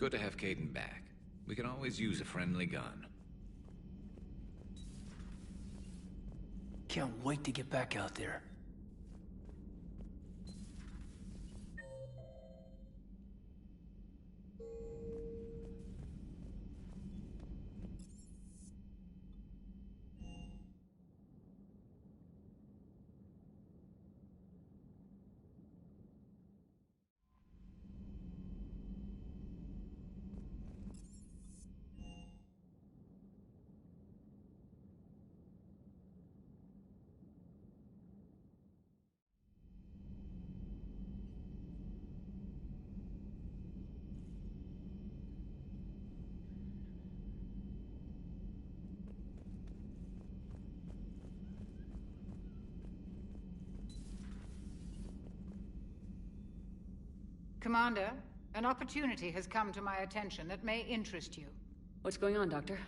Good to have Caden back. We can always use a friendly gun. Can't wait to get back out there. Commander, an opportunity has come to my attention that may interest you. What's going on, Doctor?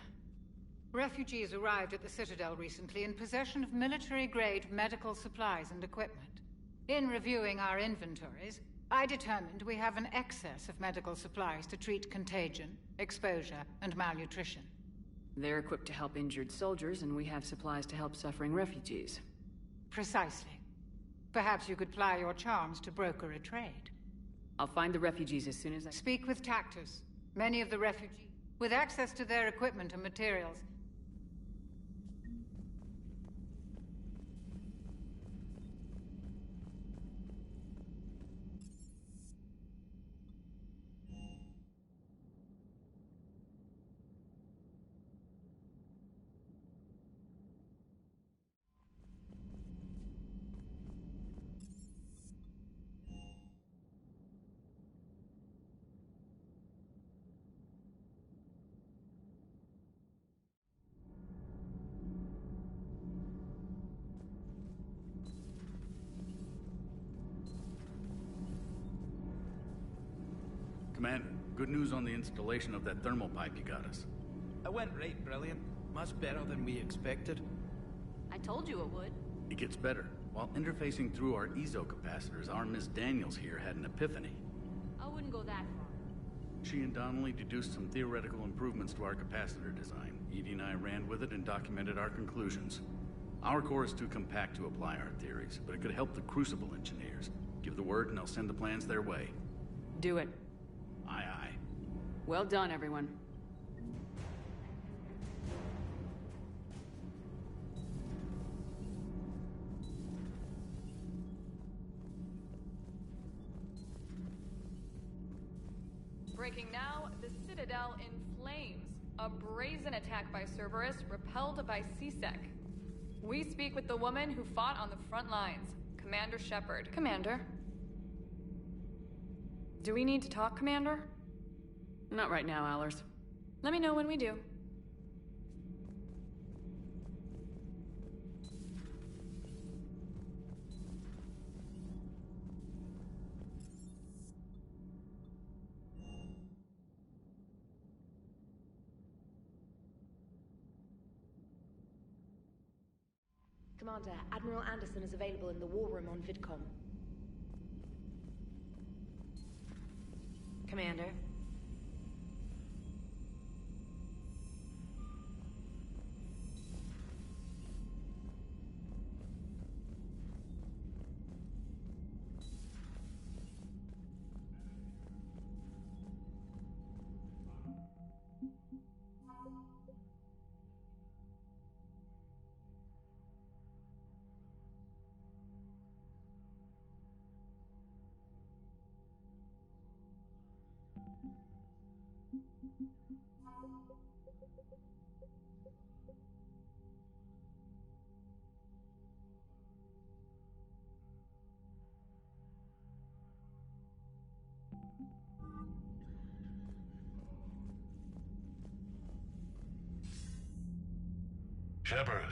Refugees arrived at the Citadel recently in possession of military-grade medical supplies and equipment. In reviewing our inventories, I determined we have an excess of medical supplies to treat contagion, exposure, and malnutrition. They're equipped to help injured soldiers, and we have supplies to help suffering refugees. Precisely. Perhaps you could ply your charms to broker a trade. I'll find the refugees as soon as I... Speak with Tactus. Many of the refugees, with access to their equipment and materials. Commander, good news on the installation of that thermal pipe you got us. It went right brilliant. Much better than we expected. I told you it would. It gets better. While interfacing through our ezo capacitors, our Miss Daniels here had an epiphany. I wouldn't go that far. She and Donnelly deduced some theoretical improvements to our capacitor design. Edie and I ran with it and documented our conclusions. Our core is too compact to apply our theories, but it could help the Crucible engineers. Give the word and I'll send the plans their way. Do it. Aye, aye. Well done, everyone. Breaking now, the Citadel in flames. A brazen attack by Cerberus, repelled by C-Sec. We speak with the woman who fought on the front lines, Commander Shepard. Commander? Do we need to talk, Commander? Not right now, Allers. Let me know when we do. Commander, Admiral Anderson is available in the war room on VidCom. Commander? Shepard.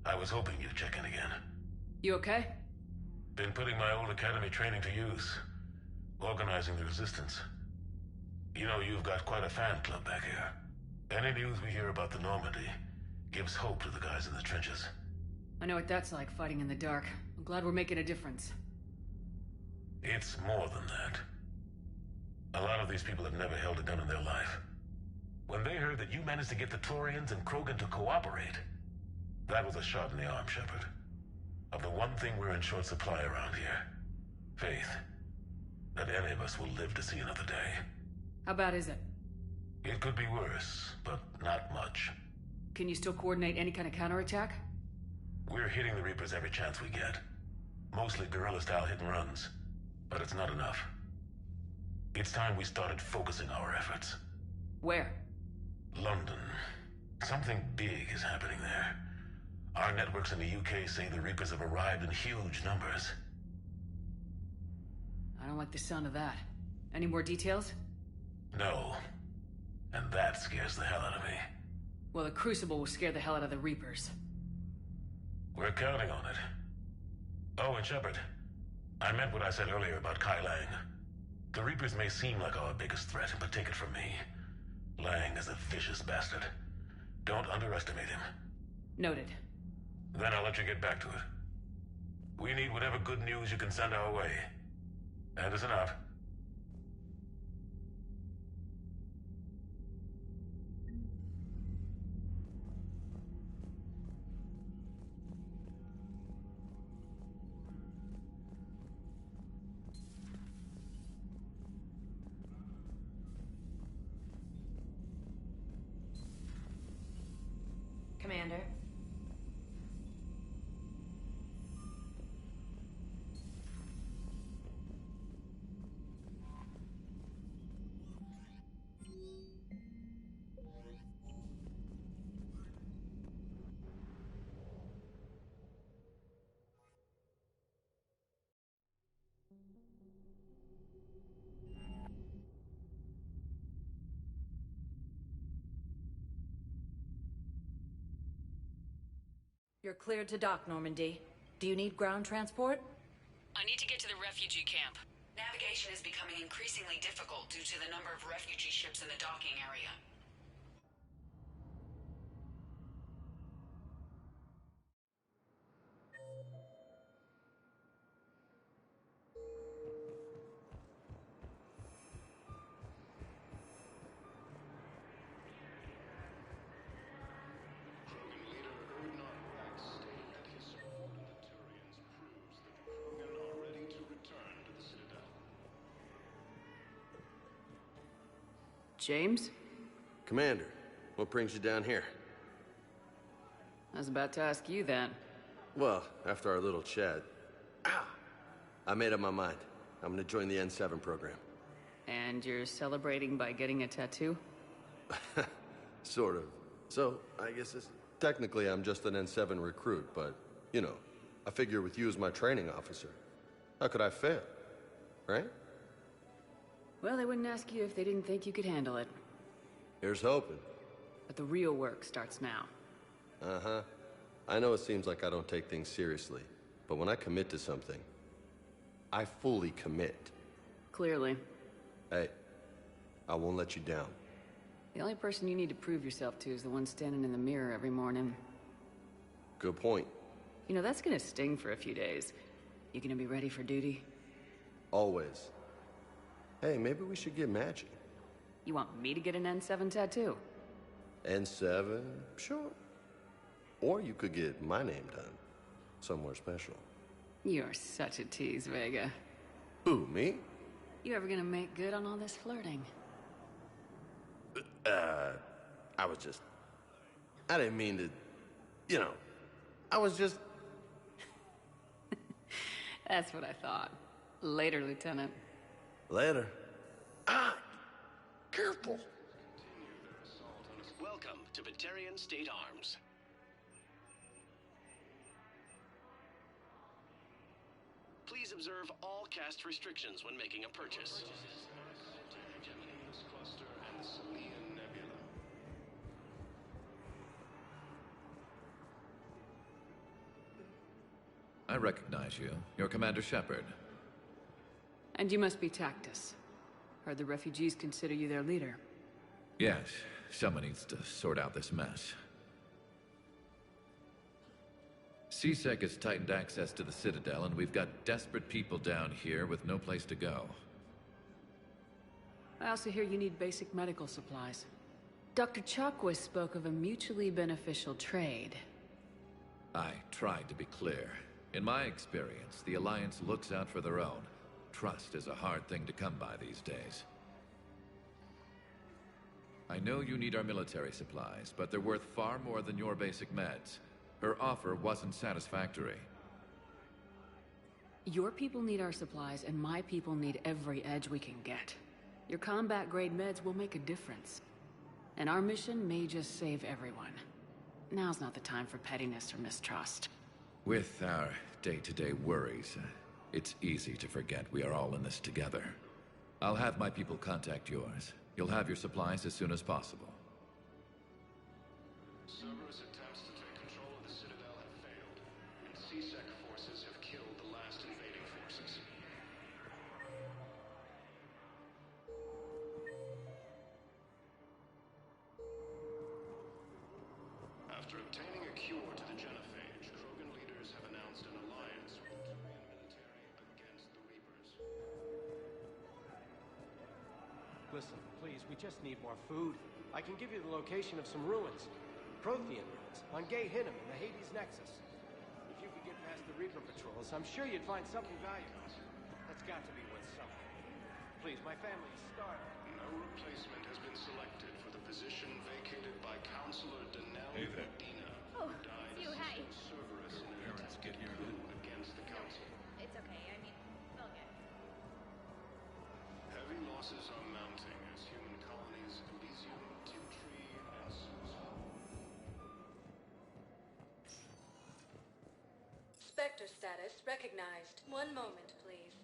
I was hoping you'd check in again. You okay? Been putting my old academy training to use. Organizing the resistance. You know, you've got quite a fan club back here. Any news we hear about the Normandy gives hope to the guys in the trenches. I know what that's like, fighting in the dark. I'm glad we're making a difference. It's more than that. A lot of these people have never held a gun in their life. When they heard that you managed to get the Torians and Krogan to cooperate, that was a shot in the arm, Shepard. Of the one thing we're in short supply around here. Faith. That any of us will live to see another day. How bad is it? It could be worse, but not much. Can you still coordinate any kind of counterattack? We're hitting the Reapers every chance we get. Mostly guerrilla-style hit-and-runs. But it's not enough. It's time we started focusing our efforts. Where? London. Something big is happening there. Our networks in the UK say the Reapers have arrived in huge numbers. I don't like the sound of that. Any more details? No. And that scares the hell out of me. Well, the Crucible will scare the hell out of the Reapers. We're counting on it. Oh, and Shepard, I meant what I said earlier about Kai Lang. The Reapers may seem like our biggest threat, but take it from me. Lang is a vicious bastard. Don't underestimate him. Noted. Then I'll let you get back to it. We need whatever good news you can send our way. Anderson out. Commander. You're cleared to dock, Normandy. Do you need ground transport? I need to get to the refugee camp. Navigation is becoming increasingly difficult due to the number of refugee ships in the docking area. James? Commander, what brings you down here? I was about to ask you that. Well, after our little chat, I made up my mind. I'm gonna join the N7 program. And you're celebrating by getting a tattoo? Sort of. So, I guess technically I'm just an N7 recruit, but, you know, I figure with you as my training officer, how could I fail? Right? Well, they wouldn't ask you if they didn't think you could handle it. Here's hoping. But the real work starts now. Uh-huh. I know it seems like I don't take things seriously, but when I commit to something, I fully commit. Clearly. Hey, I won't let you down. The only person you need to prove yourself to is the one standing in the mirror every morning. Good point. You know, that's gonna sting for a few days. You gonna be ready for duty? Always. Hey, maybe we should get matching. You want me to get an N7 tattoo? N7? Sure. Or you could get my name done. Somewhere special. You're such a tease, Vega. Who, me? You ever gonna make good on all this flirting? I didn't mean to, you know, I was just... That's what I thought. Later, Lieutenant. Later. Careful. Welcome to Batarian State Arms. Please observe all caste restrictions when making a purchase. I recognize you. You're Commander Shepard. And you must be Tactus. Heard the refugees consider you their leader. Yes, someone needs to sort out this mess. CSEC has tightened access to the Citadel, and we've got desperate people down here with no place to go. I also hear you need basic medical supplies. Dr. Chakwas spoke of a mutually beneficial trade. I tried to be clear. In my experience, the Alliance looks out for their own. Trust is a hard thing to come by these days. I know you need our military supplies, but they're worth far more than your basic meds. Her offer wasn't satisfactory. Your people need our supplies, and my people need every edge we can get. Your combat-grade meds will make a difference. And our mission may just save everyone. Now's not the time for pettiness or mistrust. With our day-to-day worries, it's easy to forget we are all in this together. I'll have my people contact yours. You'll have your supplies as soon as possible. Cerberus attempts to take control of the Citadel have failed, and CSEC forces have killed the last invading forces. After obtaining a cure to the genophage, Krogan leaders have announced an alliance with the Turian military against the Reapers. Listen, please, we just need more food. I can give you the location of some ruins. Prothean ruins, on Gay Hinnom in the Hades Nexus. If you could get past the Reaper patrols, I'm sure you'd find something valuable. That's got to be worth something. Please, my family is starving. No replacement has been selected for the position vacated by Counselor Danelle Hey there. Medina, Oh, who died it's you, hey. assisting Cerberus in an Parents get attempted here. coup against the Council. It's okay. I mean, they'll get it. Heavy losses are mounting as human colonies Elysium, Tiptree, and Susan. Spectre status recognized. One moment, please.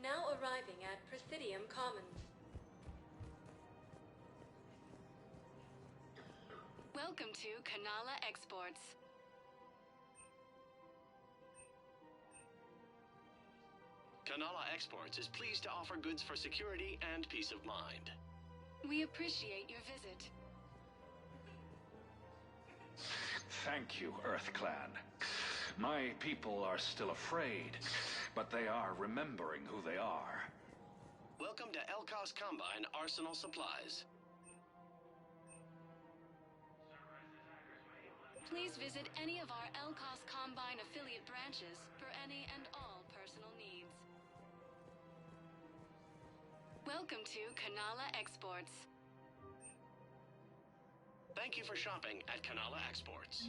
Now arriving at Presidium Commons. Welcome to Kanala Exports. Kanala Exports is pleased to offer goods for security and peace of mind. We appreciate your visit. Thank you, Earth Clan. My people are still afraid, but they are remembering who they are. Welcome to Elkos Combine Arsenal Supplies. Please visit any of our Elkos Combine affiliate branches for any and all personal needs. Welcome to Kanala Exports. Thank you for shopping at Kanala Exports.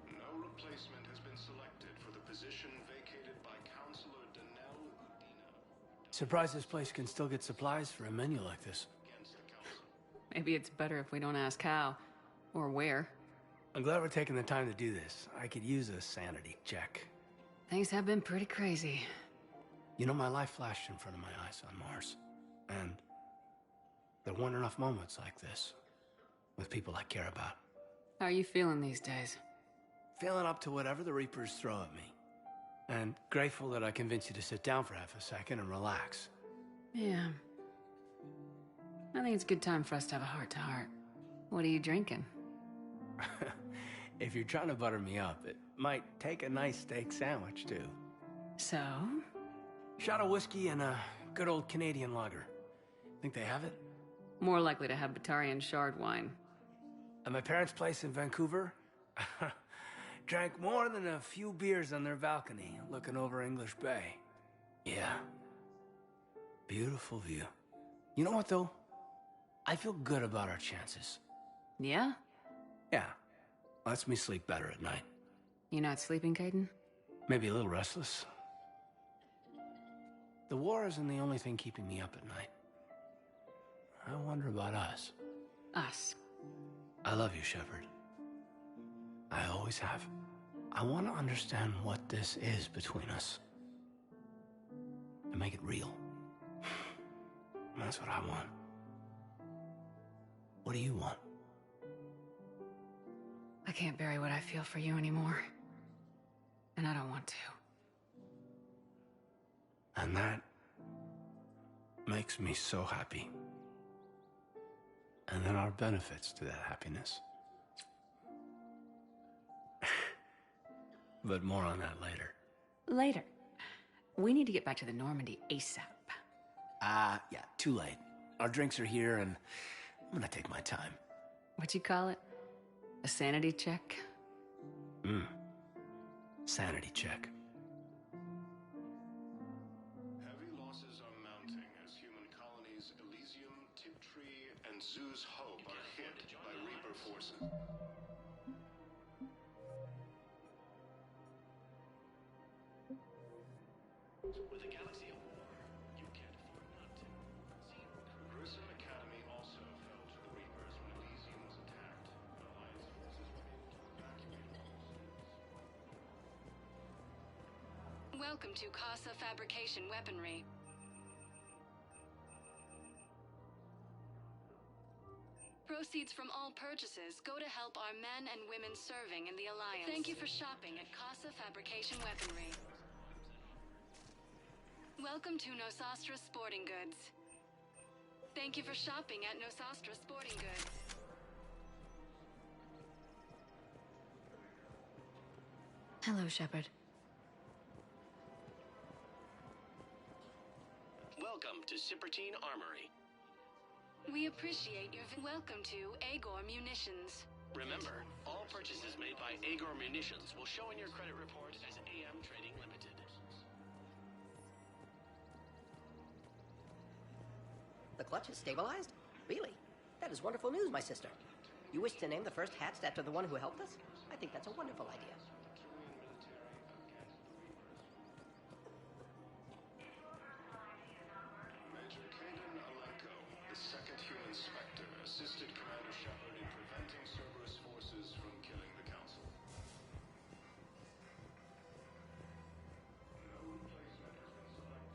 No replacement has been selected for the position vacated by Counselor Danelle Medina. Surprised this place can still get supplies for a menu like this. Maybe it's better if we don't ask how. Or where. I'm glad we're taking the time to do this. I could use a sanity check. Things have been pretty crazy. You know, my life flashed in front of my eyes on Mars. And there weren't enough moments like this. With people I care about. How are you feeling these days? Feeling up to whatever the Reapers throw at me. And grateful that I convinced you to sit down for half a second and relax. Yeah. I think it's a good time for us to have a heart-to-heart. What are you drinking? If you're trying to butter me up, it might take a nice steak sandwich, too. So? Shot of whiskey and a good old Canadian lager. Think they have it? More likely to have Batarian shard wine. At my parents' place in Vancouver, drank more than a few beers on their balcony, looking over English Bay. Yeah. Beautiful view. You know what, though? I feel good about our chances. Yeah? Yeah. Lets me sleep better at night. You not sleeping, Caden? Maybe a little restless. The war isn't the only thing keeping me up at night. I wonder about us. Us? I love you, Shepard. I always have. I want to understand what this is between us. And make it real. That's what I want. What do you want? I can't bury what I feel for you anymore. And I don't want to. And that makes me so happy. And there are benefits to that happiness. But more on that later. Later. We need to get back to the Normandy ASAP. Yeah, too late. Our drinks are here, and I'm gonna take my time. What'd you call it? A sanity check? Sanity check. Heavy losses are mounting as human colonies Elysium, Tiptree, and Zoo's Hope are hit by Reaper forces. With a galaxy at war, you can't afford not to. See, Grissom Academy also fell to the Reapers when Elysium was attacked. Alliance forces were able to evacuate all students. Welcome to Casa Fabrication Weaponry. Proceeds from all purchases go to help our men and women serving in the Alliance. Thank you for shopping at Casa Fabrication Weaponry. Welcome to Nosastra Sporting Goods. Thank you for shopping at Nosastra Sporting Goods. Hello, Shepard. Welcome to Sippertine Armory. We appreciate your welcome to Agor Munitions. Remember, all purchases made by Agor Munitions will show in your credit report as AM Trading Limited. The clutch is stabilized? Really? That is wonderful news, my sister. You wish to name the first hatched after the one who helped us? I think that's a wonderful idea. Major Kaden Alenko, the second human Spectre, assisted Commander Shepard in preventing Cerberus forces from killing the Council. No replacement has been selected.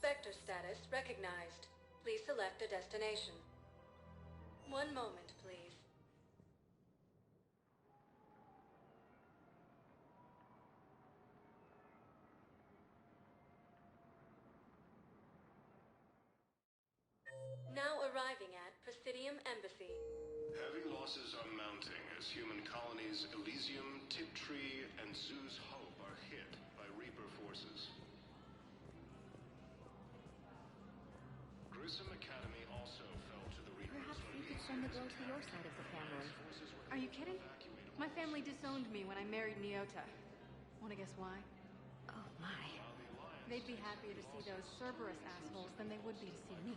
Spectre status recognized. Please select a destination. One moment, please. Now arriving at Presidium Embassy. Heavy losses are mounting as human colonies Elysium, Tiptree, and Zoo's Hope are hit by Reaper forces. Grissom Academy also fell to the Reapers. Perhaps you could send the girl to your side of the family. Are you kidding? My family disowned me when I married Nyota. Wanna guess why? Oh my. They'd be happier to see those Cerberus assholes than they would be to see me.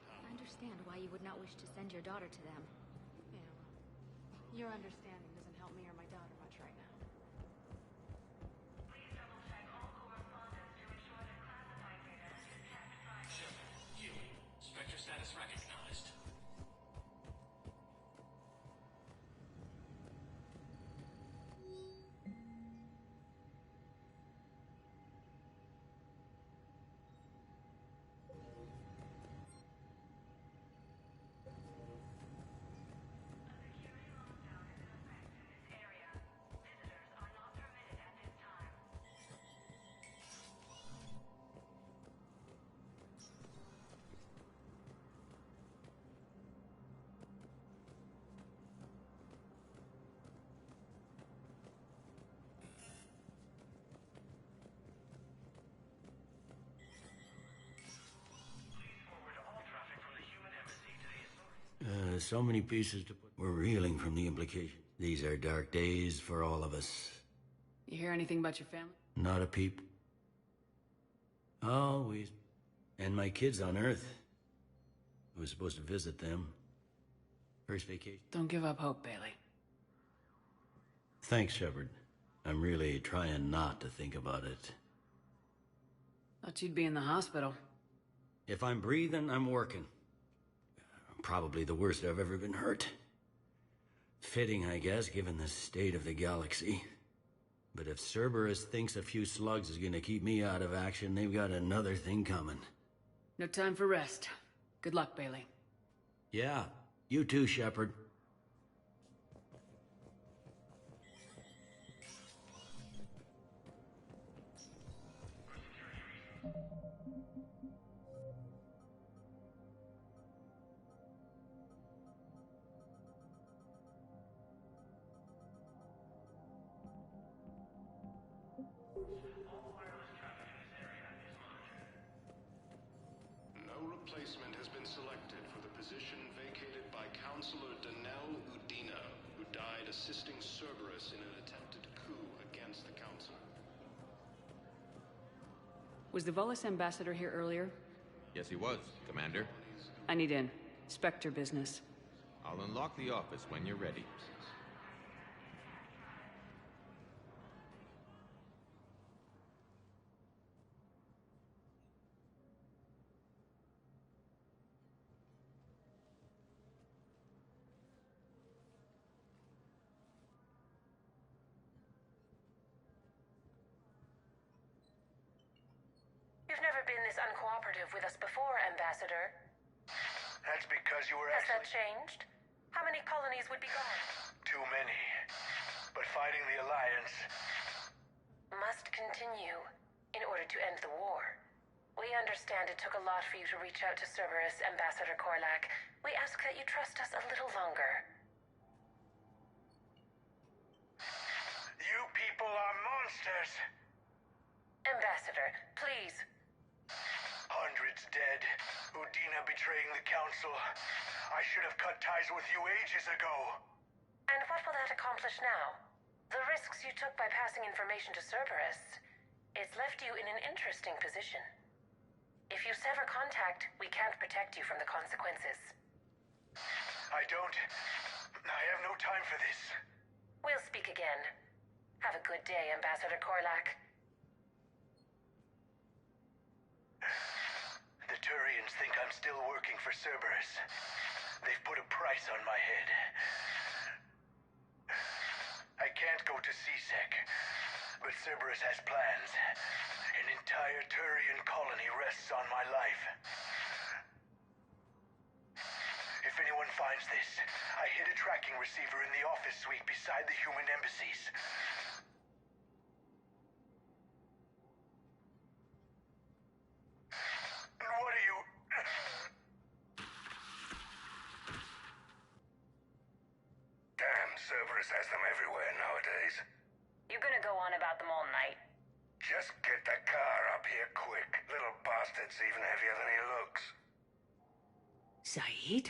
I understand why you would not wish to send your daughter to them. Yeah, well, your understanding doesn't help me or my daughter much right now. Spectre status recognized. So many pieces to put. We're reeling from the implication. These are dark days for all of us. You hear anything about your family? Not a peep. Always. And my kids on Earth. I was supposed to visit them. First vacation. Don't give up hope, Bailey. Thanks, Shepard. I'm really trying not to think about it. Thought you'd be in the hospital. If I'm breathing, I'm working. Probably the worst I've ever been hurt. Fitting, I guess, given the state of the galaxy. But if Cerberus thinks a few slugs is gonna keep me out of action, they've got another thing coming. No time for rest. Good luck, Bailey. Yeah, you too, Shepard. No replacement has been selected for the position vacated by Counselor Danelle Udina, who died assisting Cerberus in an attempted coup against the Council. Was the Volus ambassador here earlier? Yes, he was, Commander. I need in. Spectre business. I'll unlock the office when you're ready. You've never been this uncooperative with us before, Ambassador. That's because you were Has that changed? How many colonies would be gone? too many. But fighting the Alliance... Must continue in order to end the war. We understand it took a lot for you to reach out to Cerberus, Ambassador Korlak. We ask that you trust us a little longer. You people are monsters! Ambassador, please. Hundreds dead. Udina betraying the Council. I should have cut ties with you ages ago. And what will that accomplish now? The risks you took by passing information to Cerberus, it's left you in an interesting position. If you sever contact, we can't protect you from the consequences. I have no time for this. We'll speak again. Have a good day, Ambassador Korlak. The Turians think I'm still working for Cerberus. They've put a price on my head. I can't go to CSEC, but Cerberus has plans. An entire Turian colony rests on my life. If anyone finds this, I hid a tracking receiver in the office suite beside the human embassies. What are you... Damn, Cerberus has them everywhere nowadays. You gonna go on about them all night? Just get the car up here quick. Little bastard's even heavier than he looks. Saeed?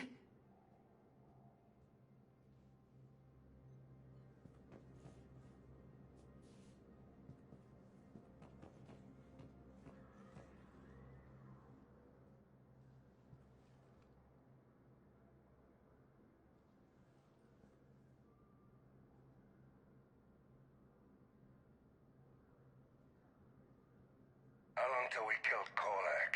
How long till we killed Korlak?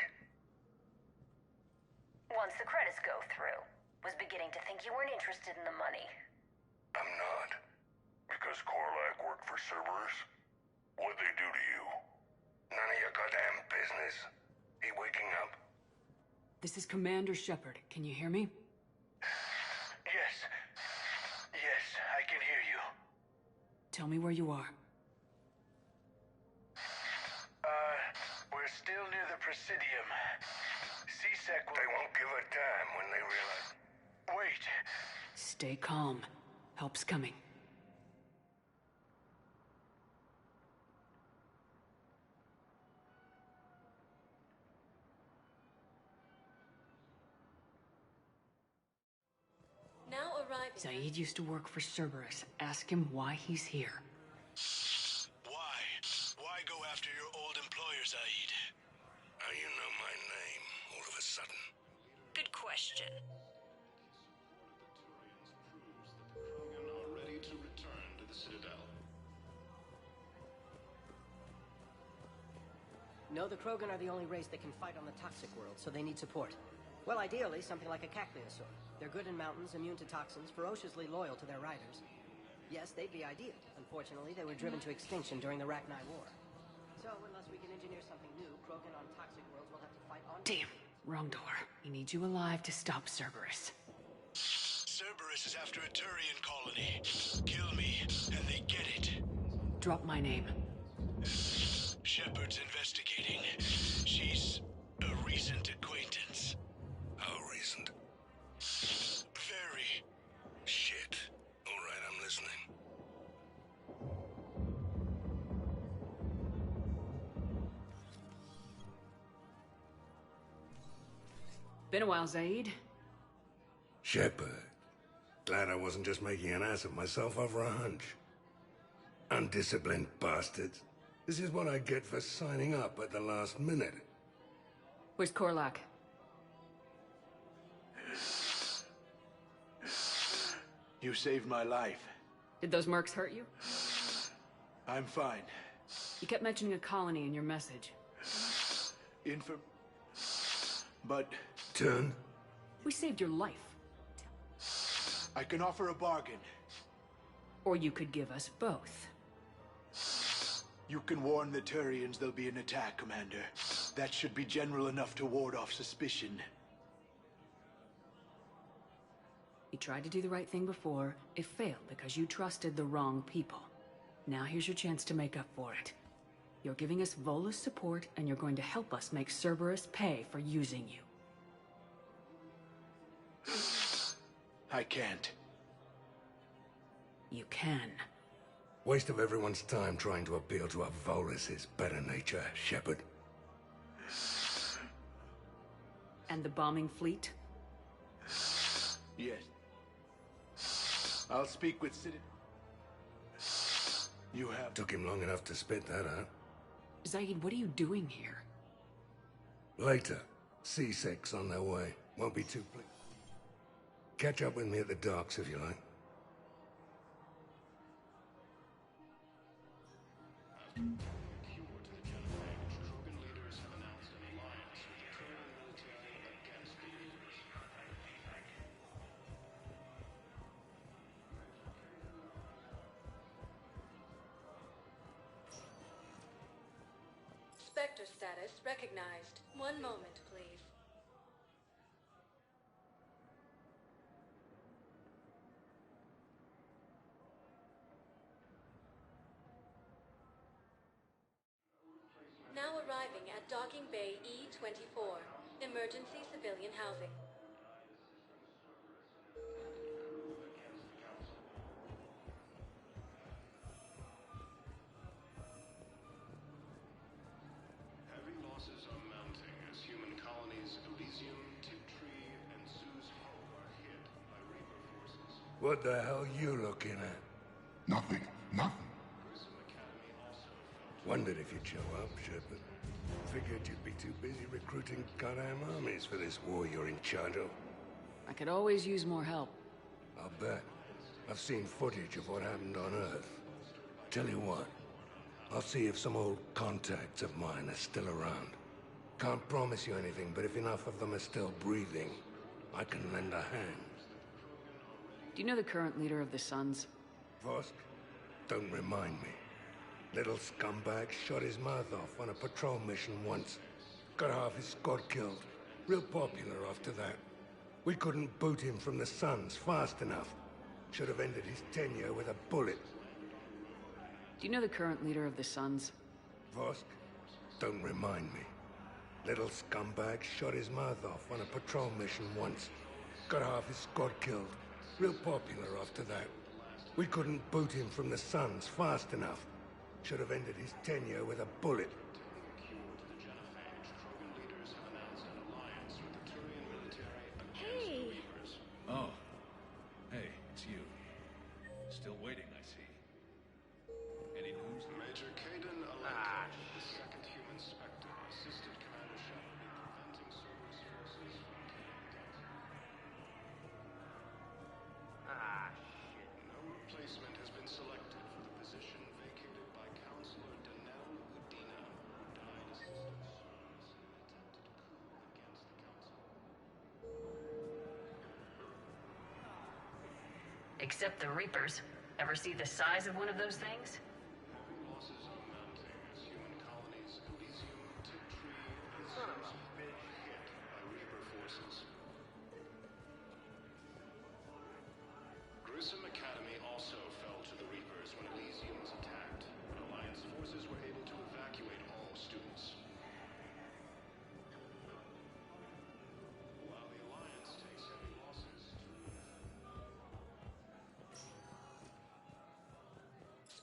Once the credits go through. Was beginning to think you weren't interested in the money. I'm not. Because Korlak worked for Cerberus? What'd they do to you? None of your goddamn business. He waking up? This is Commander Shepard. Can you hear me? Yes. Yes, I can hear you. Tell me where you are. We're still near the Presidium. CSEC will... They won't give a damn when they realize... Wait. Stay calm. Help's coming. Now arriving. Saeed used to work for Cerberus. Ask him why he's here. Why? Why go after your old employer, Zaid? How you know my name, all of a sudden? Good question. Krogan are ready to return to the Citadel. No, the Krogan are the only race that can fight on the toxic world, so they need support. Well, ideally, something like a Cacliosaur. They're good in mountains, immune to toxins, ferociously loyal to their riders. Yes, they'd be ideal. Unfortunately, they were driven to extinction during the Rachni War. So, unless we can engineer something new, Krogan on toxic worlds will have to fight on... Damn! Wrong door. He needs you alive to stop Cerberus. Cerberus is after a Turian colony. Kill me, and they get it. Drop my name. Shepard's investigating. She's a recent acquaintance. How recent? Very. Shit. All right, I'm listening. Been a while, Zaid. Shepard. Glad I wasn't just making an ass of myself over a hunch. Undisciplined bastards. This is what I get for signing up at the last minute. Where's Korlak? You saved my life. Did those mercs hurt you? I'm fine. You kept mentioning a colony in your message. But... Turn? We saved your life. I can offer a bargain. Or you could give us both. You can warn the Turians there'll be an attack, Commander. That should be general enough to ward off suspicion. You tried to do the right thing before. It failed because you trusted the wrong people. Now here's your chance to make up for it. You're giving us Volus support, and you're going to help us make Cerberus pay for using you. I can't. You can. Waste of everyone's time trying to appeal to a Volus's better nature, Shepard. And the bombing fleet? Yes. I'll speak with City. You have... Took him long enough to spit that out. Zaid, what are you doing here? Later. C6 on their way. Won't be too pleased. Catch up with me at the docks if you like. Spectre status recognized. One moment, please. Now arriving at Docking Bay E-24. Emergency civilian housing. Heavy losses are mounting as human colonies Elysium, Tiptree, and Zeus Hull are hit by Reaper forces. What the hell you looking at? Nothing. Wondered if you'd show up, Shepard. Figured you'd be too busy recruiting goddamn armies for this war you're in charge of. I could always use more help. I'll bet. I've seen footage of what happened on Earth. Tell you what, I'll see if some old contacts of mine are still around. Can't promise you anything, but if enough of them are still breathing, I can lend a hand. Do you know the current leader of the Suns? Vosk? Don't remind me. Little scumbag shot his mouth off on a patrol mission once. Got half his squad killed. Real popular after that. We couldn't boot him from the Suns fast enough. Should have ended his tenure with a bullet. Do you know the current leader of the Suns? Vosk? Don't remind me. Little scumbag shot his mouth off on a patrol mission once. Got half his squad killed. Real popular after that. We couldn't boot him from the Suns fast enough. Should have ended his tenure with a bullet. Hey! Oh. Hey, it's you. Still waiting, I see. Any news? Major Caden Aleka, the second human Spectre, assisted Commander Shepard in preventing Cerberus forces from shit. No replacement has been selected for the position vacated by Counselor Danelle Udina, who died assisting Cerberus in an attempted coup against the Council. Except the Reapers. Ever see the size of one of those things? Heavy losses are mounting as human colonies Elysium, Tiptree, and Zeus Hull are hit by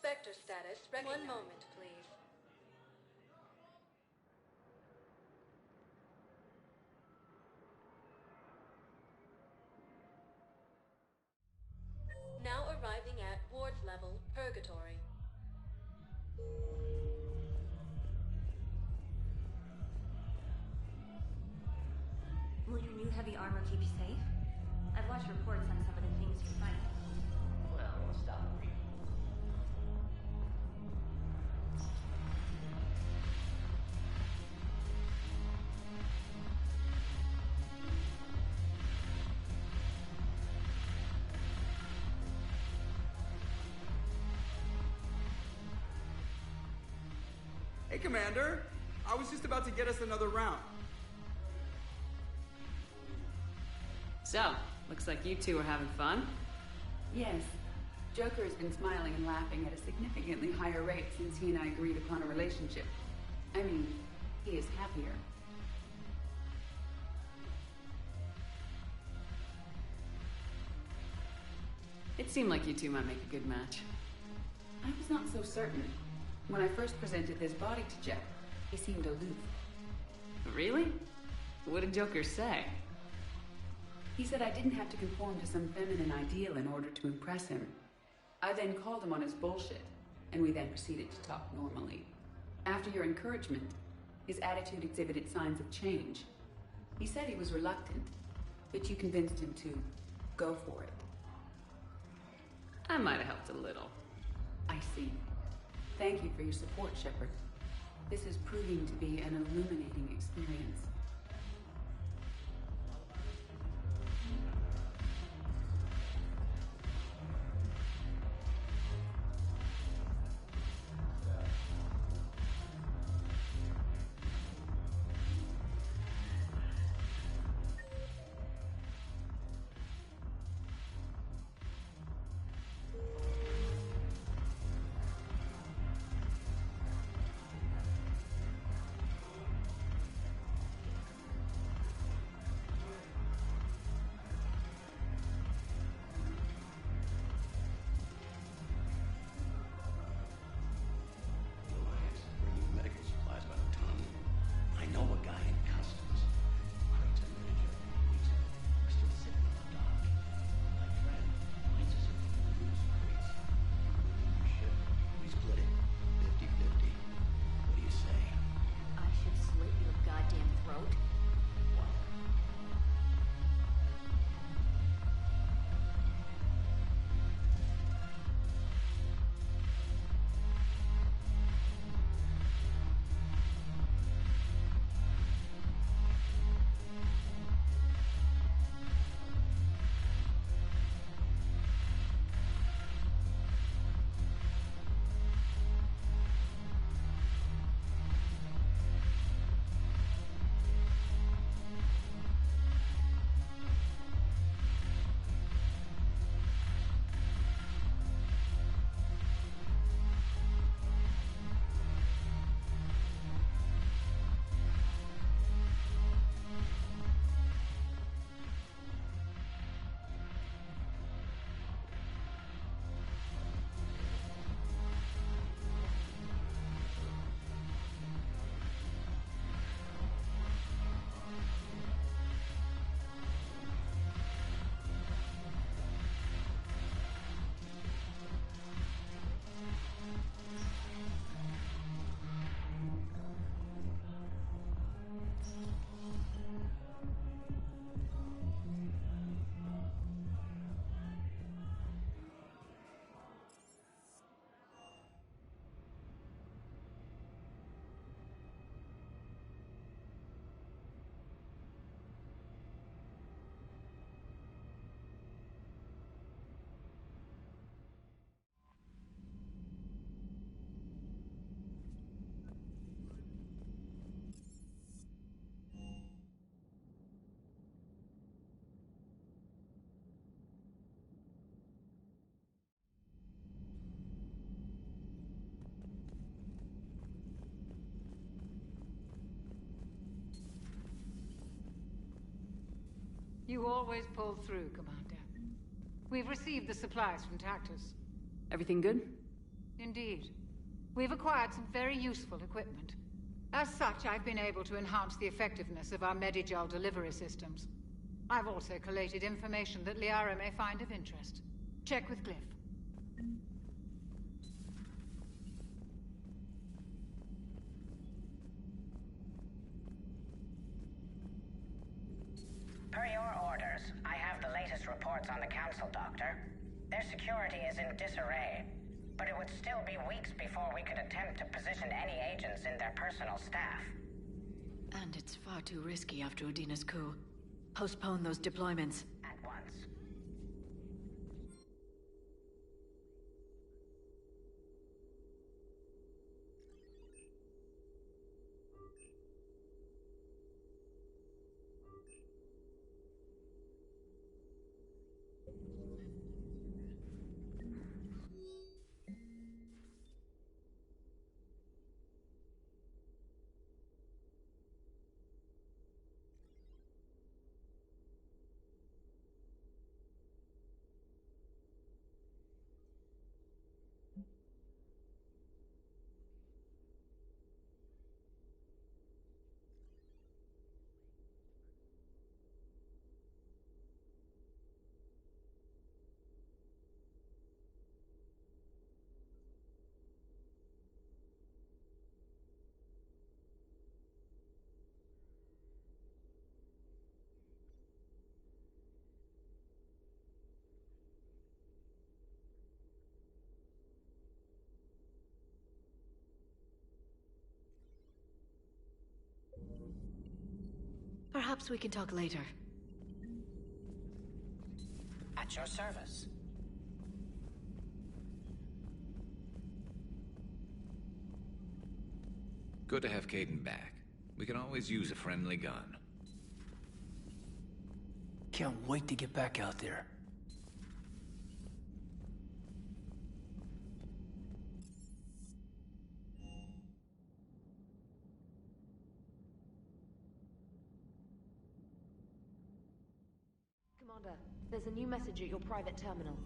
Spectre status recognized. 1 moment, please. Now arriving at Ward's level, Purgatory. Will your new heavy armor keep you safe? I've watched reports on some of the things you fight. Well, we'll stop reading. Hey, Commander. I was just about to get us another round. So, looks like you two are having fun. Yes. Joker has been smiling and laughing at a significantly higher rate since he and I agreed upon a relationship. I mean, he is happier. It seemed like you two might make a good match. I was not so certain. When I first presented this body to Jeff, he seemed aloof. Really? What did Joker say? He said I didn't have to conform to some feminine ideal in order to impress him. I then called him on his bullshit, and we then proceeded to talk normally. After your encouragement, his attitude exhibited signs of change. He said he was reluctant, but you convinced him to go for it. I might have helped a little. I see. Thank you for your support, Shepard. This is proving to be an illuminating experience. You always pull through, Commander. We've received the supplies from Tactus. Everything good? Indeed. We've acquired some very useful equipment. As such, I've been able to enhance the effectiveness of our Medigel delivery systems. I've also collated information that Liara may find of interest. Check with Glyph. Per your orders, I have the latest reports on the Council, Doctor. Their security is in disarray, but it would still be weeks before we could attempt to position any agents in their personal staff. And it's far too risky after Udina's coup. Postpone those deployments. At once. Perhaps we can talk later. At your service. Good to have Caden back. We can always use a friendly gun. Can't wait to get back out there. Commander, there's a new message at your private terminal.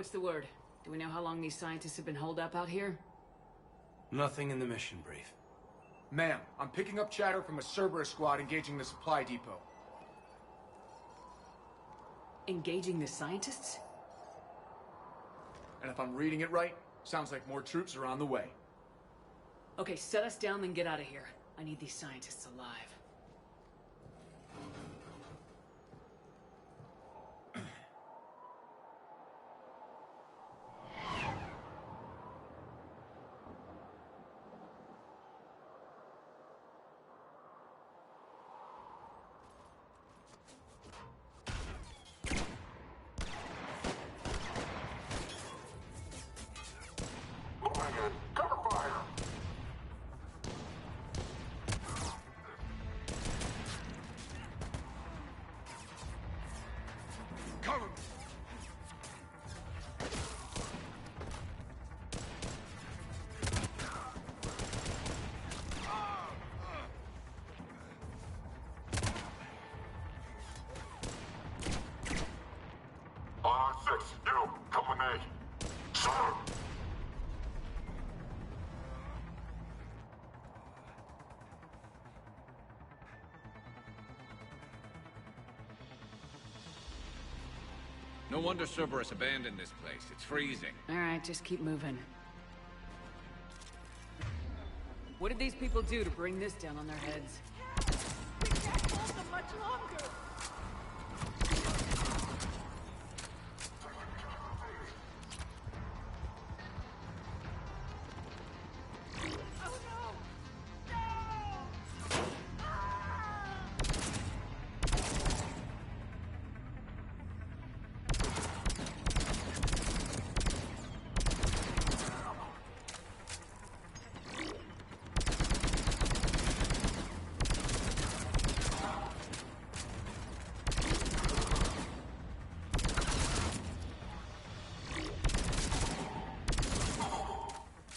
What's the word? Do we know how long these scientists have been holed up out here? Nothing in the mission brief. Ma'am, I'm picking up chatter from a Cerberus squad engaging the supply depot. Engaging the scientists? And if I'm reading it right, sounds like more troops are on the way. Okay, set us down, then get out of here. I need these scientists alive. No wonder Cerberus abandoned this place. It's freezing. All right, just keep moving. What did these people do to bring this down on their heads? We can't hold them much longer!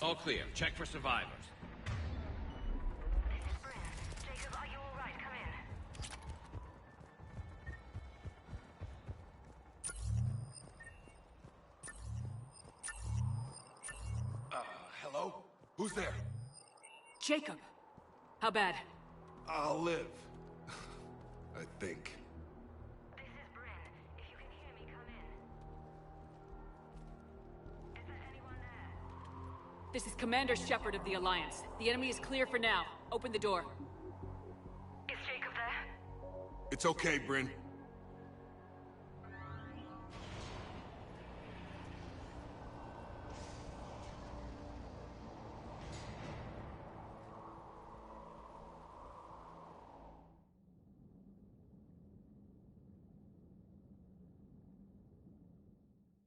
All clear. Check for survivors. Jacob, are you all right? Come in. Hello? Who's there? Jacob! How bad? I'll live. I think. This is Bryn. If you can hear me, come in. Is there anyone there? This is Commander Shepard of the Alliance. The enemy is clear for now. Open the door. Is Jacob there? It's okay, Bryn.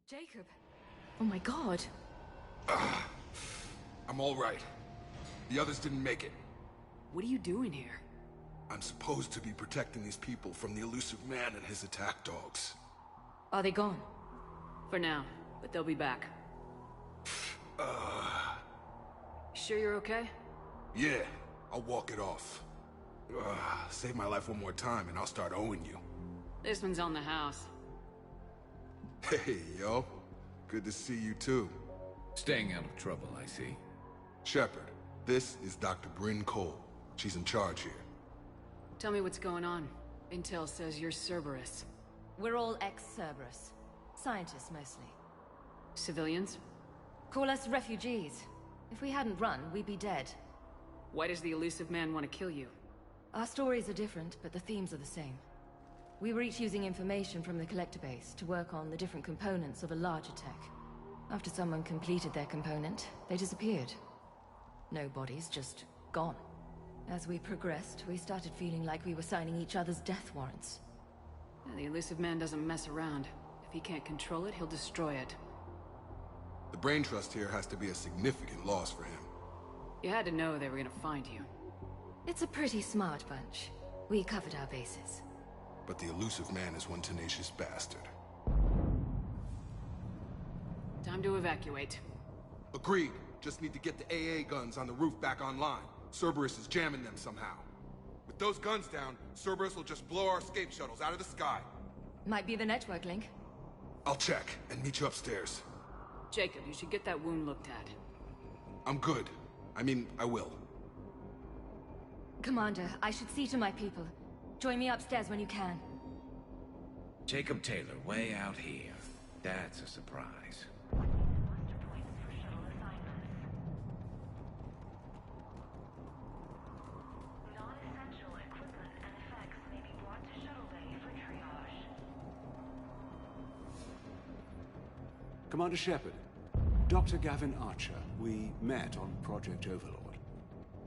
Jacob. Oh my god. I'm all right. The others didn't make it. What are you doing here? I'm supposed to be protecting these people from the elusive man and his attack dogs. Are they gone? For now, but they'll be back. Sure you're okay? Yeah, I'll walk it off. Save my life one more time and I'll start owing you. This one's on the house. Hey, yo. Good to see you too. Staying out of trouble, I see. Shepard, this is Dr. Bryn Cole. She's in charge here. Tell me what's going on. Intel says you're Cerberus. We're all ex-Cerberus. Scientists, mostly. Civilians? Call us refugees. If we hadn't run, we'd be dead. Why does the elusive man want to kill you? Our stories are different, but the themes are the same. We were each using information from the collector base to work on the different components of a larger tech. After someone completed their component, they disappeared. No bodies, just gone. As we progressed, we started feeling like we were signing each other's death warrants. The elusive man doesn't mess around. If he can't control it, he'll destroy it. The brain trust here has to be a significant loss for him. You had to know they were gonna find you. It's a pretty smart bunch. We covered our bases. But the elusive man is one tenacious bastard. Time to evacuate. Agreed. Just need to get the AA guns on the roof back online. Cerberus is jamming them somehow. With those guns down, Cerberus will just blow our escape shuttles out of the sky. Might be the network link. I'll check and meet you upstairs. Jacob, you should get that wound looked at. I'm good. I mean, I will. Commander, I should see to my people. Join me upstairs when you can. Jacob Taylor, way out here. That's a surprise. Commander Shepard, Dr. Gavin Archer, we met on Project Overlord.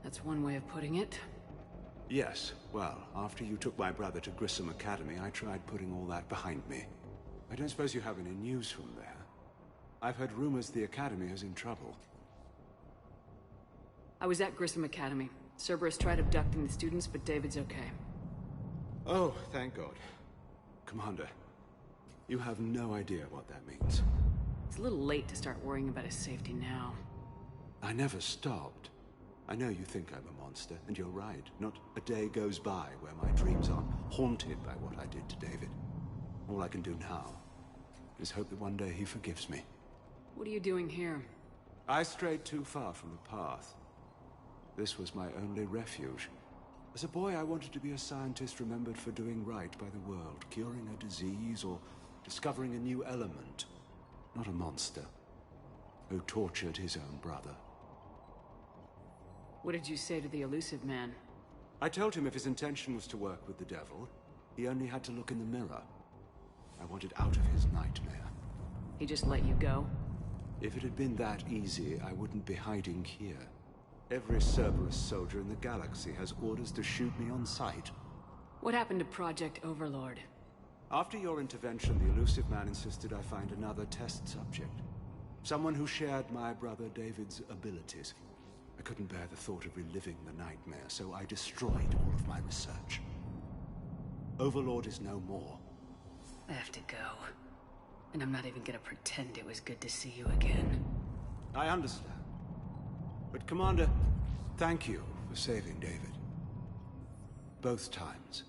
That's one way of putting it. Yes, well, after you took my brother to Grissom Academy, I tried putting all that behind me. I don't suppose you have any news from there. I've heard rumors the Academy is in trouble. I was at Grissom Academy. Cerberus tried abducting the students, but David's okay. Oh, thank God. Commander, you have no idea what that means. It's a little late to start worrying about his safety now. I never stopped. I know you think I'm a monster, and you're right. Not a day goes by where my dreams aren't haunted by what I did to David. All I can do now is hope that one day he forgives me. What are you doing here? I strayed too far from the path. This was my only refuge. As a boy, I wanted to be a scientist remembered for doing right by the world, curing a disease or discovering a new element. Not a monster who tortured his own brother. What did you say to the elusive man? I told him if his intention was to work with the devil, he only had to look in the mirror. I wanted out of his nightmare. He just let you go? If it had been that easy, I wouldn't be hiding here. Every Cerberus soldier in the galaxy has orders to shoot me on sight. What happened to Project Overlord? After your intervention, the elusive man insisted I find another test subject. Someone who shared my brother David's abilities. I couldn't bear the thought of reliving the nightmare, so I destroyed all of my research. Overlord is no more. I have to go. And I'm not even gonna pretend it was good to see you again. I understand. But Commander, thank you for saving David. Both times.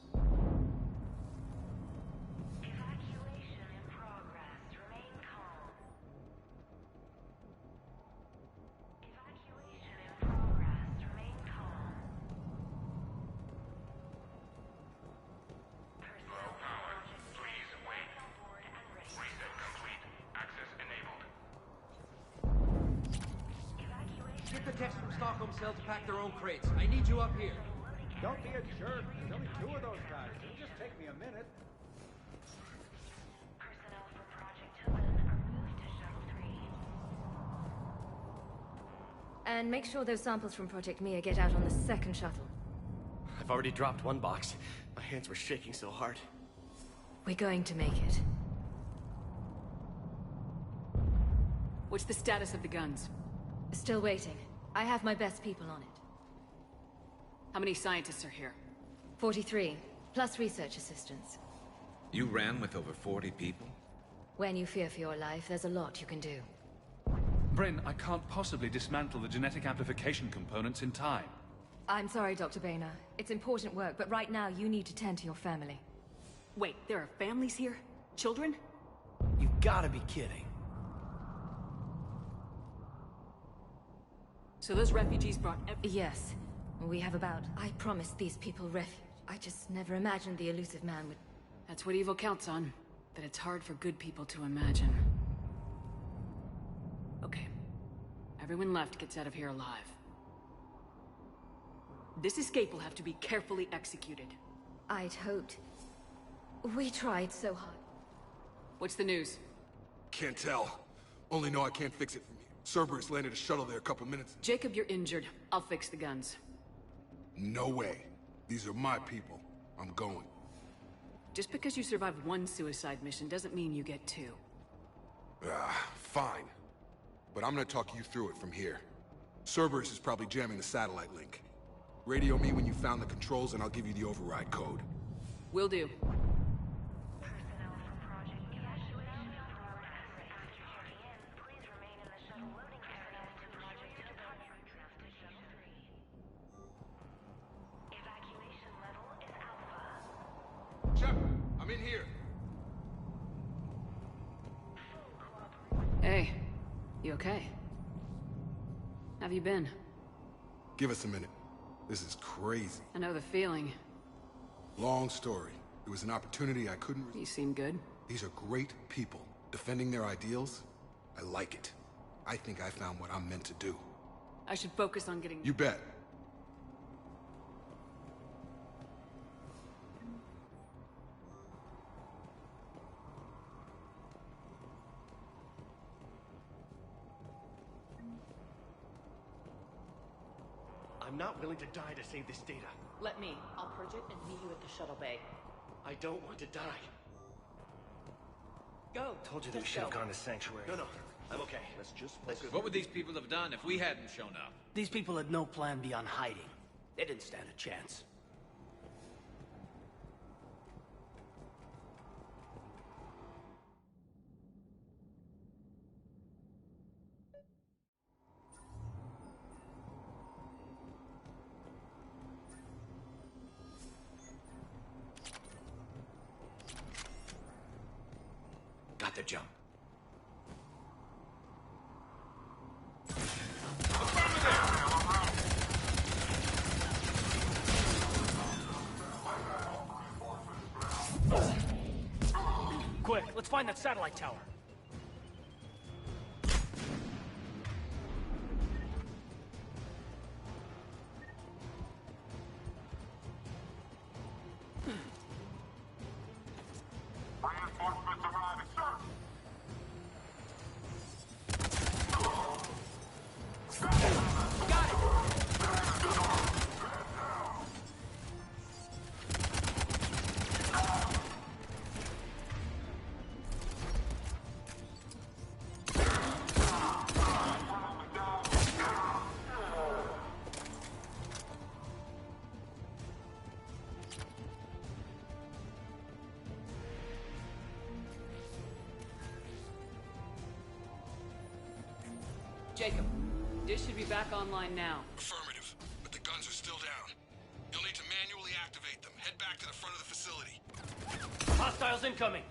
To pack their own crates. I need you up here. Don't be a jerk. There's only 2 of those guys. It'll just take me a minute. Personnel for Project Tilden are moved to Shuttle 3. And make sure those samples from Project Mia get out on the second shuttle. I've already dropped one box. My hands were shaking so hard. We're going to make it. What's the status of the guns? Still waiting. I have my best people on it. How many scientists are here? 43, plus research assistants. You ran with over 40 people? When you fear for your life, there's a lot you can do. Bryn, I can't possibly dismantle the genetic amplification components in time. I'm sorry, Dr. Boehner. It's important work, but right now you need to tend to your family. Wait, there are families here? Children? You've gotta be kidding. So those refugees brought Yes. We have about... I promised these people refuge. I just never imagined the elusive man would... That's what evil counts on. That it's hard for good people to imagine. Okay. Everyone left gets out of here alive. This escape will have to be carefully executed. I'd hoped. We tried so hard. What's the news? Can't tell. Only know I can't fix it from here. Cerberus landed a shuttle there a couple minutes. Jacob, you're injured. I'll fix the guns. No way. These are my people. I'm going. Just because you survived one suicide mission doesn't mean you get 2. Fine. But I'm gonna talk you through it from here. Cerberus is probably jamming the satellite link. Radio me when you found the controls and I'll give you the override code. Will do. Shepard, I'm in here. Hey, You okay? Have you been? Give us a minute. This is crazy. I know the feeling. Long story. It was an opportunity I couldn't... You seem good. These are great people. Defending their ideals, I like it. I think I found what I'm meant to do. I should focus on getting... You bet. I'm not willing to die to save this data. Let me. I'll purge it and meet you at the shuttle bay. I don't want to die. Go. Told you that we should have gone to Sanctuary. No, I'm okay. Let's just focus. What would these people have done if we hadn't shown up? These people had no plan beyond hiding. They didn't stand a chance. Got the jump. Quick, let's find that satellite tower. Jacob, dish should be back online now. Affirmative, but the guns are still down. You'll need to manually activate them. Head back to the front of the facility. Hostiles incoming.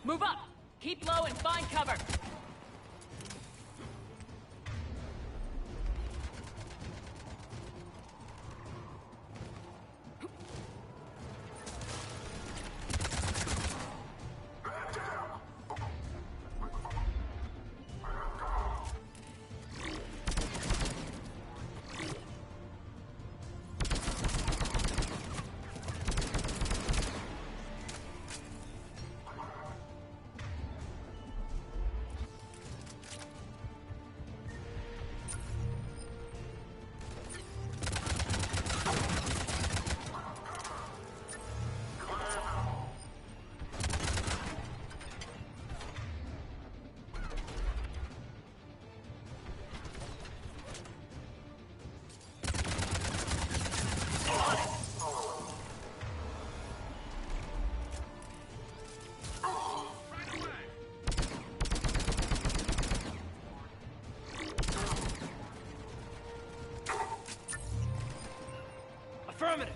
Move up! Keep low and find cover! Affirmative.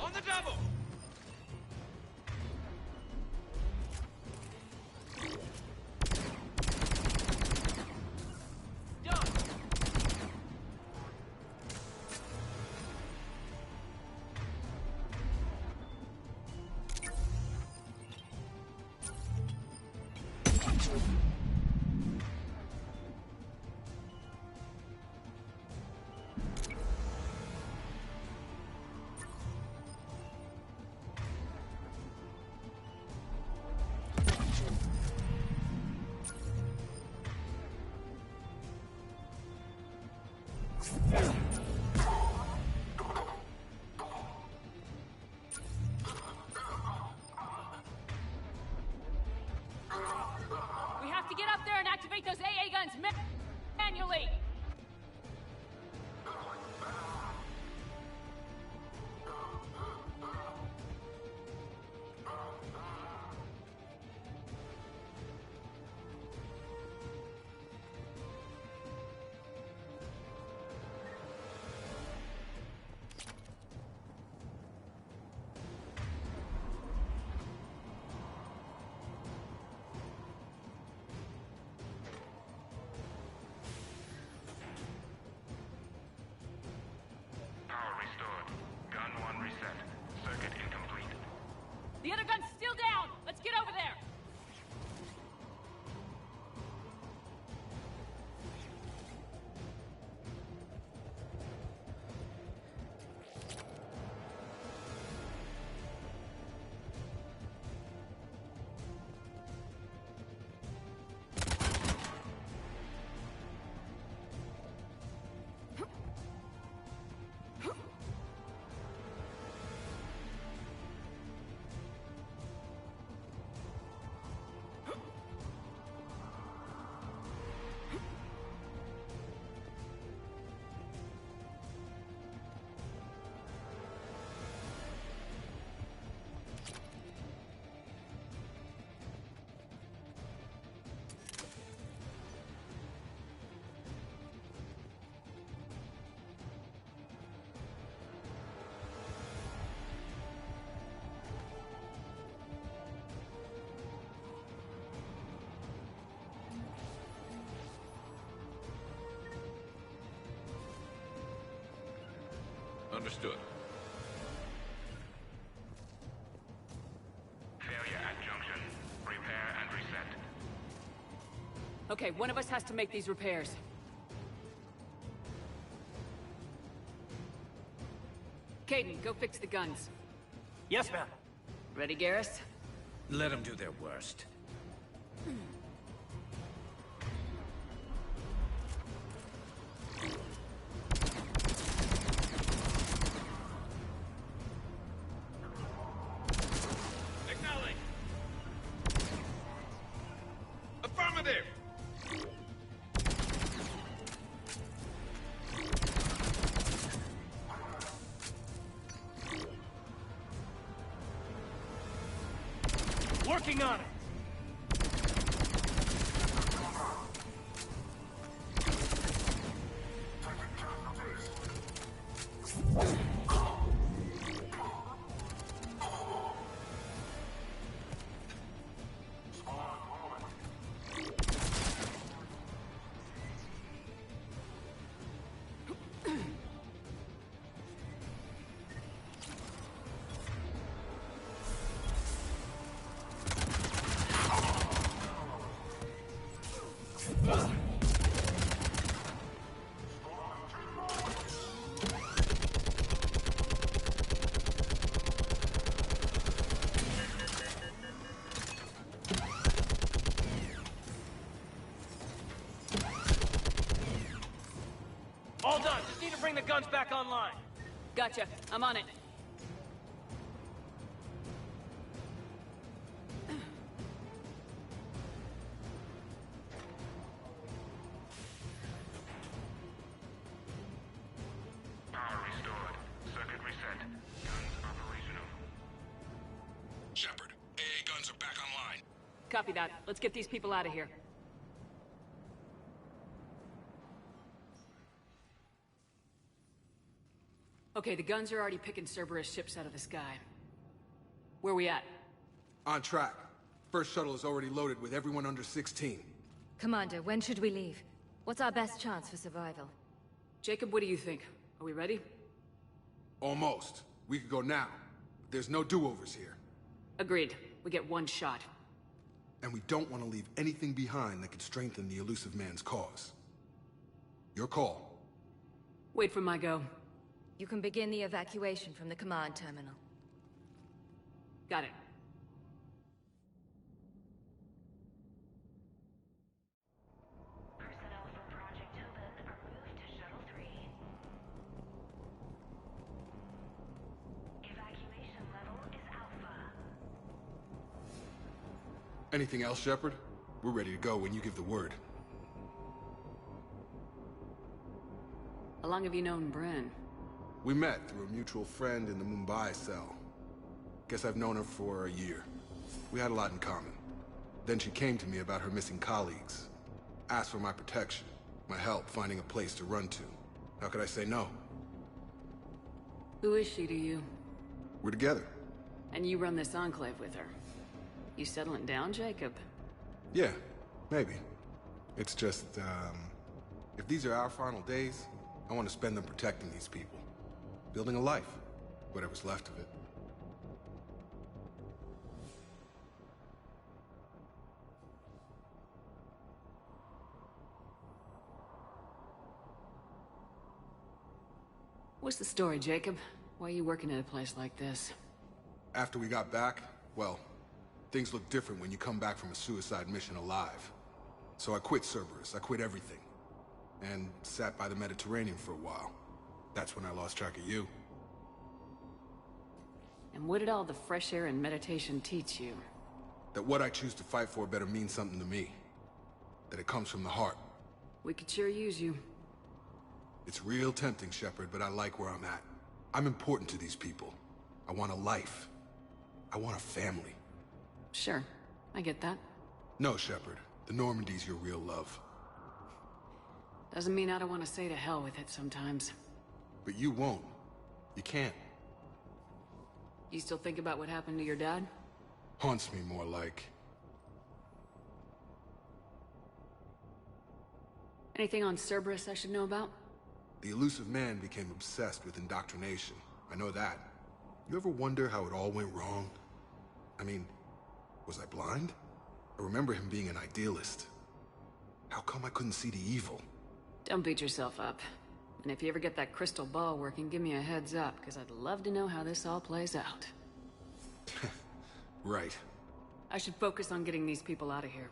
On the double! The other gun's still down! Let's get over there! Understood. Failure at junction. Repair and reset. Okay, one of us has to make these repairs. Caden, go fix the guns. Yes, ma'am. Ready, Garrus? Let them do their worst. Acknowledge. Affirmative. Working on it! All done. Just need to bring the guns back online. Gotcha. I'm on it. Power restored. Circuit reset. Guns operational. Shepard, AA guns are back online. Copy that. Let's get these people out of here. Okay, the guns are already picking Cerberus ships out of the sky. Where we at? On track. First shuttle is already loaded with everyone under 16. Commander, when should we leave? What's our best chance for survival? Jacob, what do you think? Are we ready? Almost. We could go now. But there's no do-overs here. Agreed. We get one shot. And we don't want to leave anything behind that could strengthen the elusive man's cause. Your call. Wait for my go. You can begin the evacuation from the command terminal. Got it. Personnel from Project Tobin are moved to Shuttle 3. Evacuation level is Alpha. Anything else, Shepard? We're ready to go when you give the word. How long have you known Bryn? We met through a mutual friend in the Mumbai cell. Guess I've known her for a year. We had a lot in common. Then she came to me about her missing colleagues. Asked for my protection, my help finding a place to run to. How could I say no? Who is she to you? We're together. And you run this enclave with her. You settling down, Jacob? Yeah, maybe. It's just, if these are our final days, I want to spend them protecting these people. Building a life, whatever's left of it. What's the story, Jacob? Why are you working at a place like this? After we got back, well, things look different when you come back from a suicide mission alive. So I quit Cerberus, I quit everything. And sat by the Mediterranean for a while. That's when I lost track of you. And what did all the fresh air and meditation teach you? That what I choose to fight for better mean something to me. That it comes from the heart. We could sure use you. It's real tempting, Shepard, but I like where I'm at. I'm important to these people. I want a life. I want a family. Sure, I get that. No, Shepard. The Normandy's your real love. Doesn't mean I don't want to say to hell with it sometimes. But you won't. You can't. You still think about what happened to your dad? Haunts me more like. Anything on Cerberus I should know about? The elusive man became obsessed with indoctrination. I know that. You ever wonder how it all went wrong? I mean, was I blind? I remember him being an idealist. How come I couldn't see the evil? Don't beat yourself up. And if you ever get that crystal ball working, give me a heads up, because I'd love to know how this all plays out. Right. I should focus on getting these people out of here.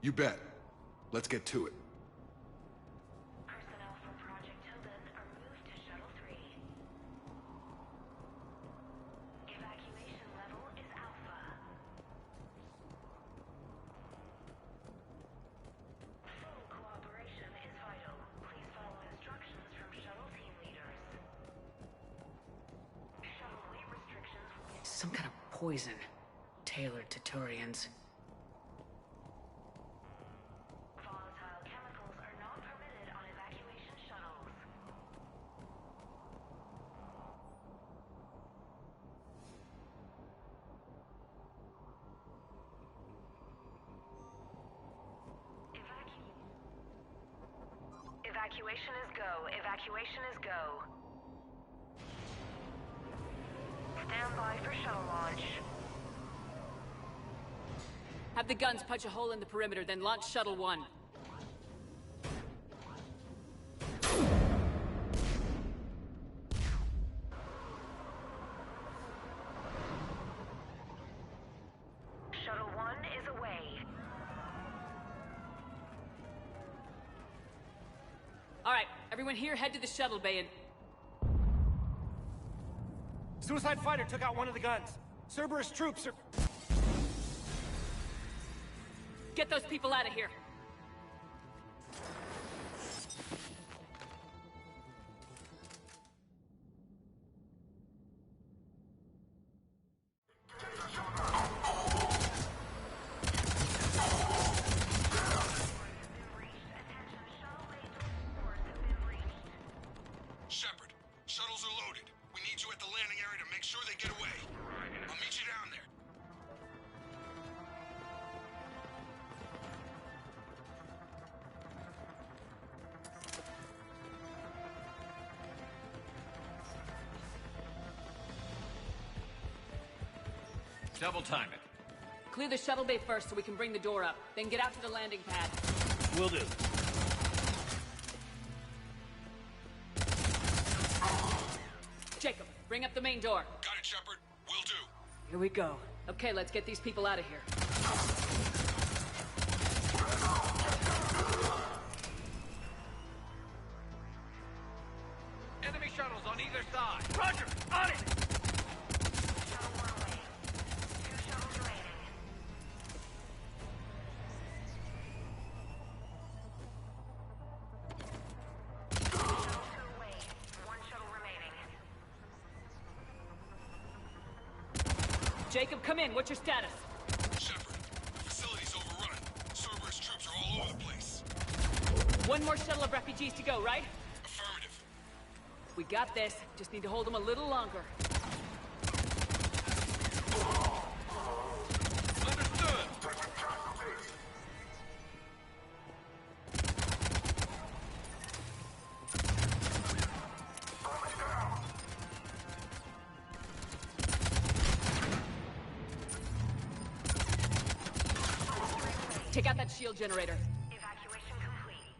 You bet. Let's get to it. Some kind of poison, tailored to Turians. Volatile chemicals are not permitted on evacuation shuttles. Evacuation is go. Evacuation is go. Stand by for shuttle launch. Have the guns punch a hole in the perimeter, then launch Shuttle 1. Shuttle 1 is away. All right, everyone here, head to the shuttle bay and... Suicide fighter took out one of the guns. Cerberus troops are... Get those people out of here. Shepard, shuttles are loaded. We need you at the landing area to make sure they get away. I'll meet you down there. Double time it. Clear the shuttle bay first so we can bring the door up. Then get out to the landing pad. Will do. Jacob, bring up the main door. Got it, Shepard. Will do. Here we go. Okay, let's get these people out of here. Enemy shuttles on either side. Roger! On it! Shuttle 1 away. 2 shuttles remaining. Shuttle 2 away. 1 shuttle remaining. Jacob, come in. What's your status? Shepard, the facility's overrun. Cerberus troops are all over the place. One more shuttle of refugees to go, right? Affirmative. We got this. Just need to hold them a little longer. Understood! Take out that shield generator. Evacuation complete.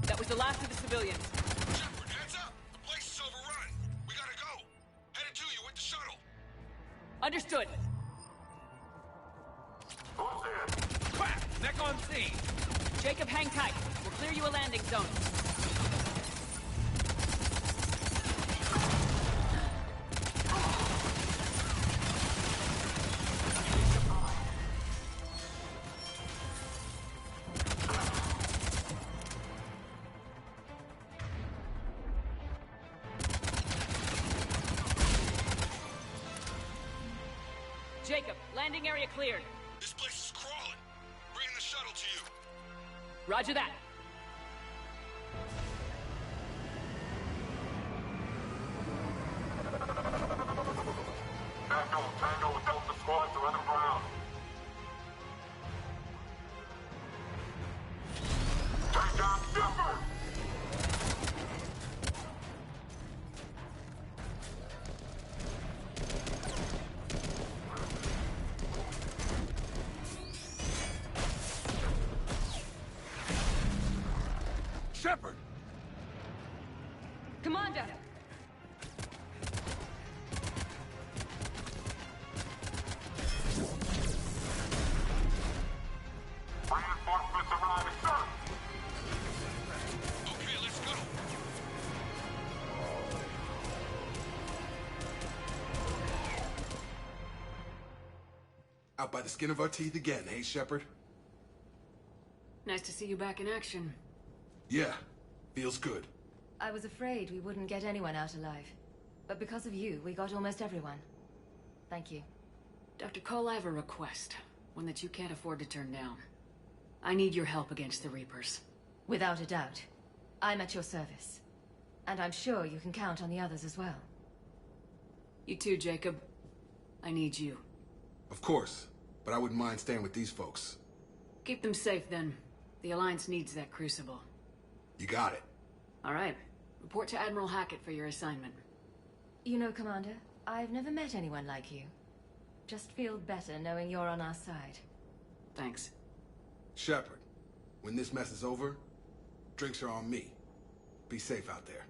That was the last after the civilians. Shepard, heads up! The place is overrun! We gotta go! Headed to you with the shuttle! Understood. Who's there? Crap! Neck on scene! Jacob, hang tight. We'll clear you a landing zone. Jacob, landing area cleared. This place is crawling! Bringing the shuttle to you! Roger that. Tango with Delta Squad to other ground. Take down Shepard! Shepard! Commander! Reinforcements arriving, sir! Okay, let's go! Out by the skin of our teeth again, hey, Shepard? Nice to see you back in action. Yeah, feels good. I was afraid we wouldn't get anyone out alive. But because of you, we got almost everyone. Thank you. Dr. Cole, I have a request. One that you can't afford to turn down. I need your help against the Reapers. Without a doubt. I'm at your service. And I'm sure you can count on the others as well. You too, Jacob. I need you. Of course, but I wouldn't mind staying with these folks. Keep them safe, then. The Alliance needs that crucible. You got it. All right. Report to Admiral Hackett for your assignment. You know, Commander, I've never met anyone like you. Just feel better knowing you're on our side. Thanks. Shepard, when this mess is over, drinks are on me. Be safe out there.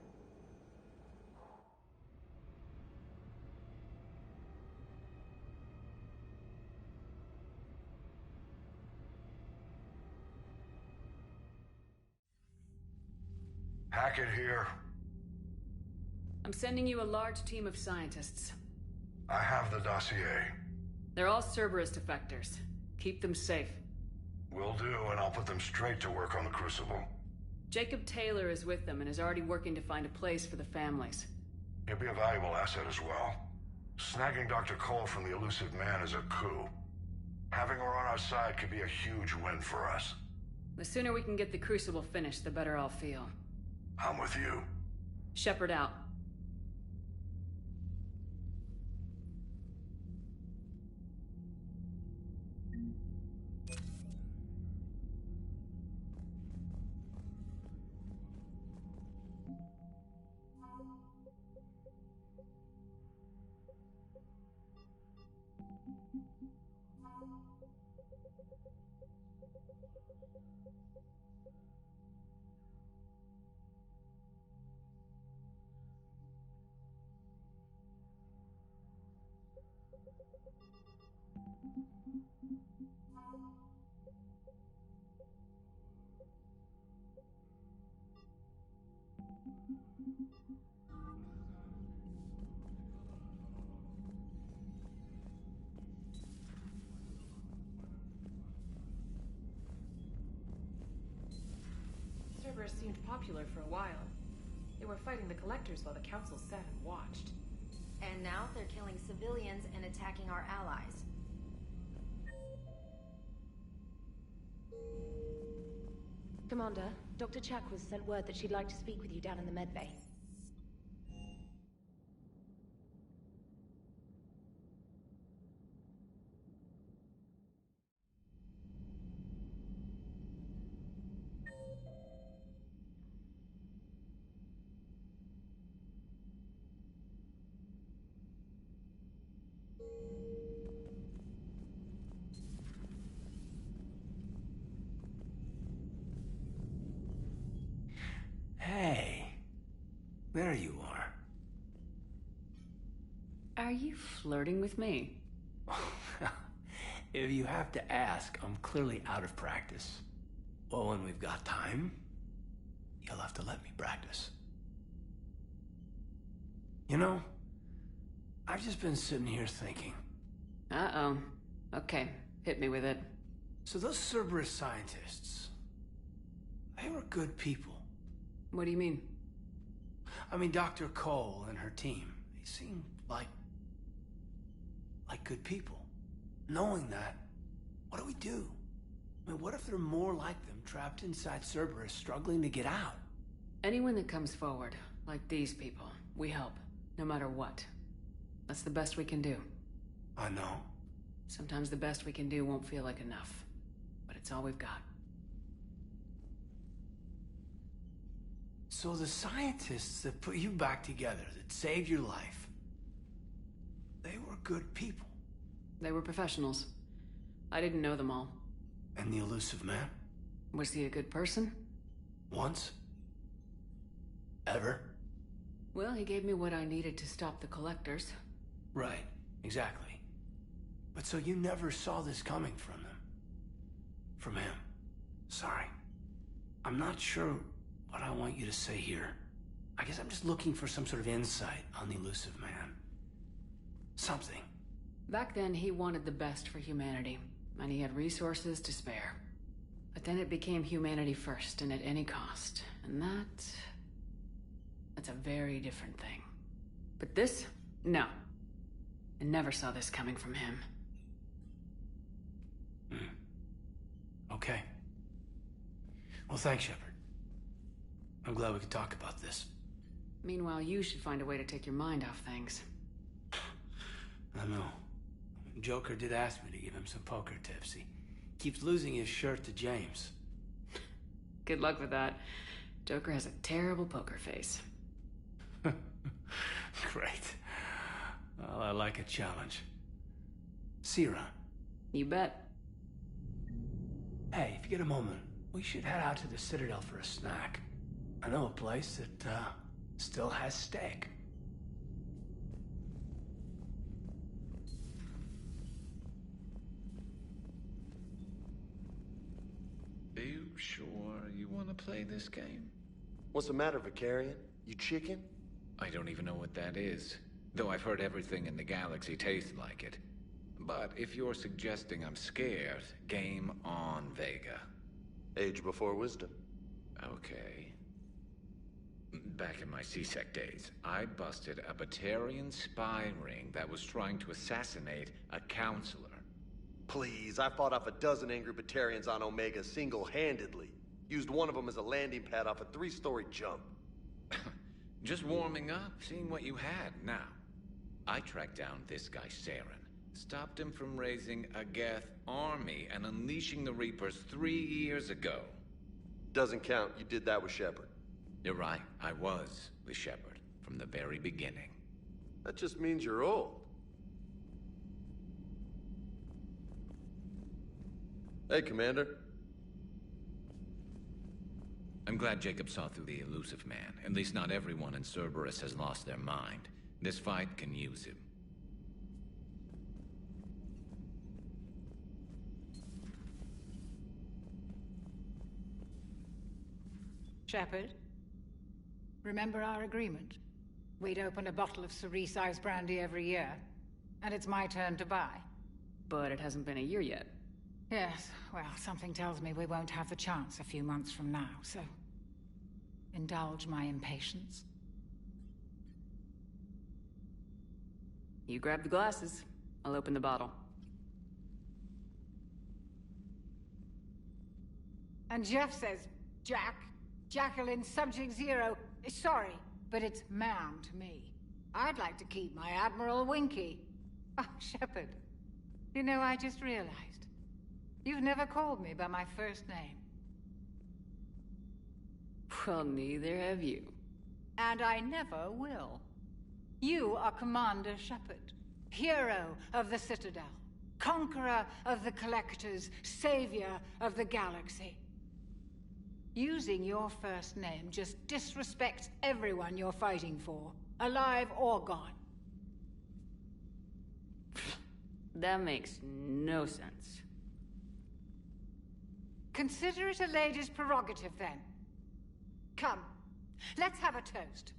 Hackett here. I'm sending you a large team of scientists. I have the dossier. They're all Cerberus defectors. Keep them safe. Will do, and I'll put them straight to work on the Crucible. Jacob Taylor is with them and is already working to find a place for the families. He'll be a valuable asset as well. Snagging Dr. Cole from the elusive man is a coup. Having her on our side could be a huge win for us. The sooner we can get the Crucible finished, the better I'll feel. I'm with you. Shepard out. Cerberus seemed popular for a while. They were fighting the Collectors while the Council sat and watched. And now they're killing civilians and attacking our allies. Commander, Dr. Chakwas sent word that she'd like to speak with you down in the medbay. Hey. There you are. Are you flirting with me? If you have to ask, I'm clearly out of practice. Well, when we've got time, you'll have to let me practice. You know, I've just been sitting here thinking. Uh-oh. Okay, hit me with it. So those Cerberus scientists, they were good people. What do you mean? I mean, Dr. Cole and her team, they seemed like good people. Knowing that, what do we do? I mean, what if there are more like them trapped inside Cerberus struggling to get out? Anyone that comes forward, like these people, we help, no matter what. That's the best we can do. I know. Sometimes the best we can do won't feel like enough, but it's all we've got. So the scientists that put you back together, that saved your life, they were good people. They were professionals. I didn't know them all. And the elusive man? Was he a good person? Once? Ever? Well, he gave me what I needed to stop the collectors. Right, exactly. But so you never saw this coming from them? From him? Sorry. I'm not sure what I want you to say here. I guess I'm just looking for some sort of insight on the elusive man. Something. Back then, he wanted the best for humanity, and he had resources to spare. But then it became humanity first, and at any cost. And that's a very different thing. But this? No. I never saw this coming from him. Okay. Well, thanks, Shepard. I'm glad we could talk about this. Meanwhile, you should find a way to take your mind off things. I know. Joker did ask me to give him some poker tips. He keeps losing his shirt to James. Good luck with that. Joker has a terrible poker face. Great. Well, I like a challenge. See you around. You bet. Hey, if you get a moment, we should head out to the Citadel for a snack. I know a place that, still has steak. Are you sure you want to play this game? What's the matter, Vicarian? You chicken? I don't even know what that is, though I've heard everything in the galaxy tastes like it. But if you're suggesting I'm scared, game on, Vega. Age before wisdom. Okay. Back in my C-Sec days, I busted a Batarian spy ring that was trying to assassinate a counselor. Please, I fought off a dozen angry Batarians on Omega single-handedly. Used one of them as a landing pad off a 3-story jump. Just warming up, seeing what you had. Now, I tracked down this guy, Saren. Stopped him from raising a Geth army and unleashing the Reapers 3 years ago. Doesn't count. You did that with Shepard. You're right. I was with Shepard from the very beginning. That just means you're old. Hey, Commander. I'm glad Jacob saw through the elusive man. At least not everyone in Cerberus has lost their mind. This fight can use him. Shepard, remember our agreement? We'd open a bottle of cerise-sized brandy every year, and it's my turn to buy. But it hasn't been a year yet. Yes, well, something tells me we won't have the chance a few months from now, so indulge my impatience. You grab the glasses. I'll open the bottle. And Jeff says, Jacqueline, Subject Zero. Sorry, but it's ma'am to me. I'd like to keep my Admiral Winky. Oh, Shepard, you know, I just realized. You've never called me by my first name. Well, neither have you. And I never will. You are Commander Shepard, hero of the Citadel, conqueror of the Collectors, savior of the galaxy. Using your first name just disrespects everyone you're fighting for, alive or gone. That makes no sense. Consider it a lady's prerogative, then. Come, let's have a toast.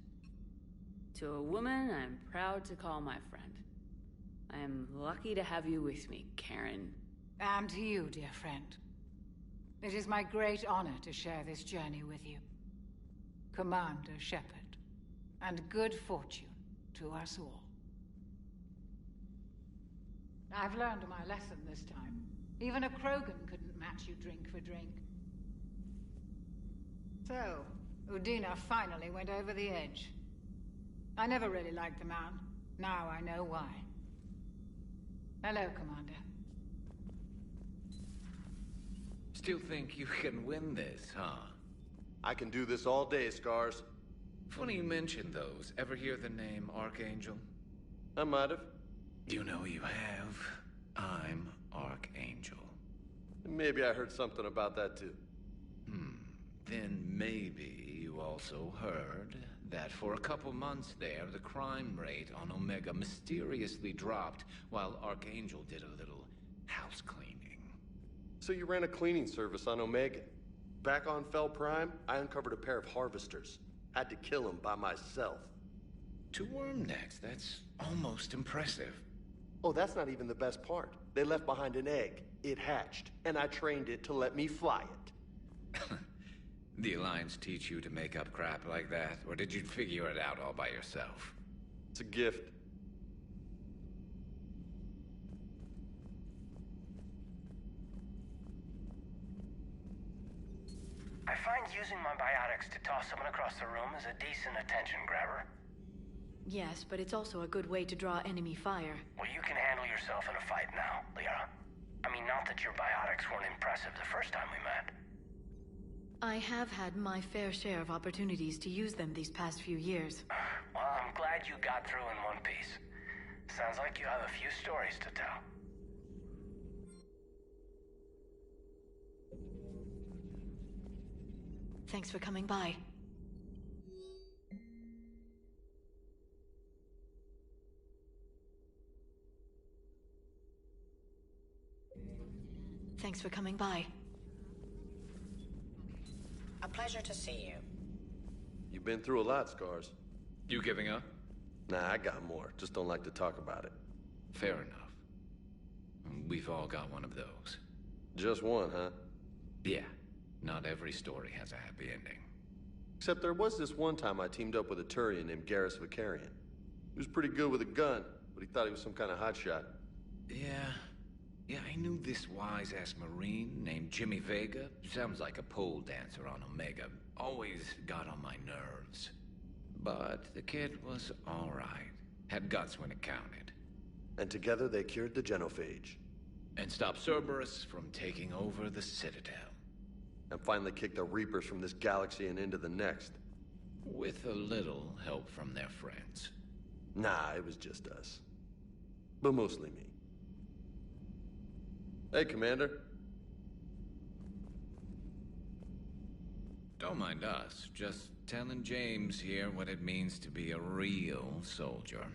To a woman I'm proud to call my friend. I am lucky to have you with me, Karen. And to you, dear friend. It is my great honor to share this journey with you. Commander Shepard. And good fortune to us all. I've learned my lesson this time. Even a Krogan couldn't match you drink for drink. So, Udina finally went over the edge. I never really liked the man. Now I know why. Hello, Commander. Still think you can win this, huh? I can do this all day, Scars. Funny you mentioned those. Ever hear the name Archangel? I might have. You know you have. I'm Archangel. Maybe I heard something about that too. Then maybe you also heard that for a couple months there, the crime rate on Omega mysteriously dropped while Archangel did a little house cleaning. So you ran a cleaning service on Omega. Back on Fel Prime, I uncovered a pair of harvesters. Had to kill them by myself. 2 worm necks, that's almost impressive. Oh, that's not even the best part. They left behind an egg. It hatched, and I trained it to let me fly it. The Alliance teach you to make up crap like that, or did you figure it out all by yourself? It's a gift. I find using my biotics to toss someone across the room is a decent attention grabber. Yes, but it's also a good way to draw enemy fire. Well, you can handle yourself in a fight now, Liara. I mean, not that your biotics weren't impressive the first time we met. I have had my fair share of opportunities to use them these past few years. Well, I'm glad you got through in one piece. Sounds like you have a few stories to tell. Thanks for coming by. Thanks for coming by. A pleasure to see you. You've been through a lot, Scars. You giving up? Nah, I got more. Just don't like to talk about it. Fair enough. We've all got one of those. Just one, huh? Yeah. Not every story has a happy ending. Except there was this one time I teamed up with a Turian named Garrus Vicarian. He was pretty good with a gun, but he thought he was some kind of hotshot. Yeah, I knew this wise-ass Marine named Jimmy Vega. Sounds like a pole dancer on Omega. Always got on my nerves. But the kid was all right. Had guts when it counted. And together they cured the genophage. And stopped Cerberus from taking over the Citadel. And finally kicked the Reapers from this galaxy and into the next. With a little help from their friends. Nah, it was just us. But mostly me. Hey, Commander. Don't mind us. Just telling James here what it means to be a real soldier.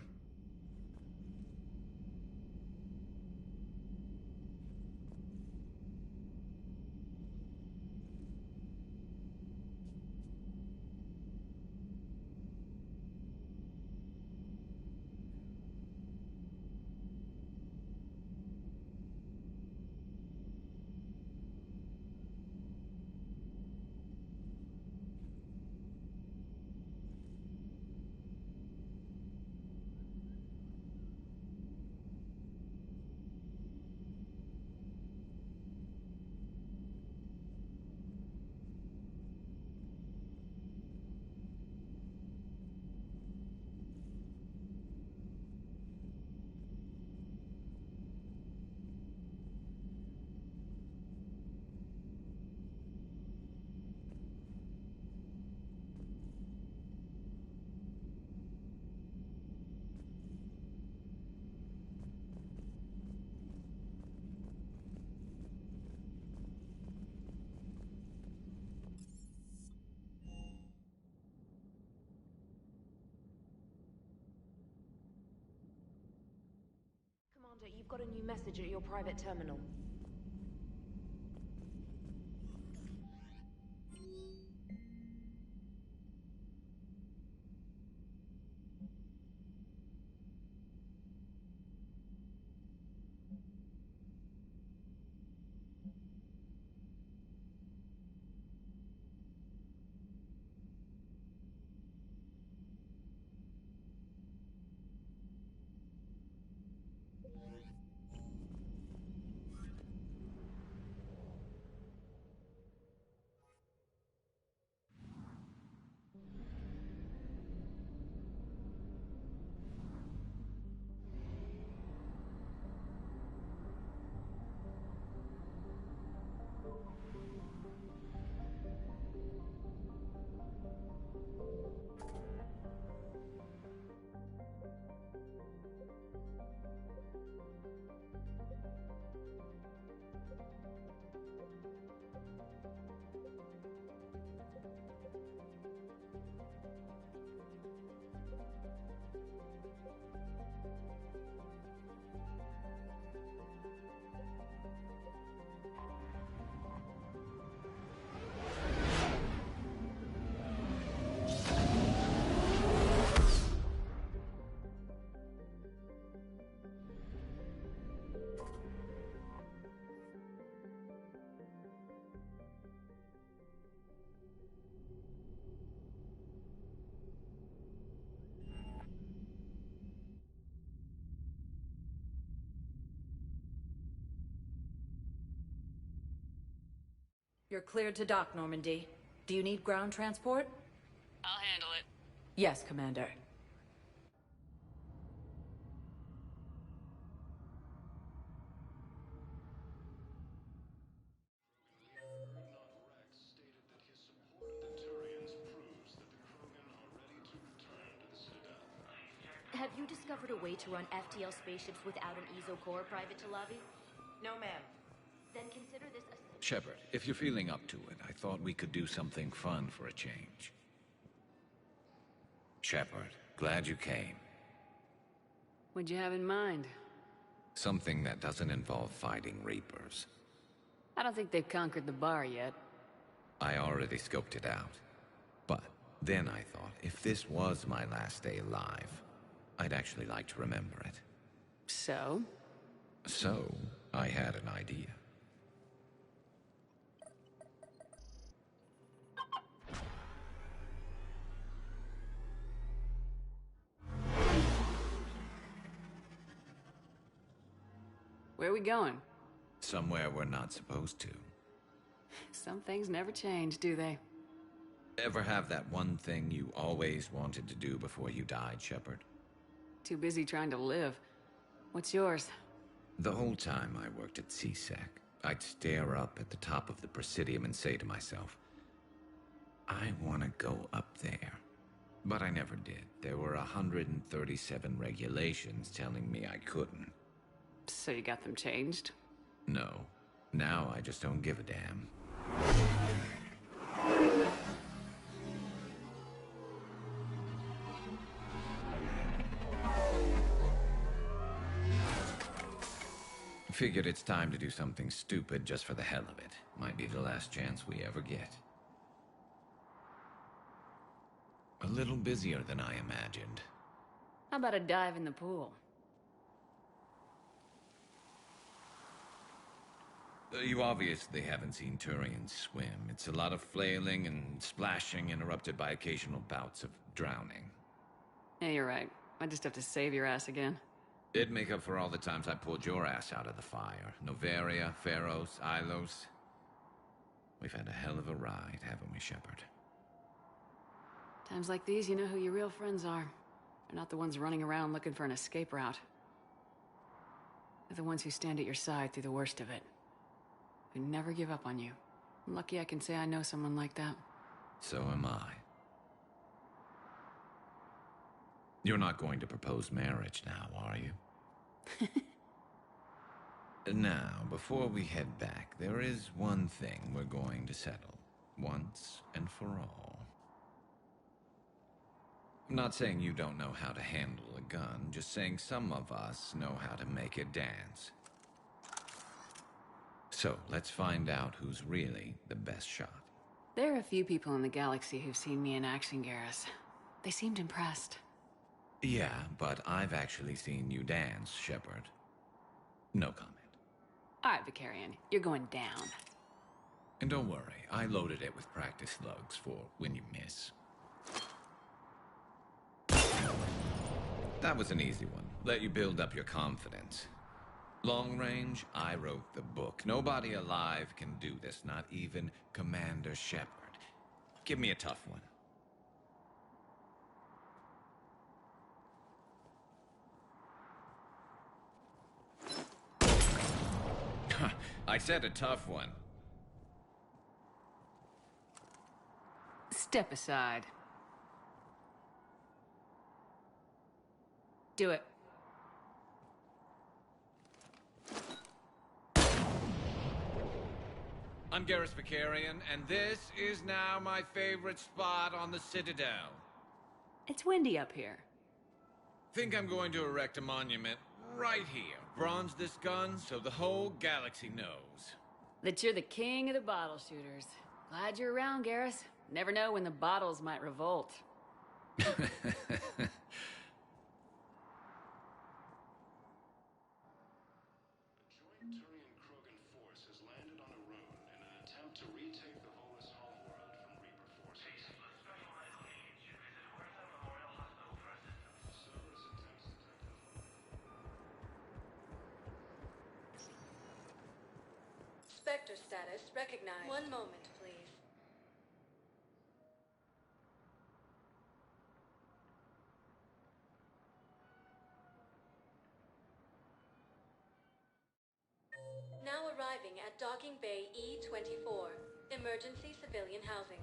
You've got a new message at your private terminal. You're cleared to dock, Normandy. Do you need ground transport? I'll handle it. Yes, Commander. Have you discovered a way to run FTL spaceships without an EZO core, Private Talavi? No, ma'am. Then consider this a... Shepard, if you're feeling up to it, I thought we could do something fun for a change. Shepard, glad you came. What'd you have in mind? Something that doesn't involve fighting Reapers. I don't think they've conquered the bar yet. I already scoped it out. But then I thought, if this was my last day alive, I'd actually like to remember it. So? So, I had an idea. Where are we going? Somewhere we're not supposed to. Some things never change, do they? Ever have that one thing you always wanted to do before you died, Shepard? Too busy trying to live. What's yours? The whole time I worked at CSEC, I'd stare up at the top of the Presidium and say to myself, I want to go up there. But I never did. There were 137 regulations telling me I couldn't. So you got them changed? No. Now I just don't give a damn. Figured it's time to do something stupid just for the hell of it. Might be the last chance we ever get. A little busier than I imagined. How about a dive in the pool? You obviously haven't seen Turians swim. It's a lot of flailing and splashing, interrupted by occasional bouts of drowning. Yeah, you're right. I just have to save your ass again. It'd make up for all the times I pulled your ass out of the fire. Noveria, Pharos, Ilos. We've had a hell of a ride, haven't we, Shepard? Times like these, you know who your real friends are. They're not the ones running around looking for an escape route. They're the ones who stand at your side through the worst of it. Who never give up on you. I'm lucky I can say I know someone like that. So am I. You're not going to propose marriage now, are you? Now, before we head back, there is one thing we're going to settle. Once and for all. I'm not saying you don't know how to handle a gun, just saying some of us know how to make it dance. So, let's find out who's really the best shot. There are a few people in the galaxy who've seen me in action, Garrus. They seemed impressed. Yeah, but I've actually seen you dance, Shepard. No comment. All right, Vicarian, you're going down. And don't worry, I loaded it with practice slugs for when you miss. That was an easy one. Let you build up your confidence. Long range, I wrote the book. Nobody alive can do this, not even Commander Shepard. Give me a tough one. I said a tough one. Step aside. Do it. I'm Garrus Vicarian, and this is now my favorite spot on the Citadel. It's windy up here. Think I'm going to erect a monument right here. Bronze this gun so the whole galaxy knows. That you're the king of the bottle shooters. Glad you're around, Garrus. Never know when the bottles might revolt. Spectre status recognized. One moment, please. Now arriving at Docking Bay E-24. Emergency civilian housing.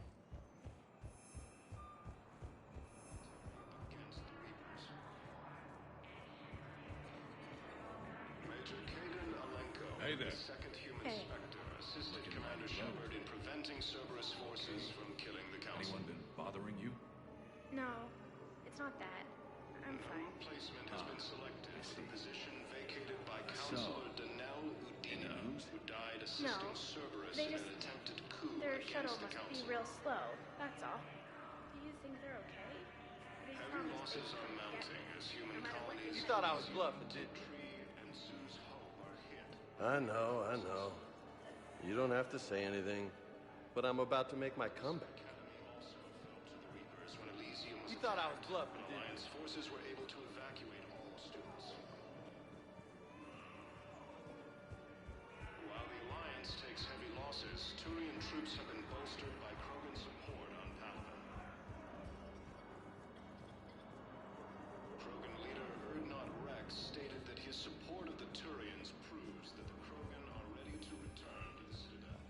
Hey there. Second human Spectre assisted Commander Shepard in preventing Cerberus forces from killing the Council. Anyone been bothering you? No, it's not that. I'm fine. Replacement has been selected for the position vacated by Counselor Danelle Udina, who died assisting Cerberus in an attempted coup Their shuttle against the must be Council. real slow, that's all. Do you think they're okay? They Heavy promised losses they are wouldn't mounting get as human no matter what colonies. You thought I was bluffing, didn't you? And Sue's hope are hit. I know. You don't have to say anything, but I'm about to make my comeback. You thought I was bluffing, didn't you? Alliance forces were able to evacuate all students. While the Alliance takes heavy losses, Turian troops have been bolstered by Krogan support on Pathfinder. Krogan leader Erdnot Rex stated that his support of the Turians proves that the Krogan are ready to return to the Citadel.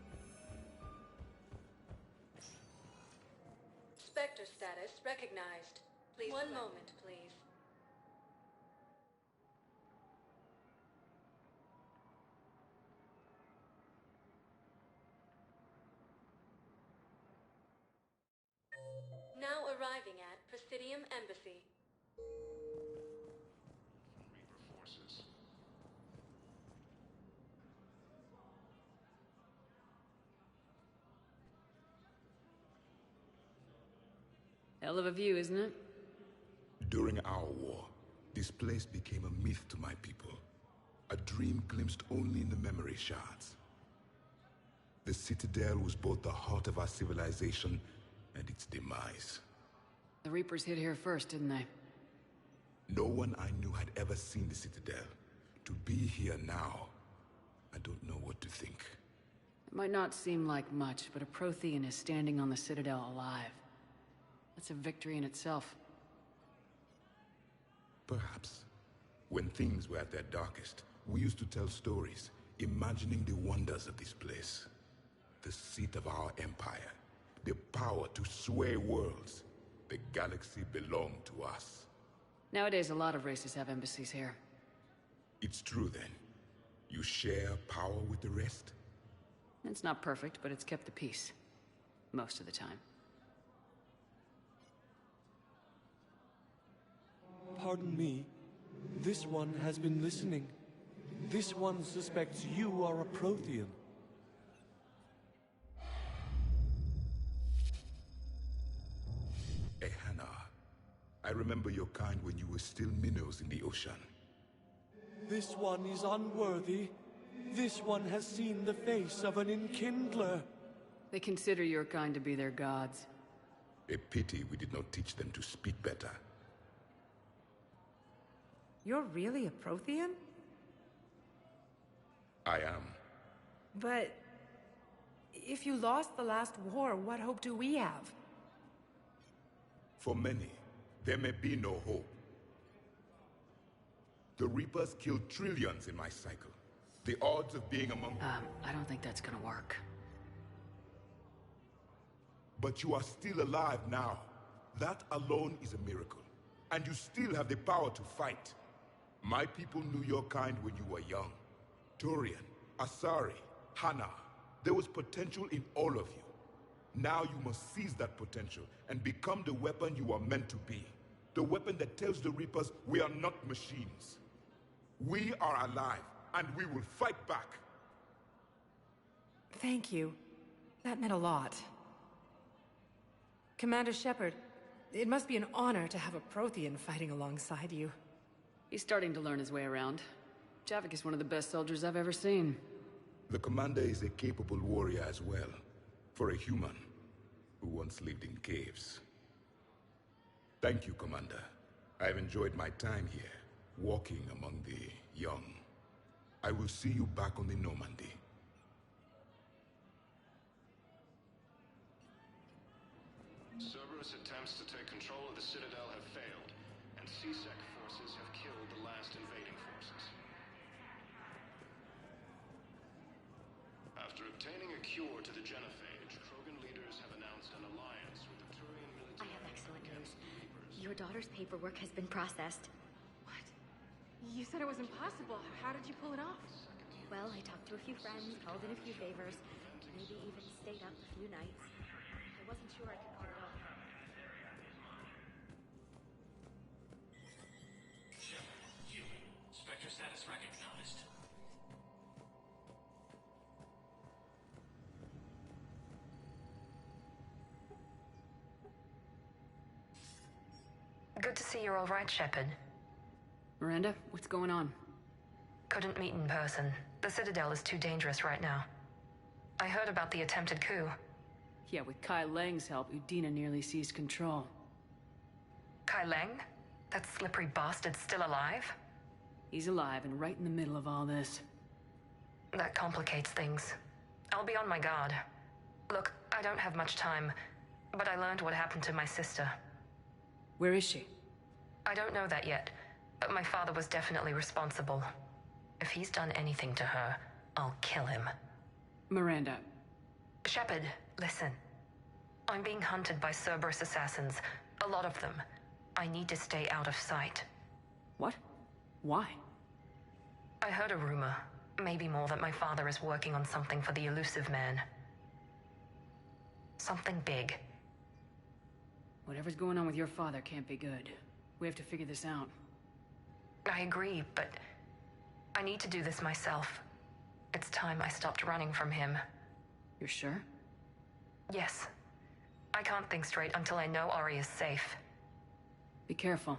Spectre status recognized. Please. One moment, please. Now arriving at Presidium Embassy. Reaper forces. Hell of a view, isn't it? During our war, this place became a myth to my people. A dream glimpsed only in the memory shards. The Citadel was both the heart of our civilization and its demise. The Reapers hit here first, didn't they? No one I knew had ever seen the Citadel. To be here now, I don't know what to think. It might not seem like much, but a Prothean is standing on the Citadel alive. That's a victory in itself. Perhaps. When things were at their darkest, we used to tell stories, imagining the wonders of this place. The seat of our empire. The power to sway worlds. The galaxy belonged to us. Nowadays, a lot of races have embassies here. It's true then. You share power with the rest? It's not perfect, but it's kept the peace. Most of the time. pardon me, this one has been listening. This one suspects you are a Prothean. Hannah, I remember your kind when you were still minnows in the ocean. This one is unworthy. This one has seen the face of an enkindler. They consider your kind to be their gods. A pity we did not teach them to speak better. You're really a Prothean? I am. But if you lost the last war, what hope do we have? For many, there may be no hope. The Reapers killed trillions in my cycle. The odds of being among them... I don't think that's gonna work. But you are still alive now. That alone is a miracle. And you still have the power to fight. My people knew your kind when you were young. Turian, Asari, Hannah. There was potential in all of you. Now you must seize that potential and become the weapon you are meant to be. The weapon that tells the Reapers we are not machines. We are alive, and we will fight back. Thank you. That meant a lot. Commander Shepard, it must be an honor to have a Prothean fighting alongside you. He's starting to learn his way around. Javik is one of the best soldiers I've ever seen. The commander is a capable warrior as well. For a human who once lived in caves. Thank you, Commander. I've enjoyed my time here, walking among the young. I will see you back on the Normandy. Cerberus attempts to take control of the Citadel have failed, and CSEC forces have killed the last invading forces. After obtaining a cure to the genophage, Krogan leaders have announced an alliance with the Turian military. I have excellent news. Your daughter's paperwork has been processed. What? You said it was impossible. How did you pull it off? Well, I talked to a few friends, called in a few favors, maybe even stayed up a few nights. I wasn't sure I could pull it off. Spectre status recognized. Good to see you're all right, Shepard. Miranda, what's going on? Couldn't meet in person. The Citadel is too dangerous right now. I heard about the attempted coup. Yeah, with Kai Lang's help, Udina nearly seized control. Kai Lang? That slippery bastard's still alive? He's alive and right in the middle of all this. That complicates things. I'll be on my guard. Look, I don't have much time, but I learned what happened to my sister. Where is she? I don't know that yet, but my father was definitely responsible. If he's done anything to her, I'll kill him. Miranda. Shepard, listen. I'm being hunted by Cerberus assassins. A lot of them. I need to stay out of sight. What? Why? I heard a rumor, maybe more, that my father is working on something for the elusive man. Something big. Whatever's going on with your father can't be good. We have to figure this out. I agree, but I need to do this myself. It's time I stopped running from him. You're sure? Yes. I can't think straight until I know Ari is safe. Be careful.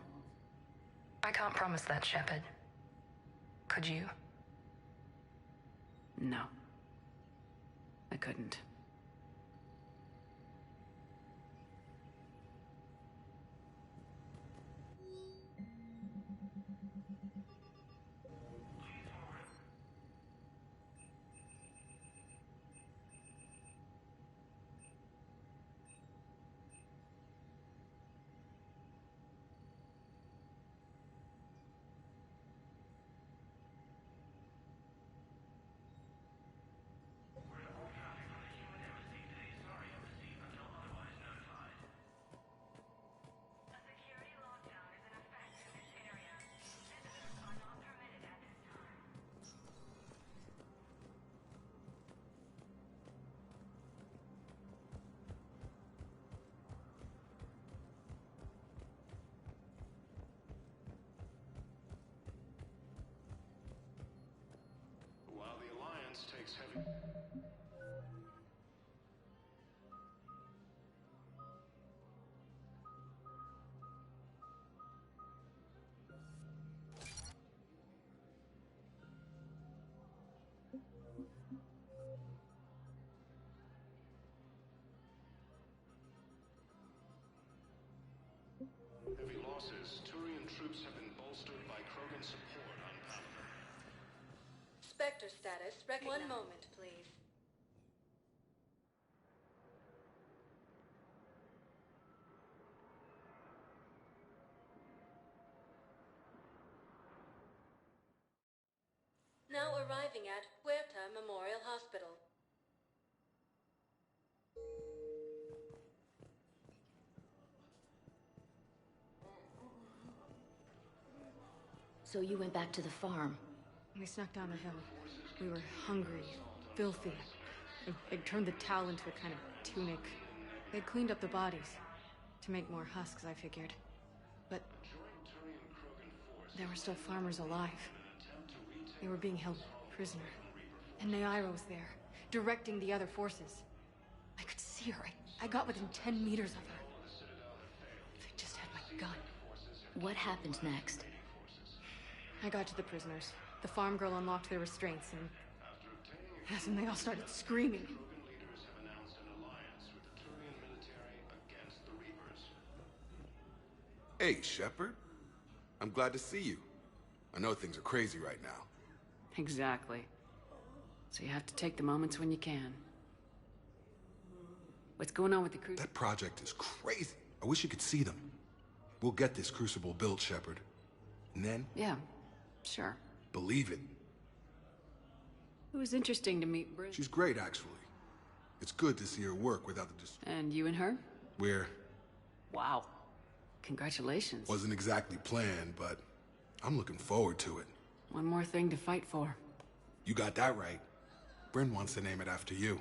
I can't promise that, Shepard. Could you? No. I couldn't. troops have been bolstered by Krogan support on Palaver. Spectre status recognized. One moment, please. Now arriving at Huerta Memorial Hospital. So you went back to the farm? We snuck down the hill. We were hungry, filthy. They'd turned the towel into a kind of tunic. They'd cleaned up the bodies to make more husks, I figured. But there were still farmers alive. They were being held prisoner. And Naira was there, directing the other forces. I could see her. I got within 10 meters of her. If I just had my gun. What happened next? I got to the prisoners. The farm girl unlocked their restraints, and that's when they all started screaming. Krogan leaders have announced an alliance with the Turian military against the Reapers. Hey, Shepard. I'm glad to see you. I know things are crazy right now. Exactly. So you have to take the moments when you can. What's going on with the Crucible? That project is crazy. I wish you could see them. We'll get this Crucible built, Shepard. And then? Yeah, sure. Believe it. It was interesting to meet Bryn. She's great, actually. It's good to see her work without the And you and her? We're... Wow. Congratulations. Wasn't exactly planned, but I'm looking forward to it. One more thing to fight for. You got that right. Bryn wants to name it after you.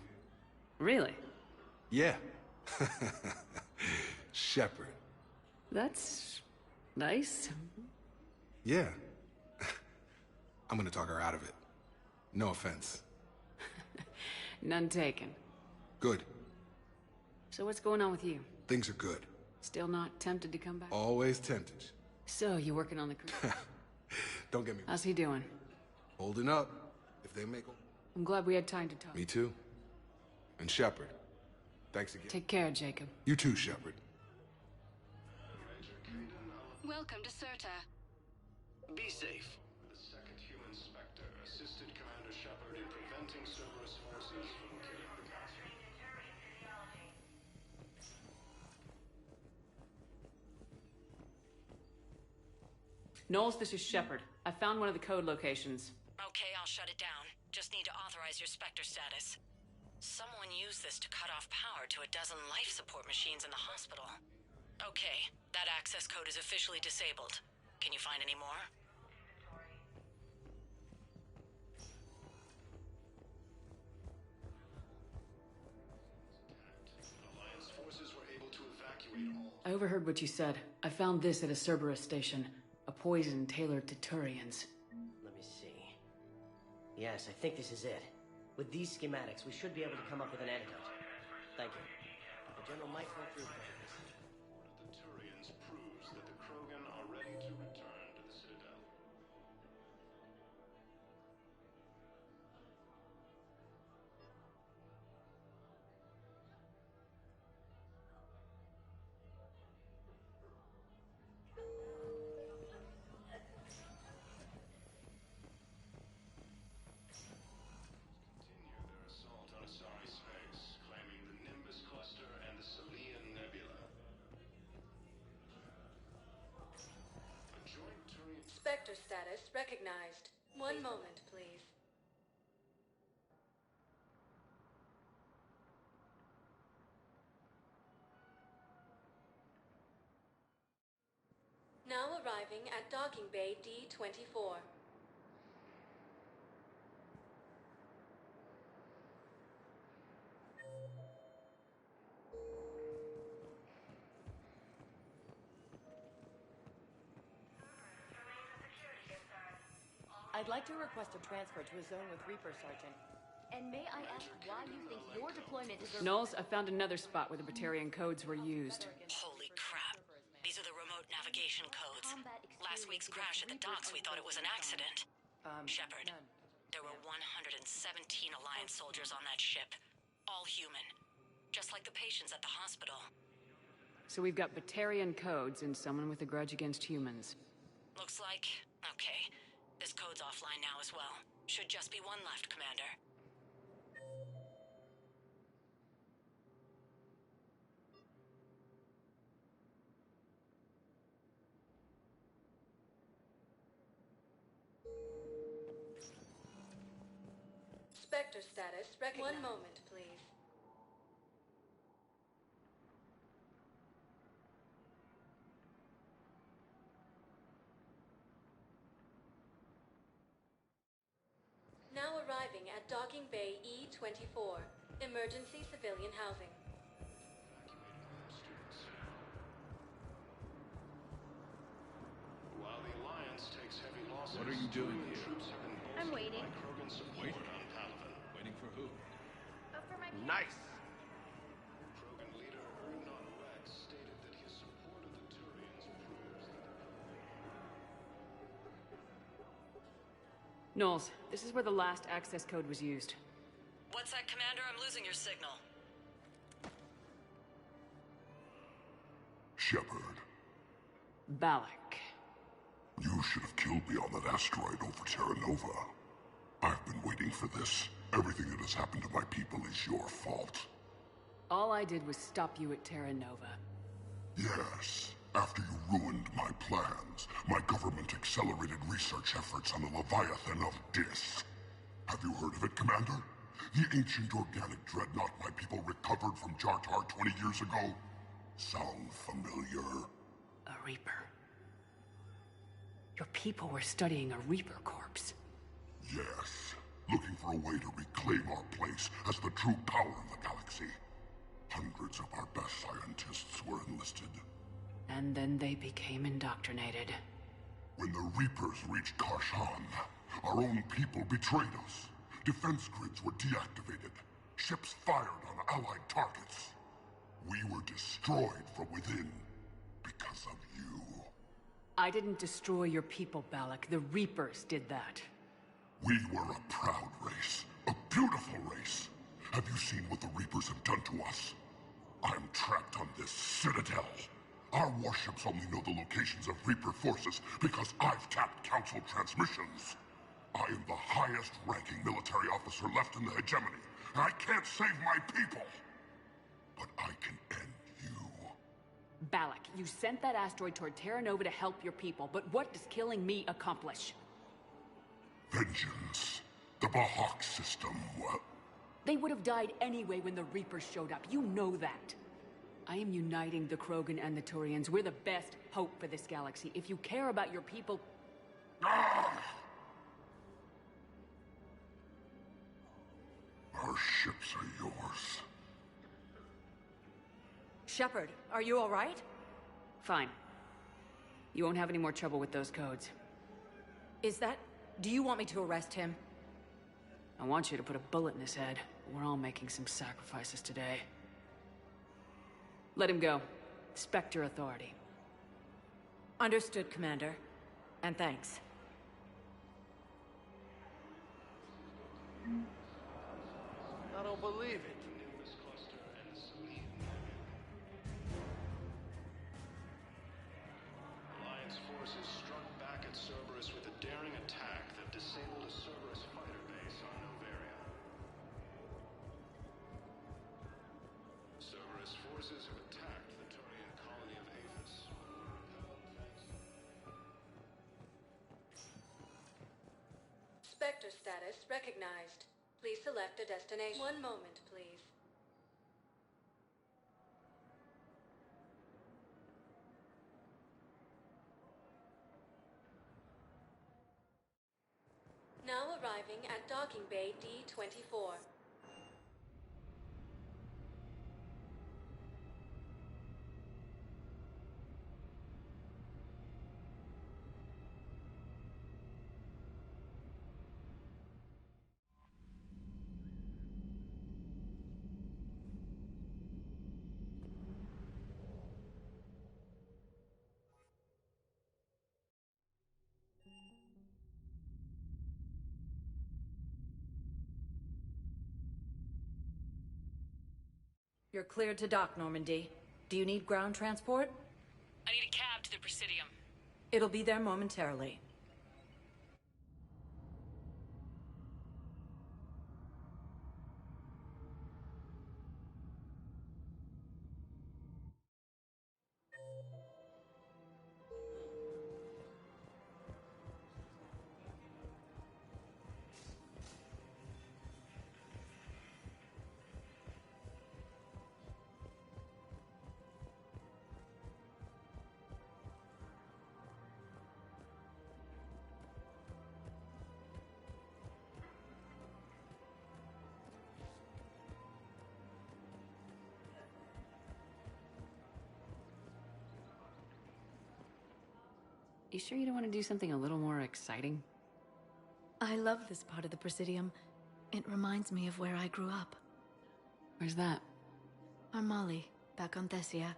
Really? Yeah. Shepard. That's... nice. Yeah. I'm gonna talk her out of it. No offense. None taken. Good. So what's going on with you? Things are good. Still not tempted to come back? Always tempted. So, you working on the crew? Don't get me... How's he doing? Holding up. If they make... I'm glad we had time to talk. Me too. And Shepard. Thanks again. Take care, Jacob. You too, Shepard. Welcome to Serta. Be safe. The second human Spectre assisted Commander Shepard in preventing Cerberus forces from killing the castle. Knowles, this is Shepard. I found one of the code locations. Okay, I'll shut it down. Just need to authorize your Spectre status. Someone used this to cut off power to a dozen life support machines in the hospital. Okay, that access code is officially disabled. Can you find any more? Alliance forces were able to evacuate all... I overheard what you said. I found this at a Cerberus station. A poison tailored to Turians. Let me see. Yes, I think this is it. With these schematics, we should be able to come up with an antidote. Thank you. The General might go through with this. One of the Turians proves that the Krogan are ready to return to the Citadel. Spectre status recognized. One moment, please. Now arriving at Docking Bay D-24. I'd like to request a transfer to a zone with Reaper, Sergeant. And may I ask why you think your deployment is... Knowles, I found another spot where the Batarian codes were used. Holy crap. These are the remote navigation codes. Last week's crash at the docks, we thought it was an accident. Shepard, there were 117 Alliance soldiers on that ship. All human. Just like the patients at the hospital. So we've got Batarian codes and someone with a grudge against humans. Looks like... okay. This code's offline now as well. Should just be one left, Commander. Spectre status recognized. 1 moment, please. Now arriving at Docking Bay E-24. Emergency civilian housing. While the Alliance takes heavy losses, What are you doing here? troops have been bolstered I'm waiting. by Krogan support on Palaven. Waiting for who? For my Nice. Krogan leader Erdnon Rex stated that his support of the Turians proves that Knowles, this is where the last access code was used. What's that, Commander? I'm losing your signal. Shepard, Balak. you should have killed me on that asteroid over Terra Nova. I've been waiting for this. Everything that has happened to my people is your fault. All I did was stop you at Terra Nova. Yes. After you ruined my plans, my government accelerated research efforts on the Leviathan of Dis. Have you heard of it, Commander? The ancient organic dreadnought my people recovered from Jartar 20 years ago? Sound familiar? A Reaper. Your people were studying a Reaper corpse. Yes. Looking for a way to reclaim our place as the true power of the galaxy. Hundreds of our best scientists were enlisted. And then they became indoctrinated. When the Reapers reached Karshan, our own people betrayed us. Defense grids were deactivated. Ships fired on Allied targets. We were destroyed from within because of you. I didn't destroy your people, Balak. The Reapers did that. We were a proud race. A beautiful race. Have you seen what the Reapers have done to us? I'm trapped on this citadel. Our warships only know the locations of Reaper forces because I've tapped Council transmissions. I am the highest-ranking military officer left in the hegemony, and I can't save my people. But I can end you. Balak, you sent that asteroid toward Terra Nova to help your people, but what does killing me accomplish? Vengeance. The Bahak system, well... They would have died anyway when the Reapers showed up. You know that. I am uniting the Krogan and the Turians. We're the best hope for this galaxy. If you care about your people... Our ships are yours. Shepard, are you all right? Fine. You won't have any more trouble with those codes. Is that... do you want me to arrest him? I want you to put a bullet in his head. We're all making some sacrifices today. Let him go. Spectre authority. Understood, Commander. And thanks. I don't believe it. Alliance forces struck back at Cerberus with a daring attack that disabled a Cerberus fighter base on Novaria. Cerberus forces have attacked the Turian colony of Aphis. Spectre status recognized. Please select a destination. 1 moment, please. Now arriving at Docking Bay D-24. You're cleared to dock, Normandy. Do you need ground transport? I need a cab to the Presidium. It'll be there momentarily. You sure you don't want to do something a little more exciting? I love this part of the Presidium. It reminds me of where I grew up. Where's that? Armali, back on Thessia.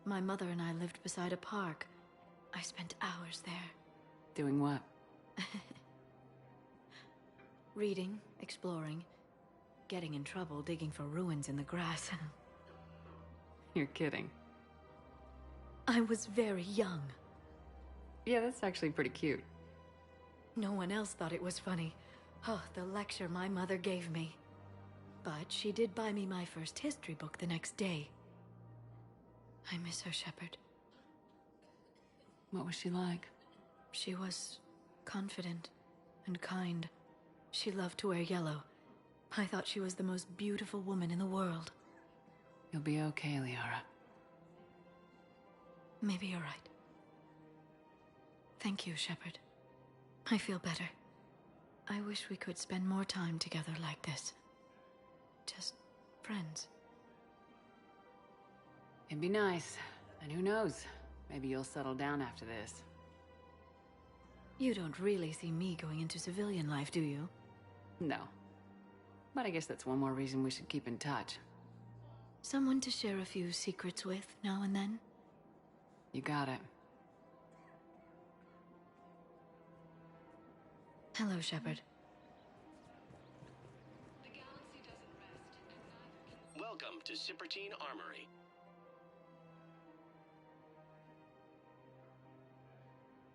My mother and I lived beside a park. I spent hours there. Doing what? Reading, exploring, getting in trouble digging for ruins in the grass. You're kidding. I was very young. Yeah, that's actually pretty cute. No one else thought it was funny. Oh, the lecture my mother gave me. But she did buy me my first history book the next day. I miss her, Shepard. What was she like? She was confident and kind. She loved to wear yellow. I thought she was the most beautiful woman in the world. You'll be okay, Liara. Maybe you're right. Thank you, Shepard. I feel better. I wish we could spend more time together like this. Just friends. It'd be nice. And who knows? Maybe you'll settle down after this. You don't really see me going into civilian life, do you? No. But I guess that's one more reason we should keep in touch. Someone to share a few secrets with now and then? You got it. Hello, Shepard. Welcome to Sippertine Armory.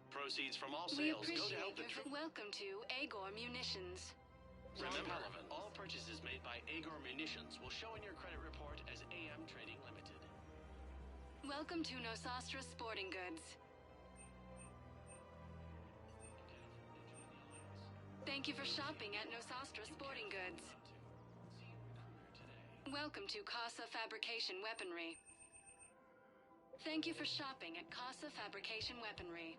Proceeds from all sales go to help the troops. Welcome to Agor Munitions. Remember, all purchases made by Agor Munitions will show in your credit report as AM Trading Limited. Welcome to Nosastra Sporting Goods. Thank you for shopping at Nosastra Sporting Goods. Welcome to Casa Fabrication Weaponry. Thank you for shopping at Casa Fabrication Weaponry.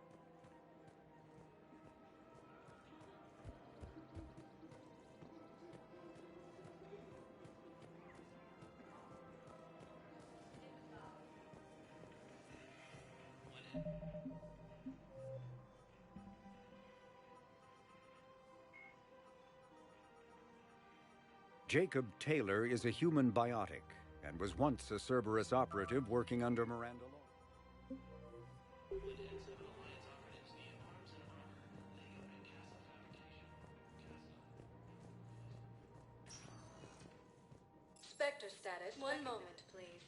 Jacob Taylor is a human biotic, and was once a Cerberus operative working under Miranda Law. Spectre status. One moment, please.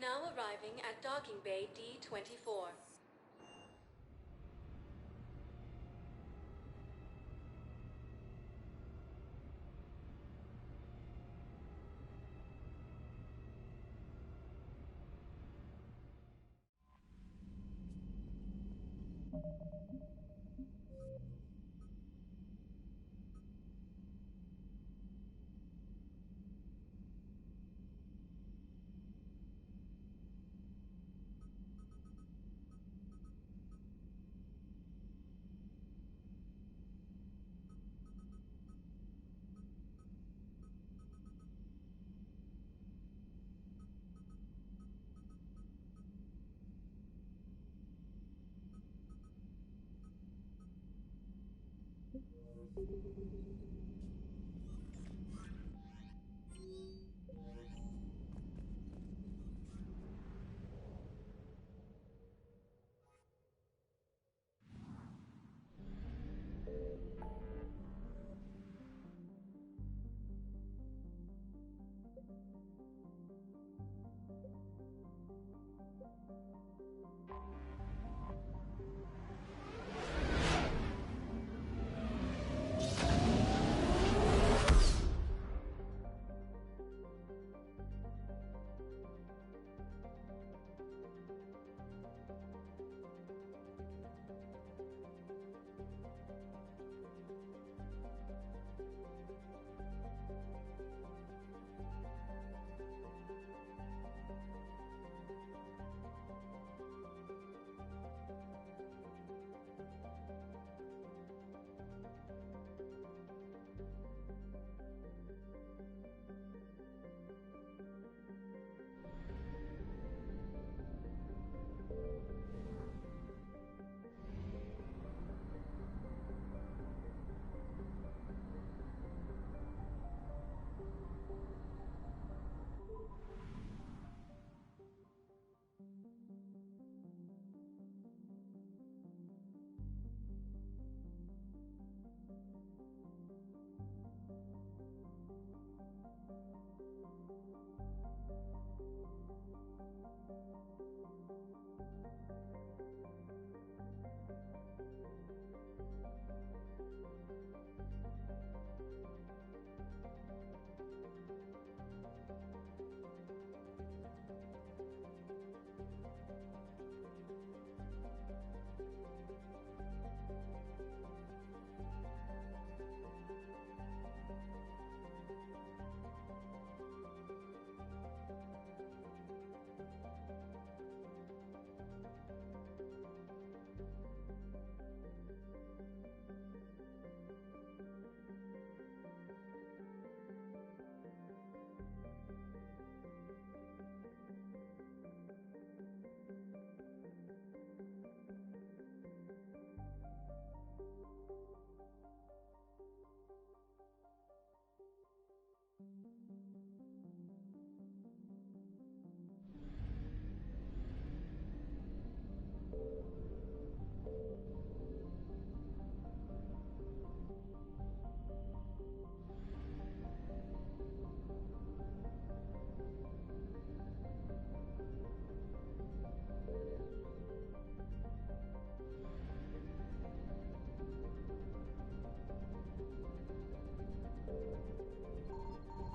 Now arriving at Docking Bay D-24.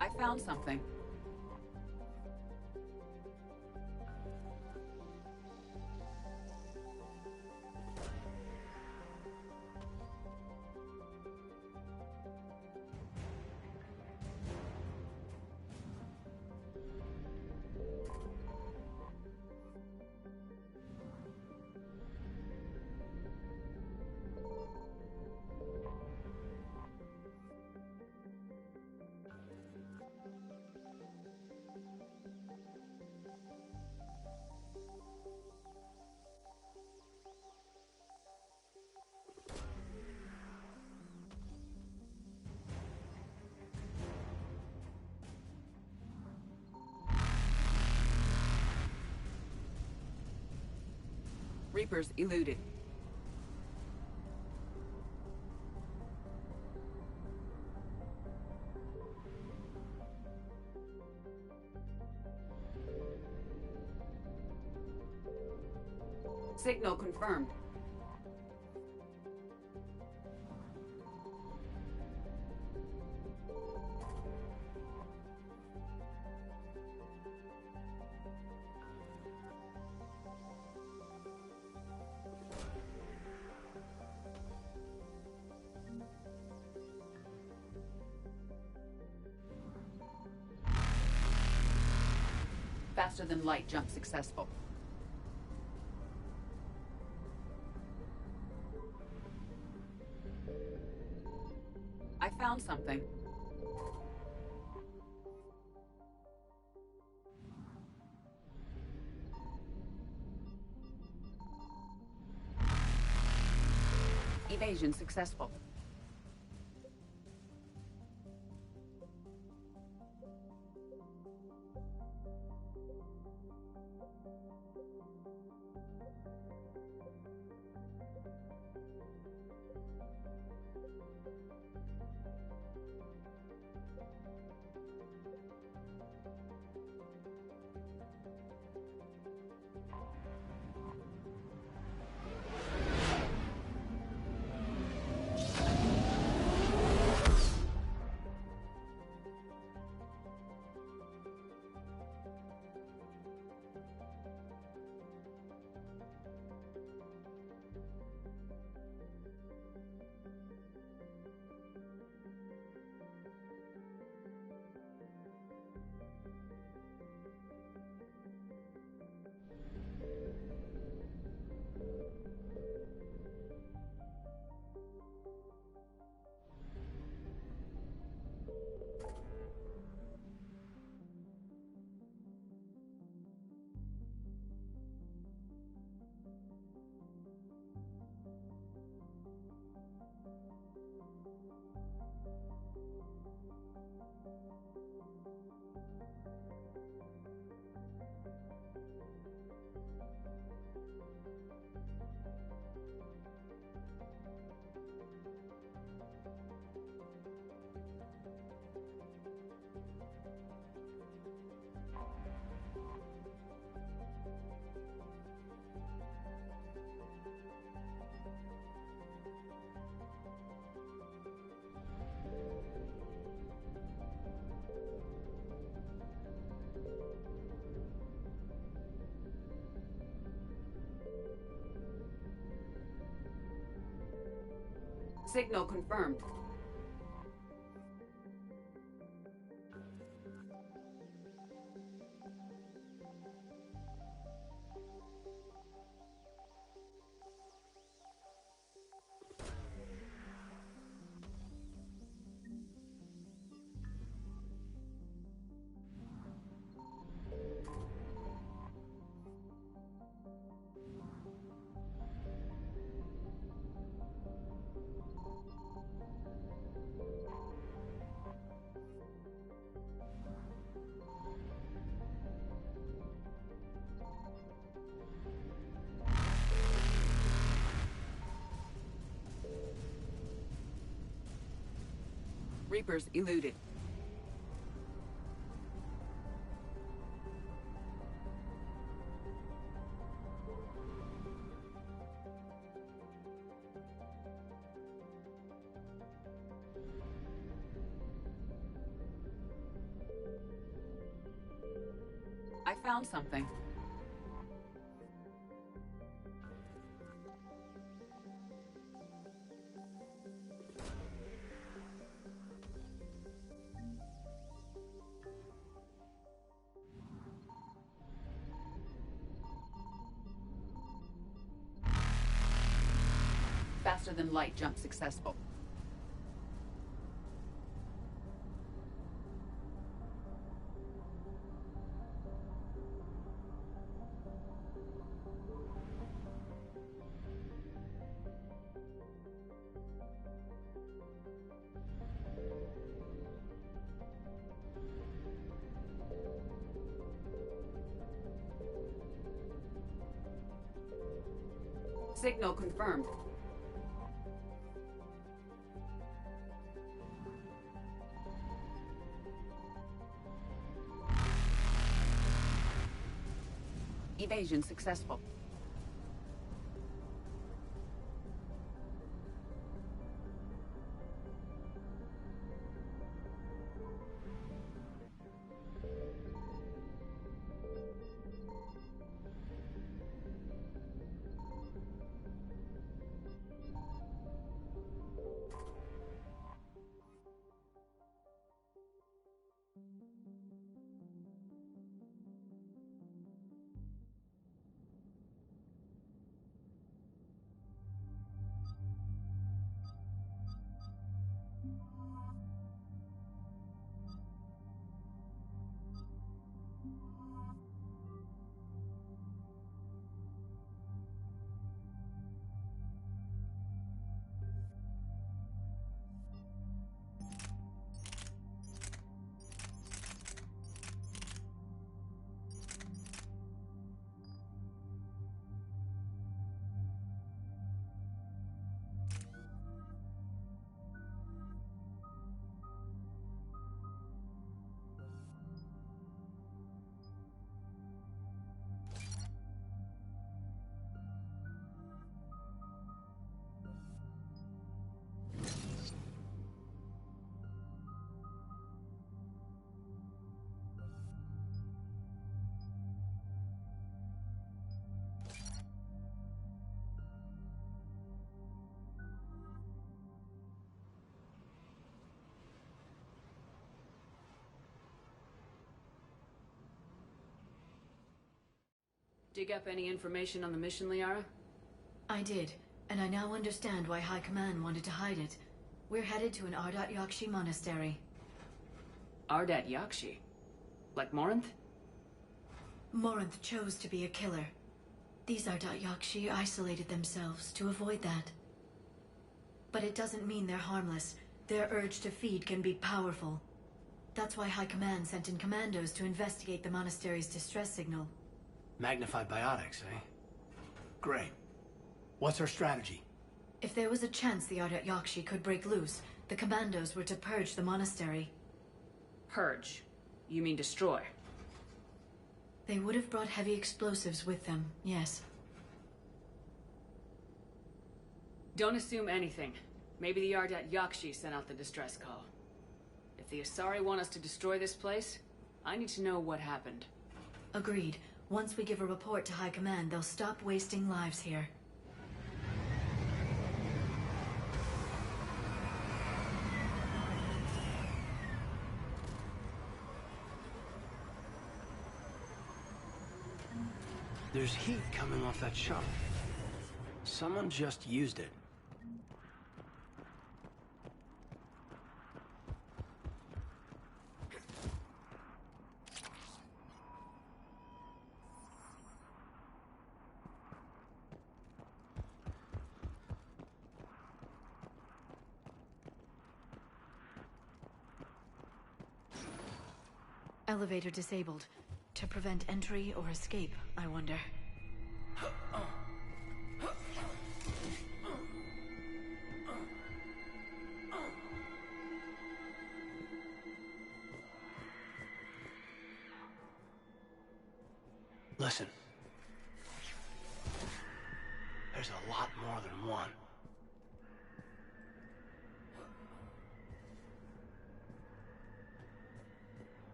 I found something. Reapers eluded. Signal confirmed. Faster than light jump successful. I found something. Evasion successful. Signal confirmed. Reapers eluded. I found something. Faster than light jump successful. Signal confirmed. Evasion successful. Dig up any information on the mission, Liara? I did, and I now understand why High Command wanted to hide it. We're headed to an Ardat Yakshi monastery. Ardat Yakshi? Like Morinth? Morinth chose to be a killer. These Ardat Yakshi isolated themselves to avoid that. But it doesn't mean they're harmless. Their urge to feed can be powerful. That's why High Command sent in commandos to investigate the monastery's distress signal. Magnified biotics, eh? Great. What's our strategy? If there was a chance the Ardat Yakshi could break loose, the commandos were to purge the monastery. Purge? You mean destroy? They would have brought heavy explosives with them, yes. Don't assume anything. Maybe the Ardat Yakshi sent out the distress call. If the Asari want us to destroy this place, I need to know what happened. Agreed. Once we give a report to High Command, they'll stop wasting lives here. There's heat coming off that shuttle. Someone just used it. Elevator disabled. To prevent entry or escape, I wonder. Listen. There's a lot more than one.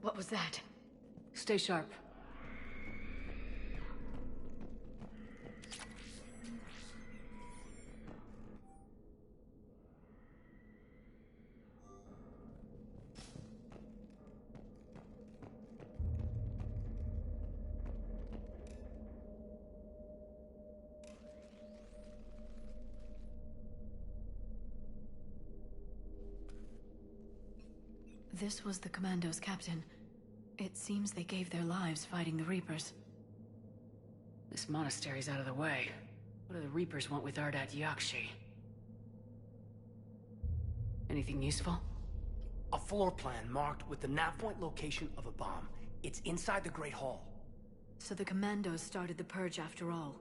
What was that? Stay sharp. This was the Commando's captain. It seems they gave their lives fighting the Reapers. This monastery's out of the way. What do the Reapers want with Ardat Yakshi? Anything useful? A floor plan marked with the nav point location of a bomb. It's inside the Great Hall. So the Commandos started the purge after all.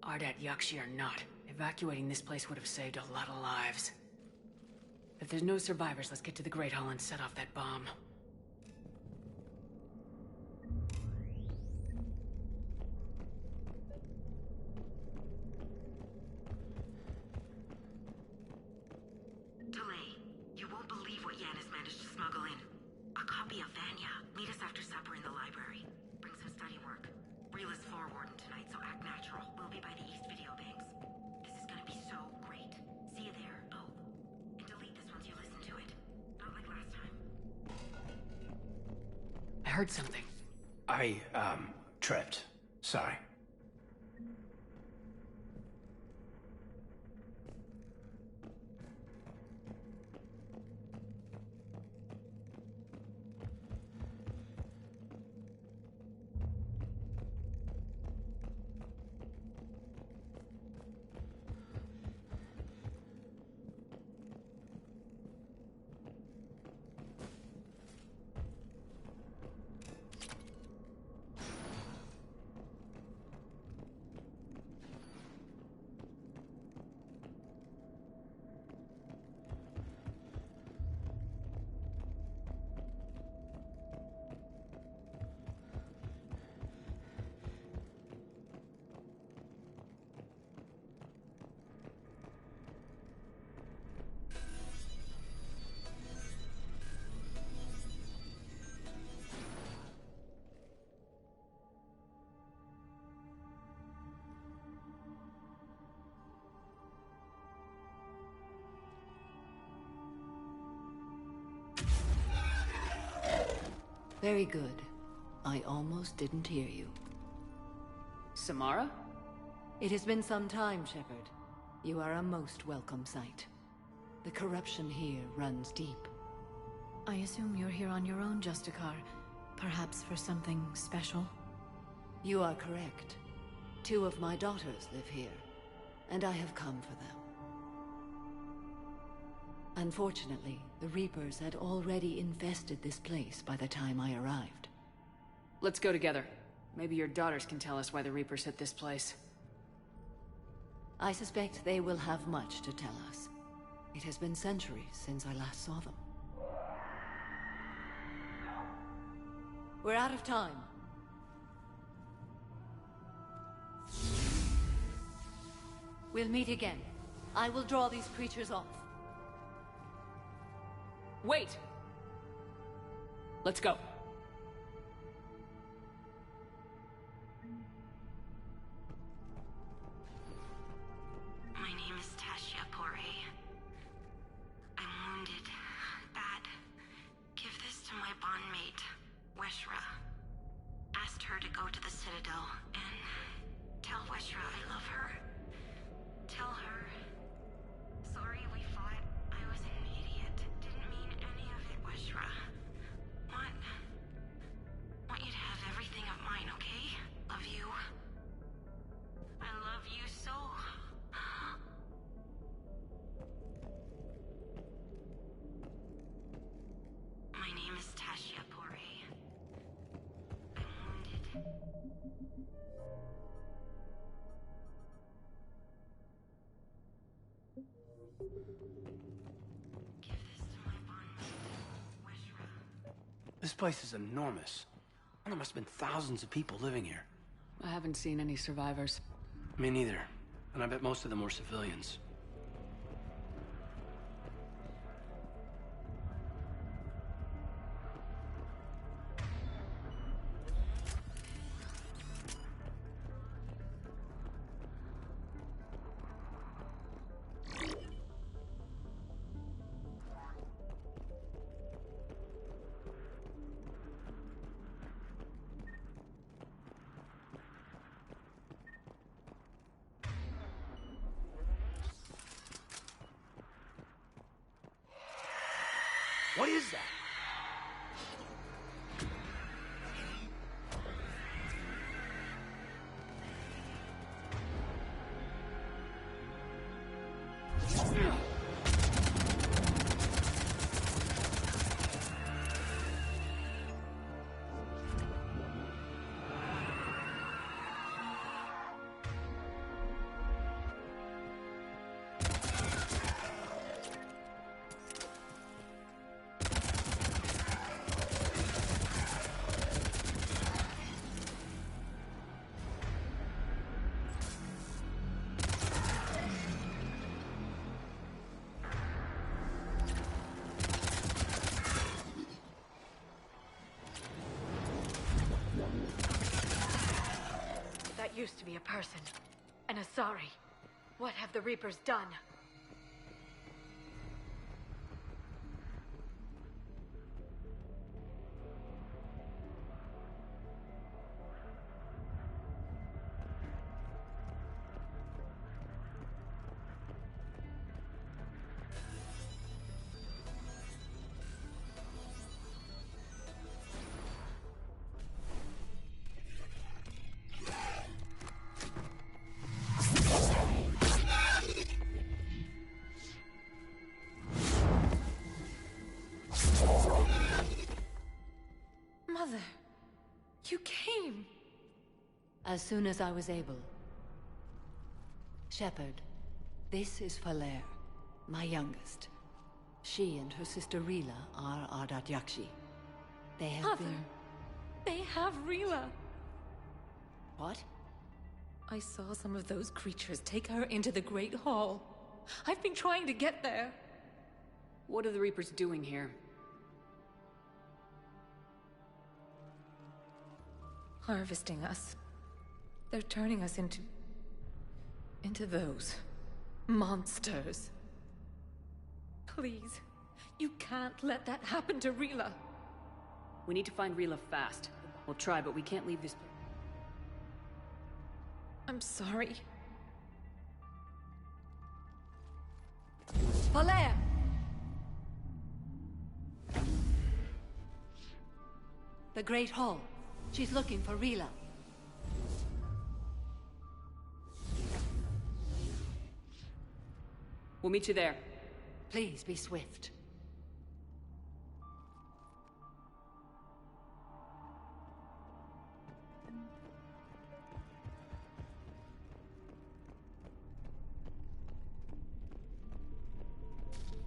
Ardat Yakshi or not, evacuating this place would have saved a lot of lives. If there's no survivors, let's get to the Great Hall and set off that bomb. Delay. You won't believe what Yan has managed to smuggle in. A copy of Vanya. Meet us after supper in the library. Bring some study work. Reel is floor warden tonight, so act natural. We'll be by the East Video Banks. This is gonna be so great. See you there. Oh, and delete this once you listen to it. Not like last time. I heard something. I, tripped. Sorry. Very good. I almost didn't hear you. Samara? It has been some time, Shepard. You are a most welcome sight. The corruption here runs deep. I assume you're here on your own, Justicar. Perhaps for something special? You are correct. 2 of my daughters live here, and I have come for them. Unfortunately, the Reapers had already infested this place by the time I arrived. Let's go together. Maybe your daughters can tell us why the Reapers hit this place. I suspect they will have much to tell us. It has been centuries since I last saw them. We're out of time. We'll meet again. I will draw these creatures off. Wait! Let's go. My name is Tasha. Citadel, and tell Weshra I love her. Tell her. Sorry we fought. I was an idiot. Didn't mean any of it, Weshra. Want you to have everything of mine, okay? Love you. I love you so. My name is Tashia Pore. I'm wounded. Give this to my bondmate, Weshra. This place is enormous. There must have been thousands of people living here. I haven't seen any survivors. Me neither. And I bet most of them were civilians. What is that? That used to be a person. An Asari. What have the Reapers done? Mother, you came. As soon as I was able. Shepard, this is Falair, my youngest. She and her sister Rila are Ardat Yakshi. They have Mother, been... they have Rila. What? I saw some of those creatures take her into the Great Hall. I've been trying to get there. What are the Reapers doing here? Harvesting us. They're turning us into those monsters. Please, you can't let that happen to Rila. We need to find Rila fast. We'll try, but we can't leave this place. I'm sorry. Falair! The Great Hall. She's looking for Rila. We'll meet you there. Please be swift.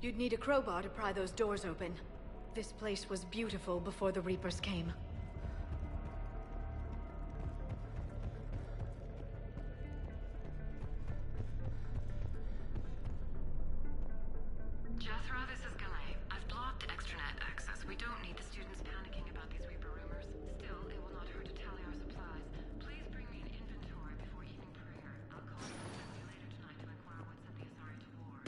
You'd need a crowbar to pry those doors open. This place was beautiful before the Reapers came. Jethro, this is Galay. I've blocked extranet access. We don't need the students panicking about these Reaper rumors. Still, it will not hurt to tally our supplies. Please bring me an inventory before evening prayer. I'll call you later tonight to inquire what set the Asari to war.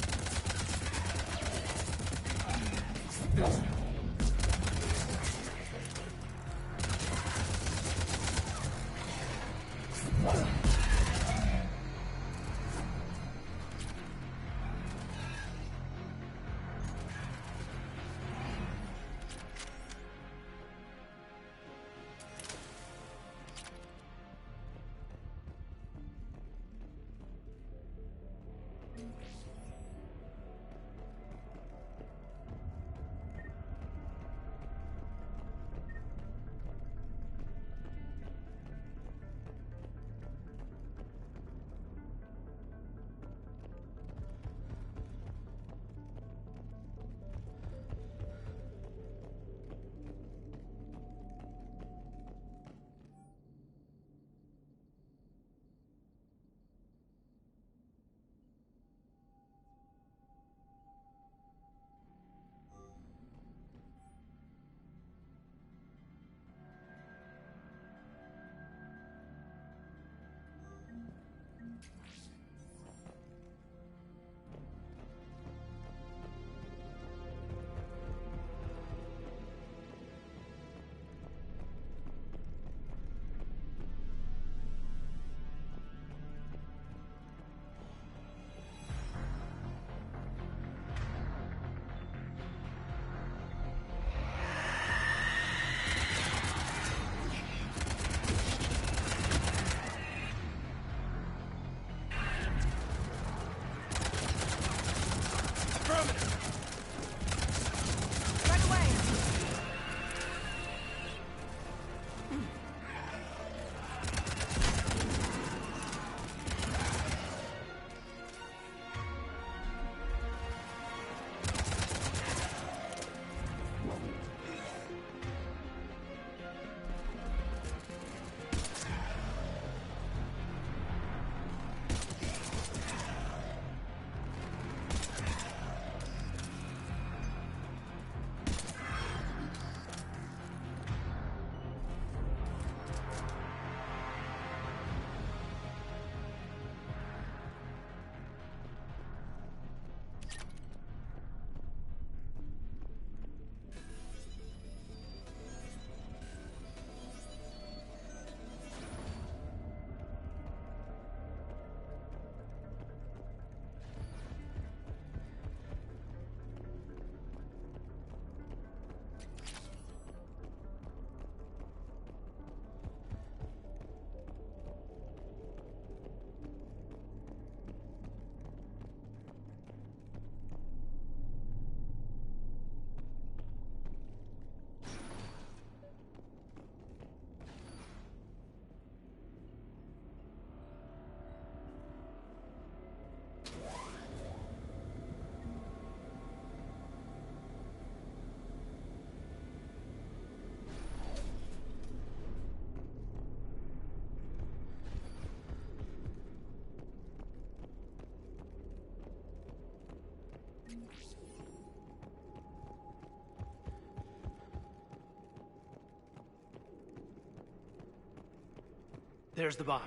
There's the bomb.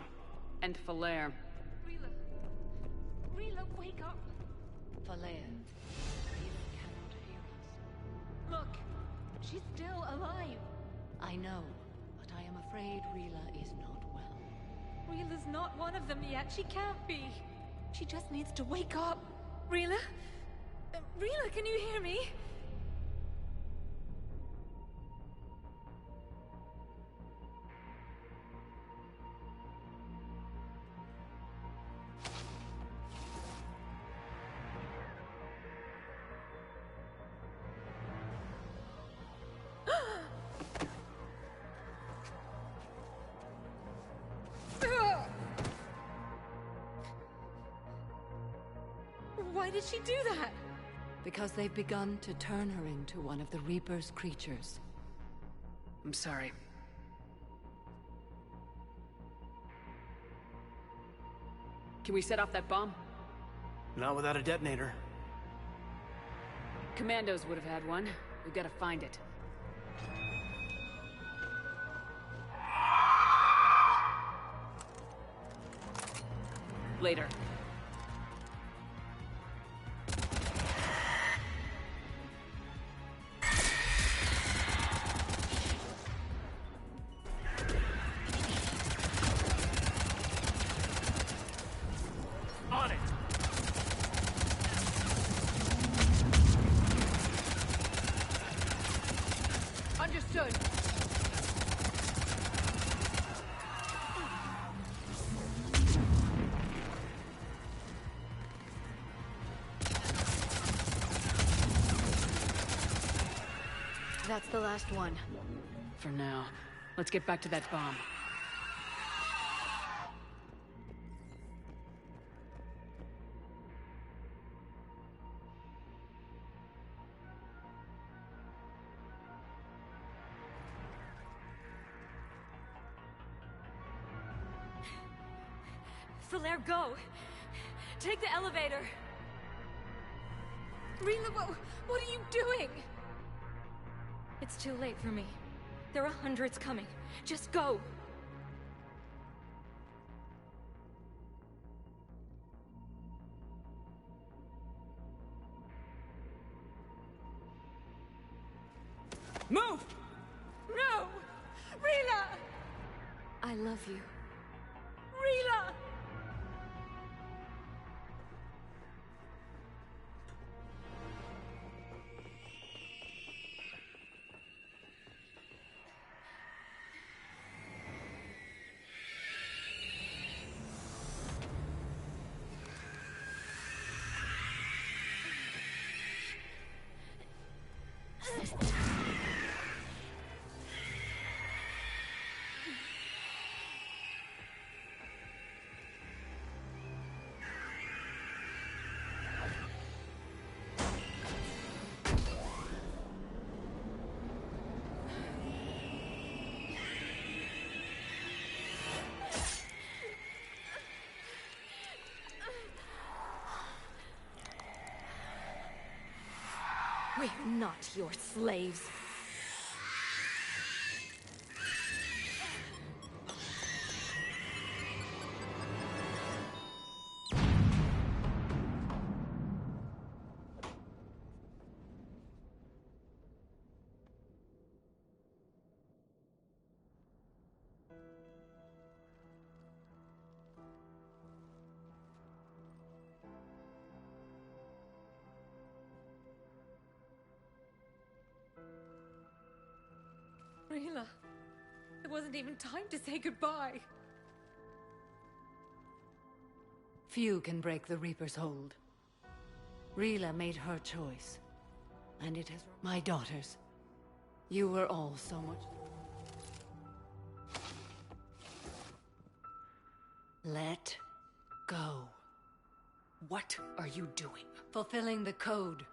And Falair. Rila, wake up! Falair, Rila cannot hear us. Look, she's still alive. I know, but I am afraid Rila is not well. Rila's not one of them yet. She can't be. She just needs to wake up. Rila? Rila, can you hear me? Why did she do that? Because they've begun to turn her into one of the Reaper's creatures. I'm sorry. Can we set off that bomb? Not without a detonator. Commandos would have had one. We've got to find it. Later. On it! Understood. That's the last one. For now. Let's get back to that bomb. Falair, go! Take the elevator! Rila, what are you doing? It's too late for me. There are hundreds coming. Just go! Move! No! Rila! I love you. Rila! We're not your slaves. Rila, it wasn't even time to say goodbye. Few can break the Reaper's hold. Rila made her choice, and it has... My daughters, you were all so much... Let go. What are you doing? Fulfilling the code.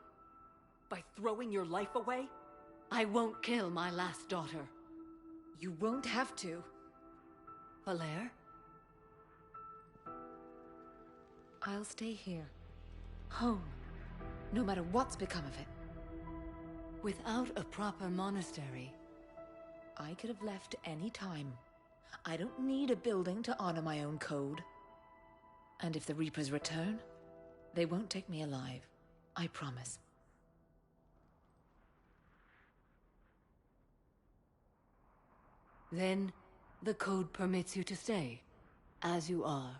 By throwing your life away? I won't kill my last daughter. You won't have to. Valere? I'll stay here. Home. No matter what's become of it. Without a proper monastery... I could have left any time. I don't need a building to honor my own code. And if the Reapers return, they won't take me alive. I promise. Then, the code permits you to stay, as you are.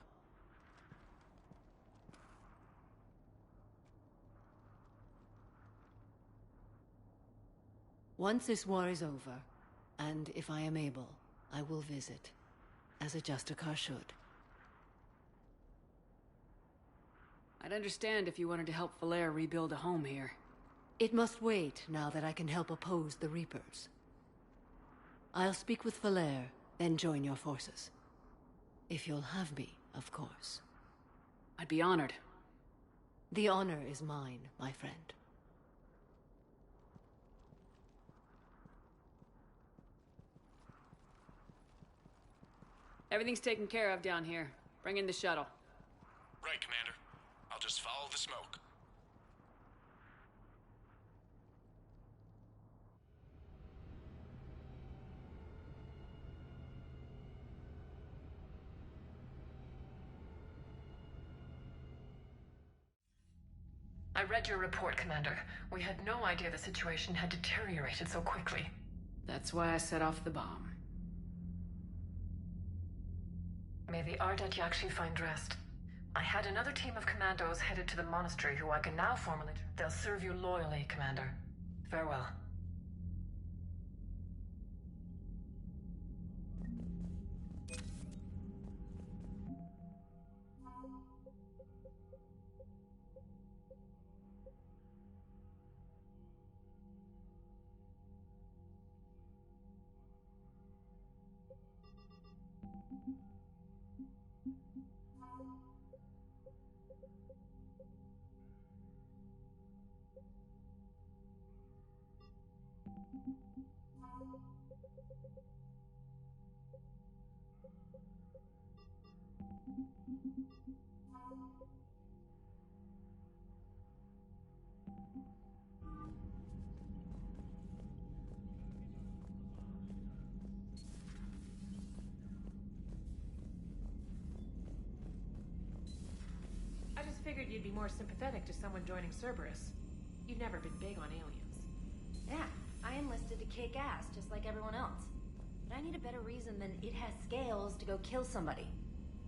Once this war is over, and if I am able, I will visit, as a Justicar should. I'd understand if you wanted to help Valere rebuild a home here. It must wait now that I can help oppose the Reapers. I'll speak with Valere, then join your forces. If you'll have me, of course. I'd be honored. The honor is mine, my friend. Everything's taken care of down here. Bring in the shuttle. Right, Commander. I'll just follow the smoke. I read your report, Commander. We had no idea the situation had deteriorated so quickly. That's why I set off the bomb. May the Ardat Yakshi find rest. I had another team of commandos headed to the monastery who I can now formally... They'll serve you loyally, Commander. Farewell. I just figured you'd be more sympathetic to someone joining Cerberus. You've never been big on aliens. Yeah, I enlisted to kick ass, just like everyone else. But I need a better reason than it has scales to go kill somebody.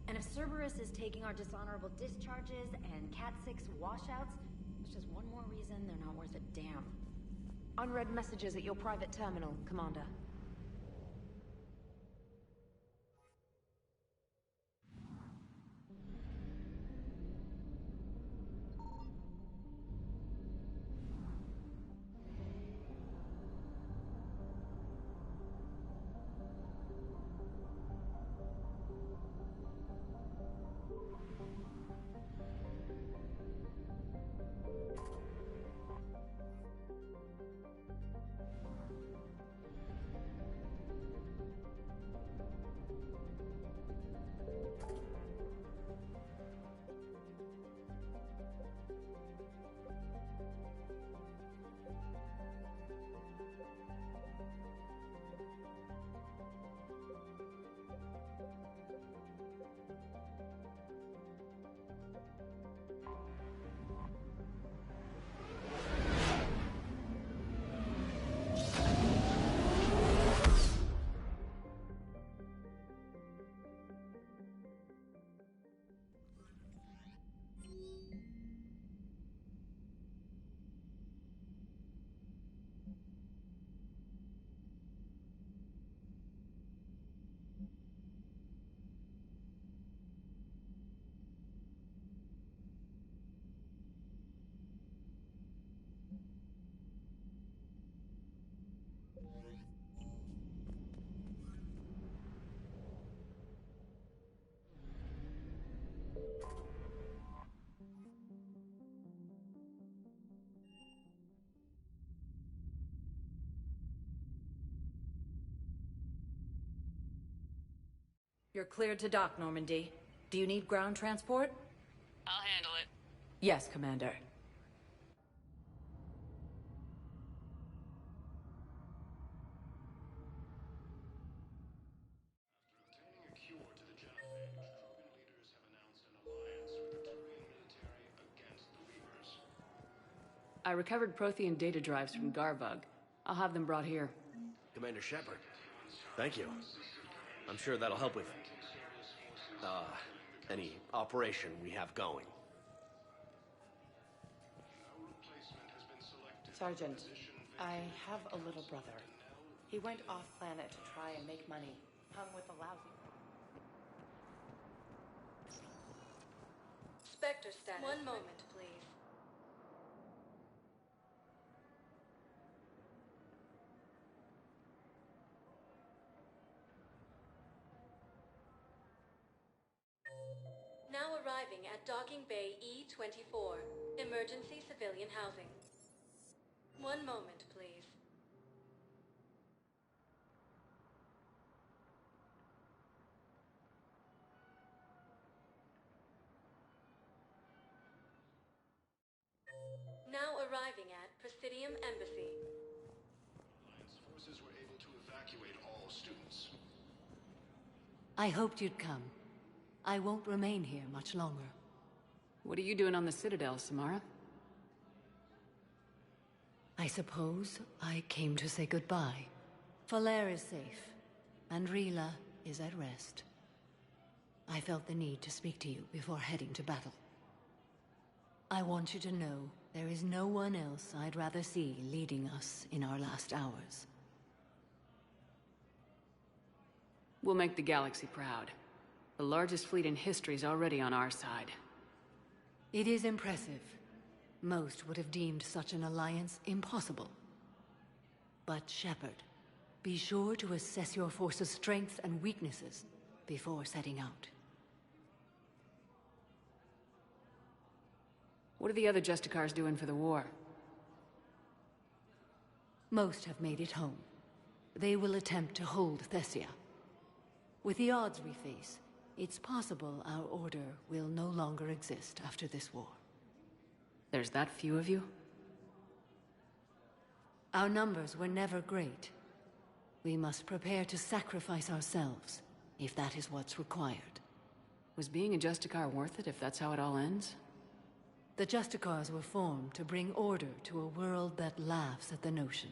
And if Cerberus is taking our dishonorable discharges and Cat 6 washouts, it's just one more reason they're not worth a damn. Unread messages at your private terminal, Commander. You're cleared to dock, Normandy. Do you need ground transport? I'll handle it. Yes, Commander. I recovered Prothean data drives from Garbug. I'll have them brought here. Commander Shepard, thank you. I'm sure that'll help with any operation we have going. Sergeant, I have a little brother. He went off-planet to try and make money. Hung with a lousy... Spectre status. One moment, please. Now arriving at Docking Bay E-24. Emergency civilian housing. One moment, please. Now arriving at Presidium Embassy. Alliance forces were able to evacuate all students. I hoped you'd come. I won't remain here much longer. What are you doing on the Citadel, Samara? I suppose I came to say goodbye. Falair is safe, and Rila is at rest. I felt the need to speak to you before heading to battle. I want you to know there is no one else I'd rather see leading us in our last hours. We'll make the galaxy proud. The largest fleet in history is already on our side. It is impressive. Most would have deemed such an alliance impossible. But Shepard, be sure to assess your force's strengths and weaknesses before setting out. What are the other Justicars doing for the war? Most have made it home. They will attempt to hold Thessia. With the odds we face, it's possible our order will no longer exist after this war. There's that few of you? Our numbers were never great. We must prepare to sacrifice ourselves, if that is what's required. Was being a Justicar worth it if that's how it all ends? The Justicars were formed to bring order to a world that laughs at the notion.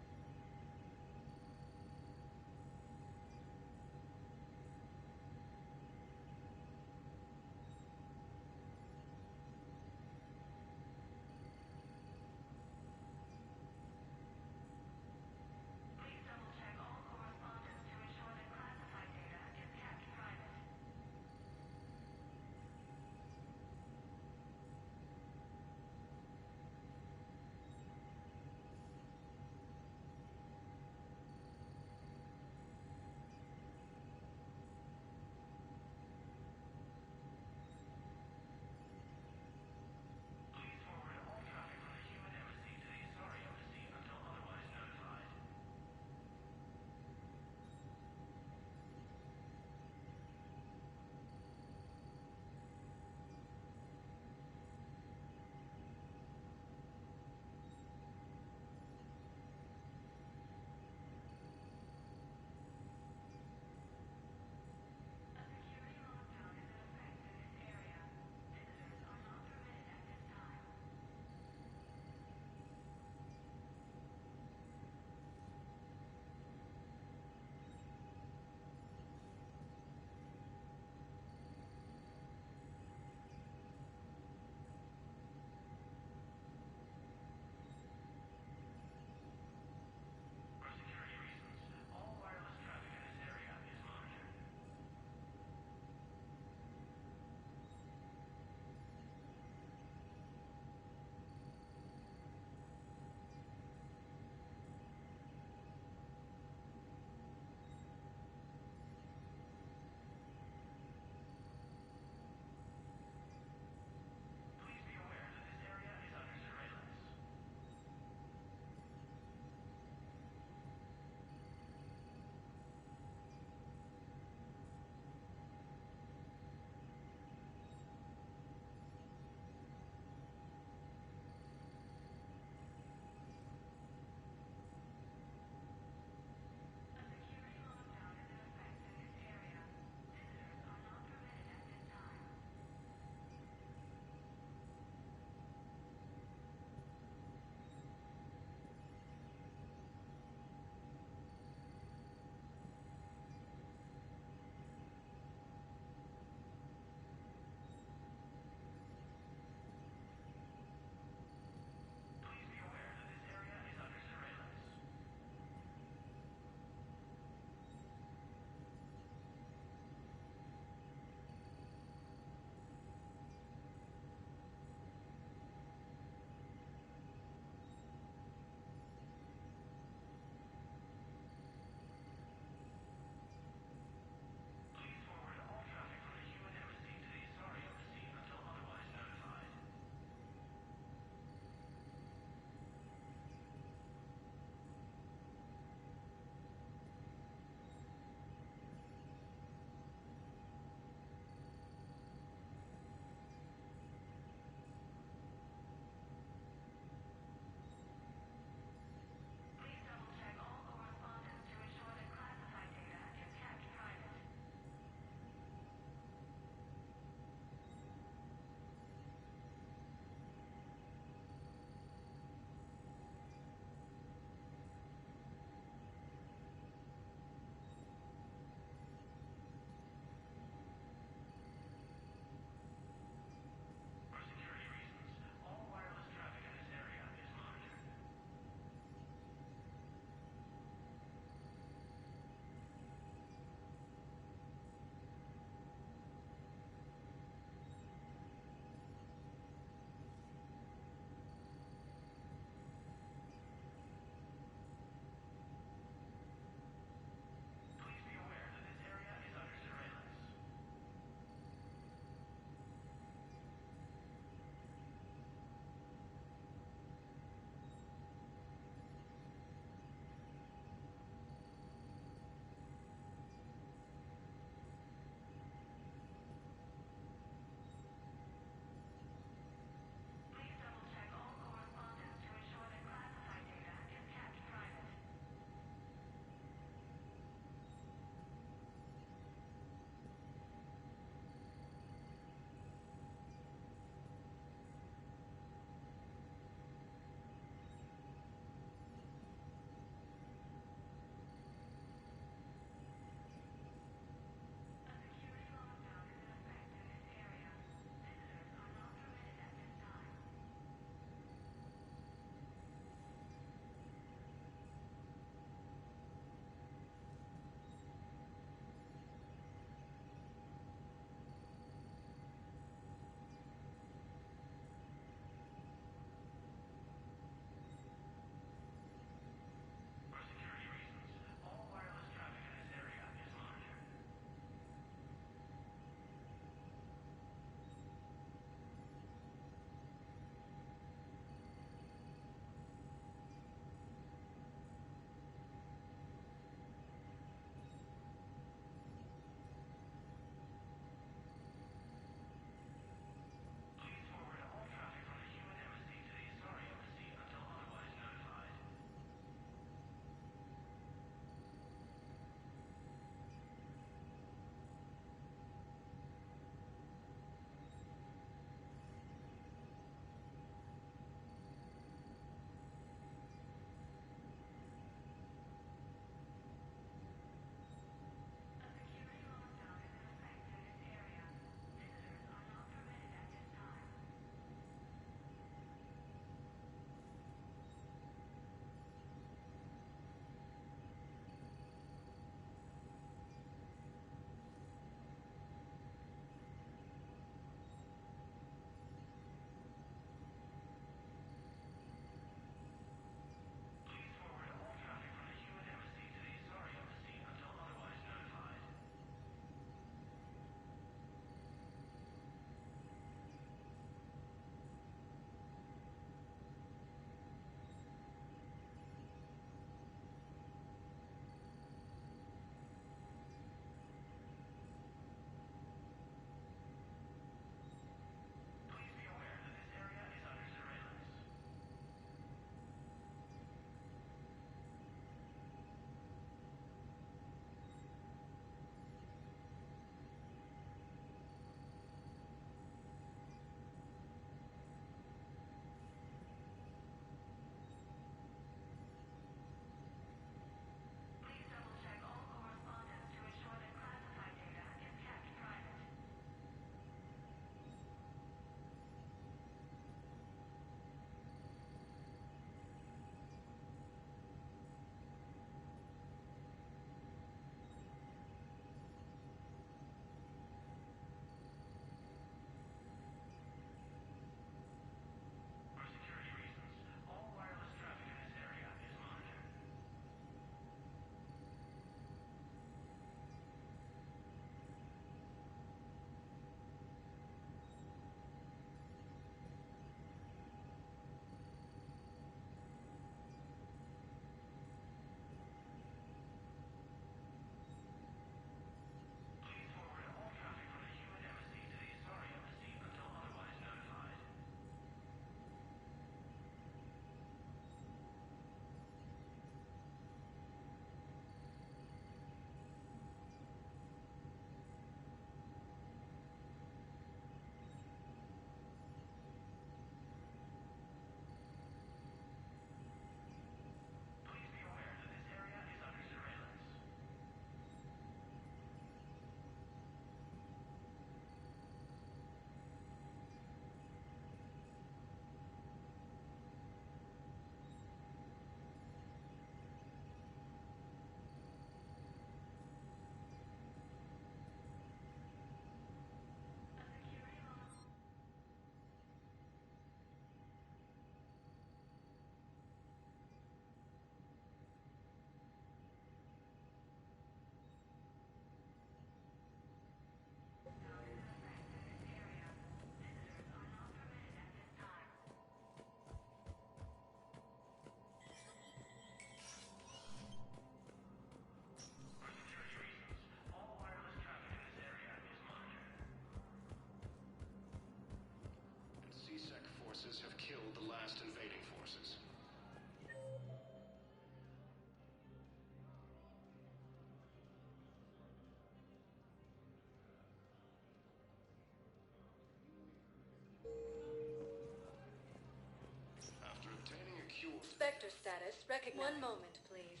Spectre status recognized. One moment, please.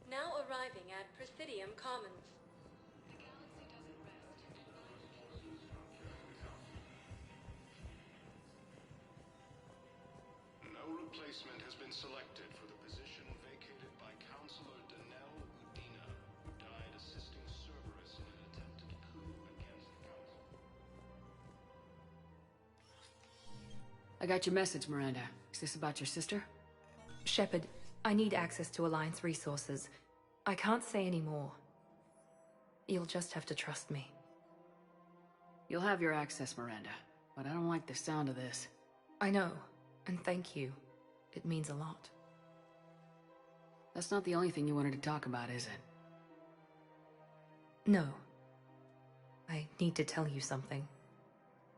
Now arriving at Presidium Commons. No replacement has been selected for the position vacated by Counselor Danelle Udina, who died assisting Cerberus in an attempted coup against the Council. I got your message, Miranda. Is this about your sister? Shepard, I need access to Alliance resources. I can't say any more. You'll just have to trust me. You'll have your access, Miranda, but I don't like the sound of this. I know, and thank you. It means a lot. That's not the only thing you wanted to talk about, is it? No. I need to tell you something.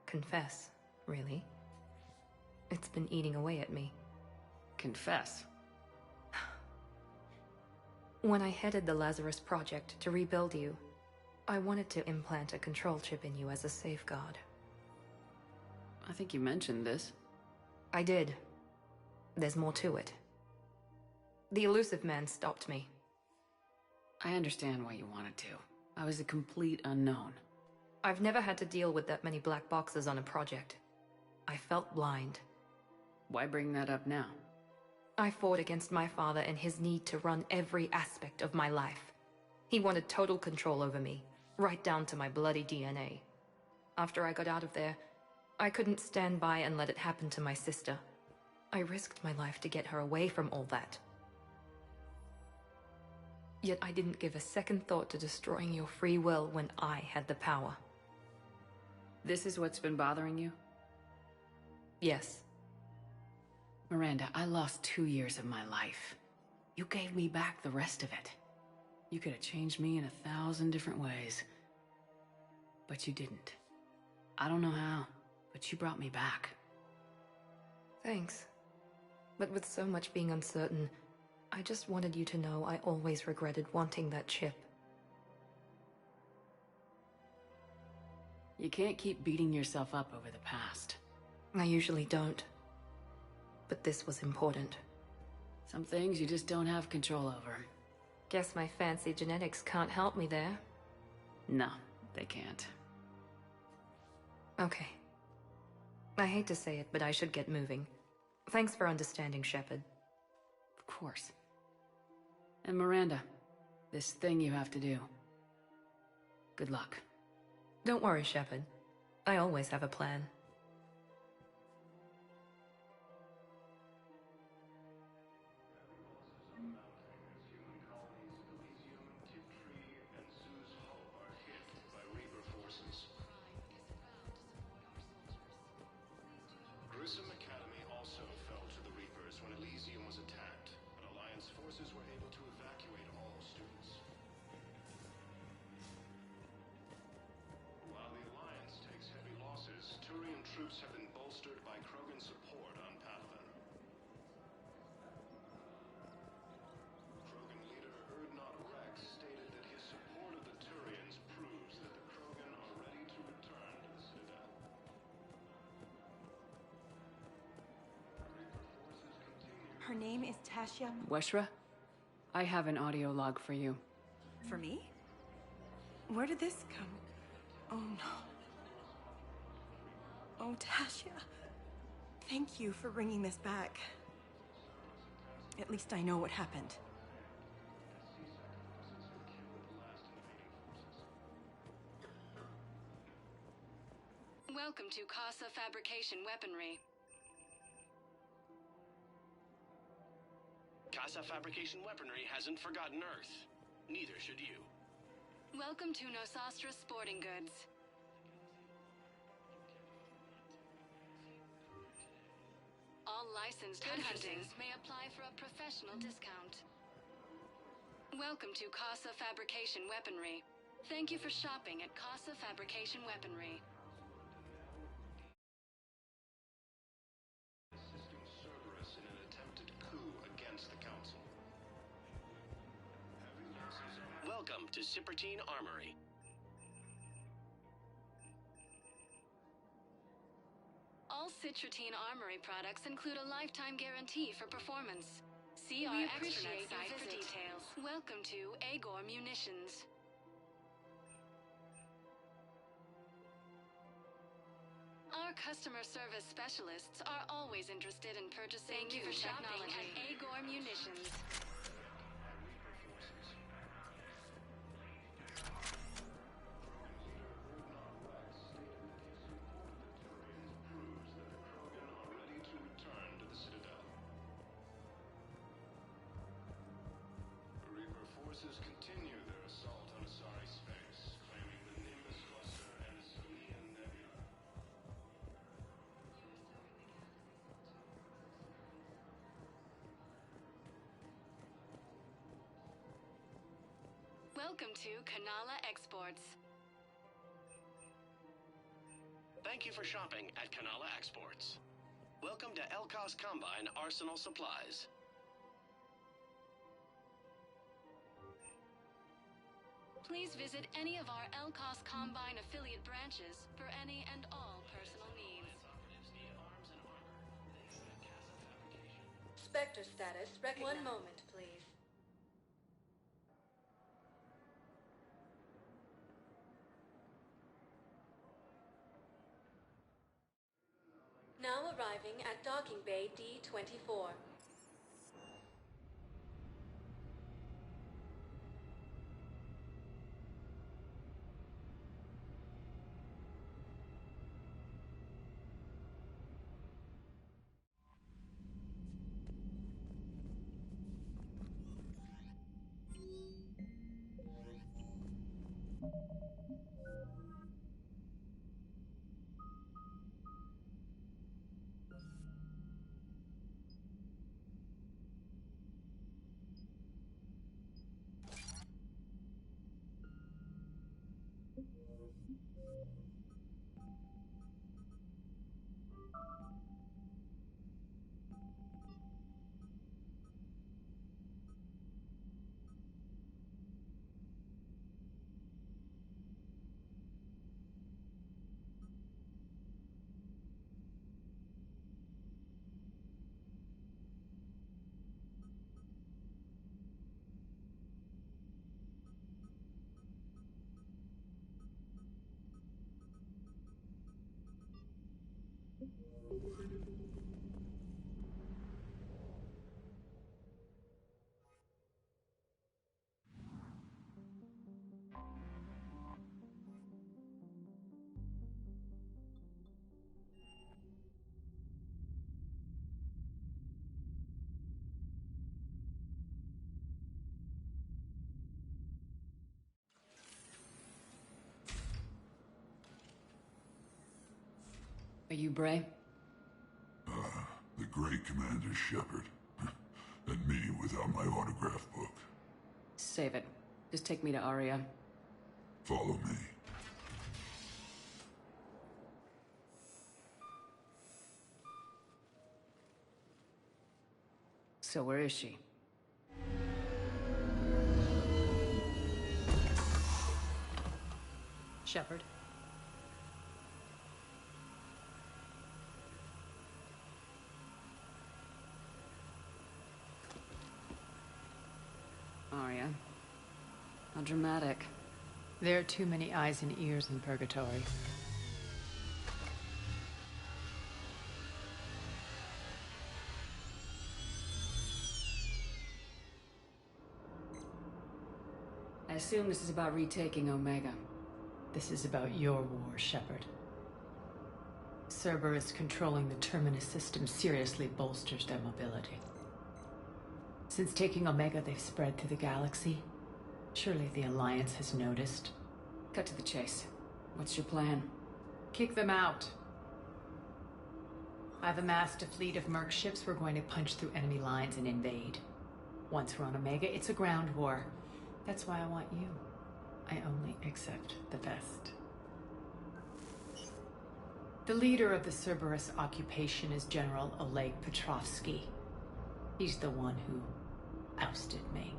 Confess, really. It's been eating away at me. Confess? When I headed the Lazarus Project to rebuild you, I wanted to implant a control chip in you as a safeguard. I think you mentioned this. I did. There's more to it. The elusive man stopped me. I understand why you wanted to. I was a complete unknown. I've never had to deal with that many black boxes on a project. I felt blind. Why bring that up now? I fought against my father and his need to run every aspect of my life. He wanted total control over me, right down to my bloody DNA. After I got out of there, I couldn't stand by and let it happen to my sister. I risked my life to get her away from all that. Yet I didn't give a second thought to destroying your free will when I had the power. This is what's been bothering you? Yes. Miranda, I lost 2 years of my life. You gave me back the rest of it. You could have changed me in 1,000 different ways. But you didn't. I don't know how, but you brought me back. Thanks. But with so much being uncertain, I just wanted you to know I always regretted wanting that chip. You can't keep beating yourself up over the past. I usually don't. But this was important. Some things you just don't have control over. Guess my fancy genetics can't help me there. No, they can't. Okay. I hate to say it, but I should get moving. Thanks for understanding, Shepard. Of course. And Miranda, this thing you have to do. Good luck. Don't worry, Shepard. I always have a plan. Grissom Academy also fell to the Reapers when Elysium was attacked, but Alliance forces were able to evacuate all students. While the Alliance takes heavy losses, Turian troops have been bolstered by Krogan support on Pathlin. Krogan leader Erdnot Rex stated that his support of the Turians proves that the Krogan are ready to return to the Citadel. Her name is Tasha. Weshra, I have an audio log for you. For me? Where did this come? Oh no. Oh, Tasha. Thank you for bringing this back. At least I know what happened. Welcome to Casa Fabrication Weaponry. Casa Fabrication Weaponry hasn't forgotten Earth. Neither should you. Welcome to Nosastra Sporting Goods. All licensed hunters may apply for a professional discount. Welcome to Casa Fabrication Weaponry. Thank you for shopping at Casa Fabrication Weaponry. Assisting Cerberus in an attempted coup against the Council. Welcome to Cipertine Armory. All Citrotine Armory products include a lifetime guarantee for performance. See our extranet site for details. Welcome to Agor Munitions. Our customer service specialists are always interested in purchasing new technology at Agor Munitions. Forces continue their assault on Asari space, claiming the Nimbus cluster and the Savannah nebula. Welcome to Kanala Exports. Thank you for shopping at Kanala Exports. Welcome to Elkos Combine Arsenal Supplies. Please visit any of our Elkos Combine affiliate branches for any and all personal needs. Spectre status recognized. One moment, please. Now arriving at Docking Bay D-24. Are you Bray? The great Commander Shepard. And me without my autograph book. Save it. Just take me to Aria. Follow me. So where is she? Shepard. Aria. How dramatic. There are too many eyes and ears in Purgatory. I assume this is about retaking Omega. This is about your war, Shepard. Cerberus controlling the Terminus system seriously bolsters their mobility. Since taking Omega, they've spread through the galaxy. Surely the Alliance has noticed. Cut to the chase. What's your plan? Kick them out. I've amassed a fleet of merc ships. We're going to punch through enemy lines and invade. Once we're on Omega, it's a ground war. That's why I want you. I only accept the best. The leader of the Cerberus occupation is General Oleg Petrovsky. He's the one who ousted me.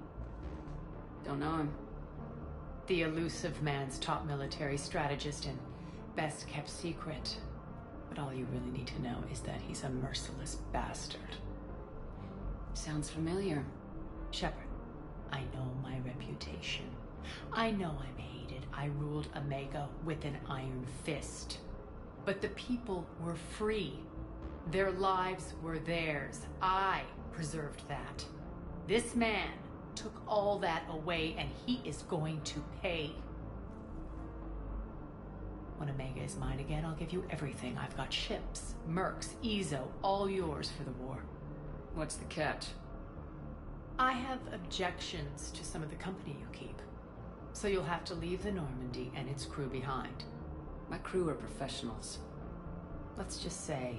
Don't know him. The elusive man's top military strategist and best kept secret. But all you really need to know is that he's a merciless bastard. Sounds familiar. Shepard, I know my reputation. I know I'm hated. I ruled Omega with an iron fist. But the people were free. Their lives were theirs. I preserved that. This man took all that away, and he is going to pay. When Omega is mine again, I'll give you everything. I've got ships, mercs, Ezo, all yours for the war. What's the catch? I have objections to some of the company you keep. So you'll have to leave the Normandy and its crew behind. My crew are professionals. Let's just say,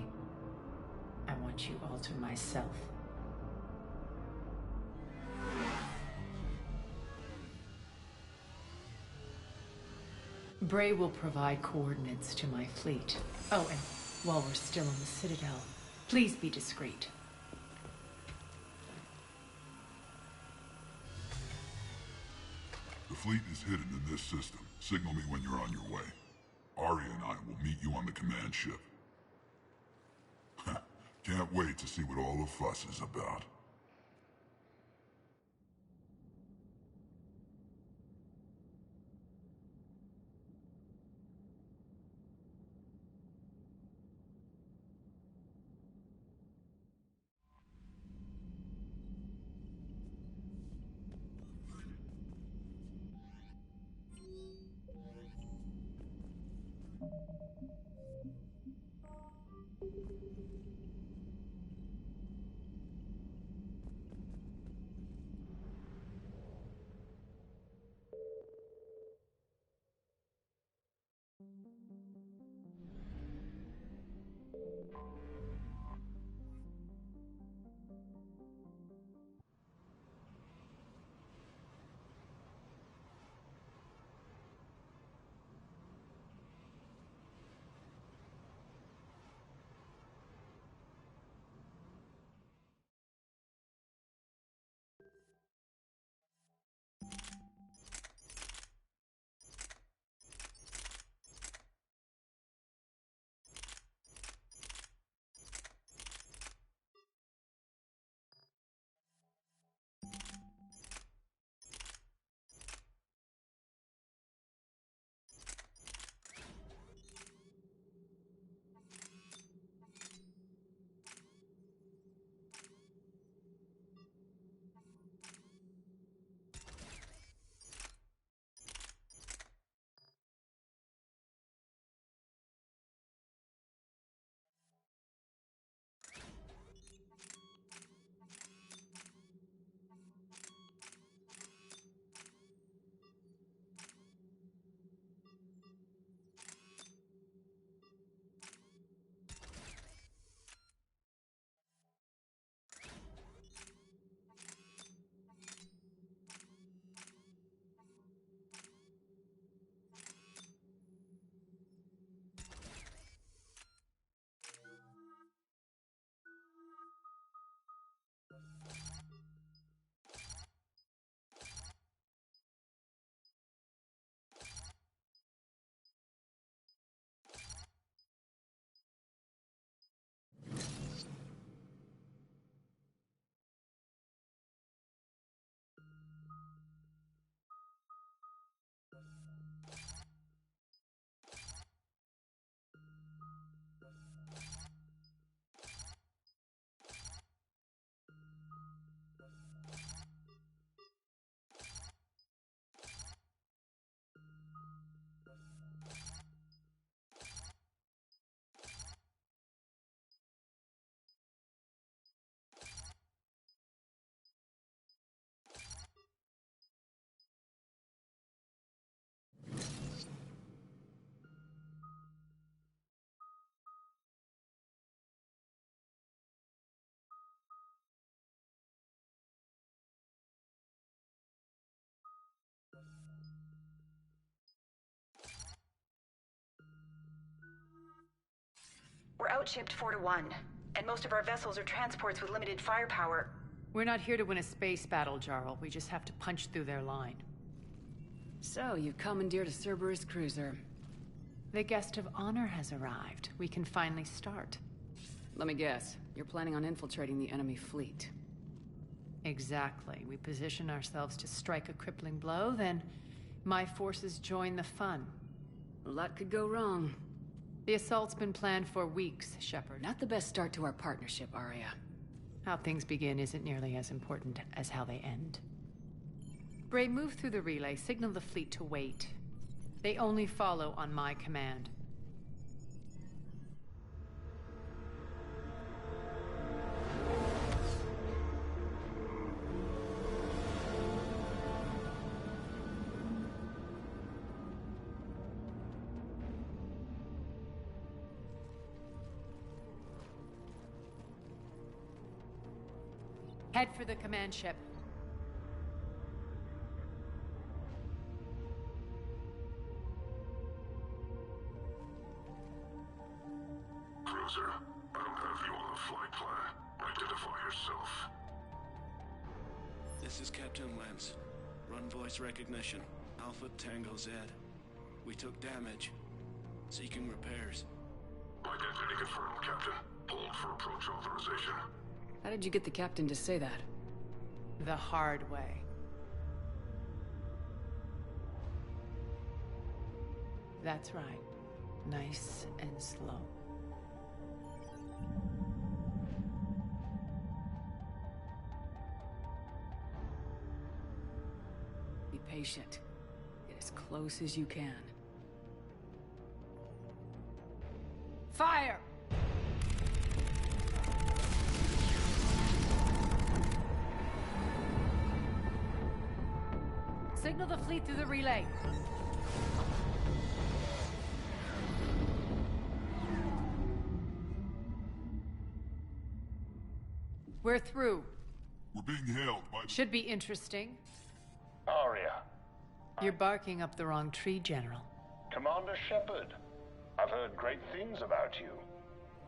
I want you all to myself. Bray will provide coordinates to my fleet. Oh, and while we're still in the Citadel, please be discreet. The fleet is hidden in this system. Signal me when you're on your way. Arya and I will meet you on the command ship. Can't wait to see what all the fuss is about. We're outshipped 4-1, and most of our vessels are transports with limited firepower. We're not here to win a space battle, Jarl. We just have to punch through their line. So, you commandeered a Cerberus cruiser. The guest of honor has arrived. We can finally start. Let me guess. You're planning on infiltrating the enemy fleet. Exactly. We position ourselves to strike a crippling blow, then my forces join the fun. A lot could go wrong. The assault's been planned for weeks, Shepard. Not the best start to our partnership, Arya. How things begin isn't nearly as important as how they end. Bray, move through the relay. Signal the fleet to wait. They only follow on my command. Head for the command ship. Cruiser, I don't have you on the flight plan. Identify yourself. This is Captain Lance. Run voice recognition. Alpha Tango Z. We took damage. Seeking repairs. Identity confirmed, Captain. Hold for approach authorization. How did you get the captain to say that? The hard way. That's right. Nice and slow. Be patient. Get as close as you can. Fire! Signal the fleet through the relay. We're through. We're being held by... Should be interesting. Arya. You're barking up the wrong tree, General. Commander Shepard. I've heard great things about you.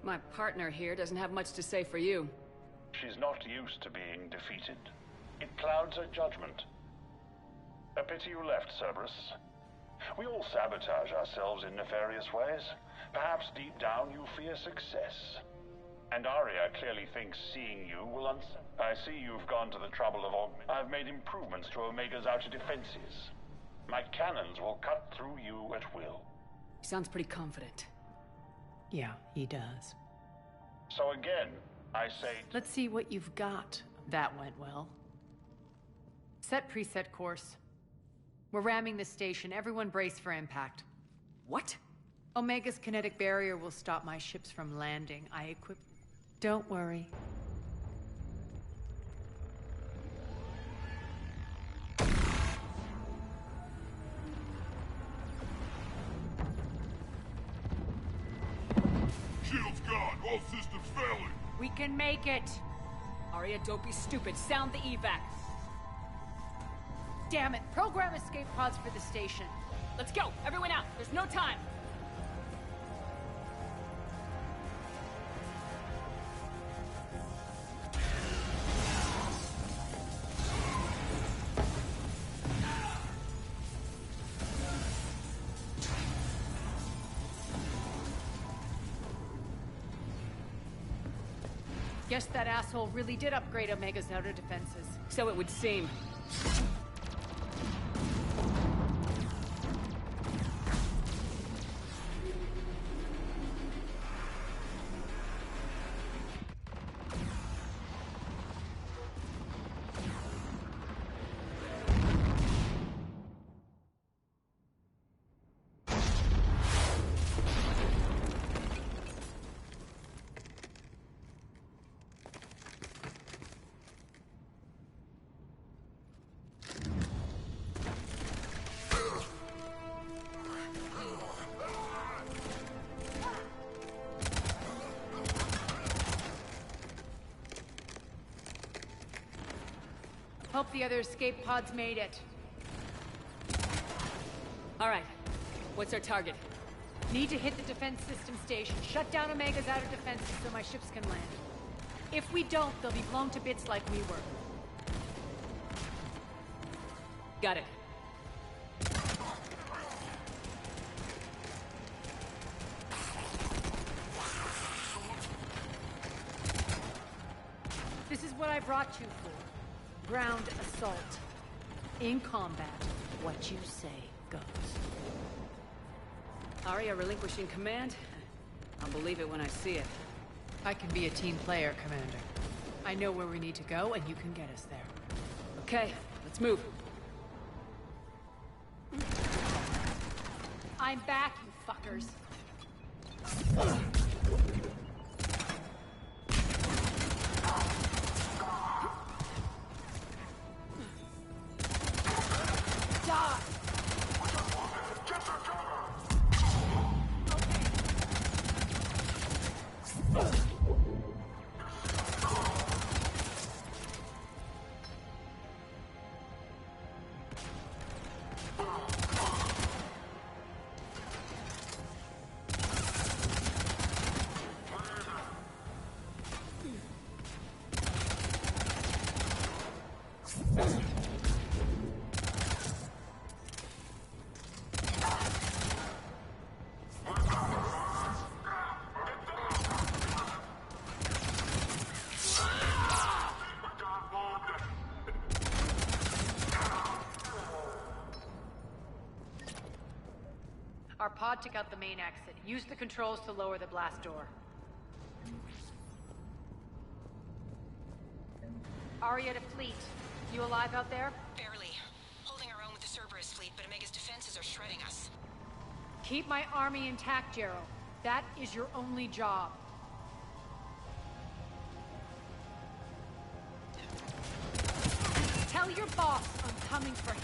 My partner here doesn't have much to say for you. She's not used to being defeated. It clouds her judgment. A pity you left, Cerberus. We all sabotage ourselves in nefarious ways. Perhaps deep down you fear success. And Arya clearly thinks seeing you will I see you've gone to the trouble of I've made improvements to Omega's outer defenses. My cannons will cut through you at will. He sounds pretty confident. Yeah, he does. So again, I say... Let's see what you've got. That went well. Set preset course. We're ramming the station. Everyone brace for impact. What? Omega's kinetic barrier will stop my ships from landing. I equip... Don't worry. Shields gone. All systems failing. We can make it. Arya, don't be stupid. Sound the evac. Damn it. Program escape pods for the station. Let's go. Everyone out. There's no time. Guess that asshole really did upgrade Omega's outer defenses. So it would seem. Hope the other escape pods made it. All right. What's our target? Need to hit the defense system station. Shut down Omega's outer defenses so my ships can land. If we don't, they'll be blown to bits like we were. Got it. brought you for. Ground assault. In combat, what you say goes. Arya relinquishing command? I'll believe it when I see it. I can be a team player, Commander. I know where we need to go, and you can get us there. Okay, let's move. I'm back, you fuckers. Our pod took out the main exit. Use the controls to lower the blast door. Arya to fleet. You alive out there? Barely. Holding our own with the Cerberus fleet, but Omega's defenses are shredding us. Keep my army intact, Jero. That is your only job. Tell your boss I'm coming for him.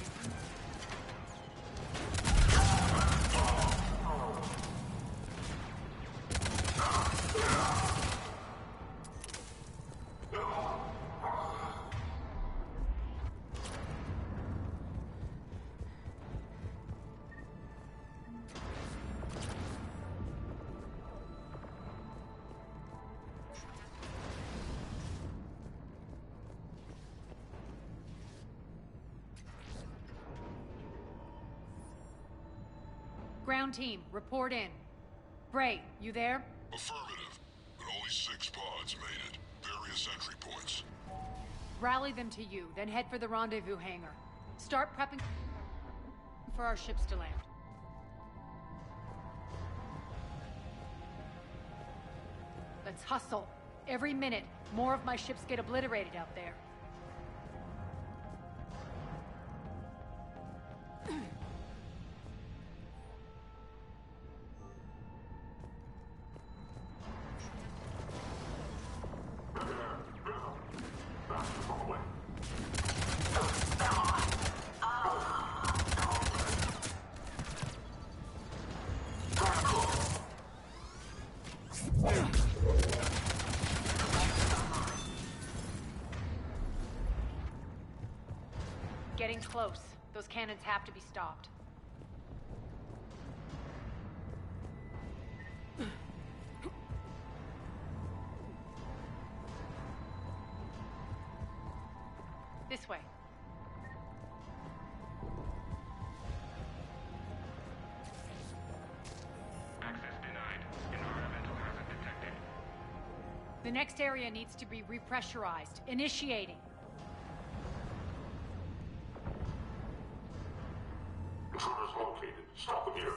Ground team, report in. Bray, you there? Affirmative, but only 6 pods made it. Various entry points. Rally them to you, then head for the rendezvous hangar. Start prepping for our ships to land. Let's hustle. Every minute, more of my ships get obliterated out there. Getting close. Those cannons have to be stopped. This way. Access denied. Environmental hazard detected. The next area needs to be repressurized. Initiating. Intruders located. Stop them here.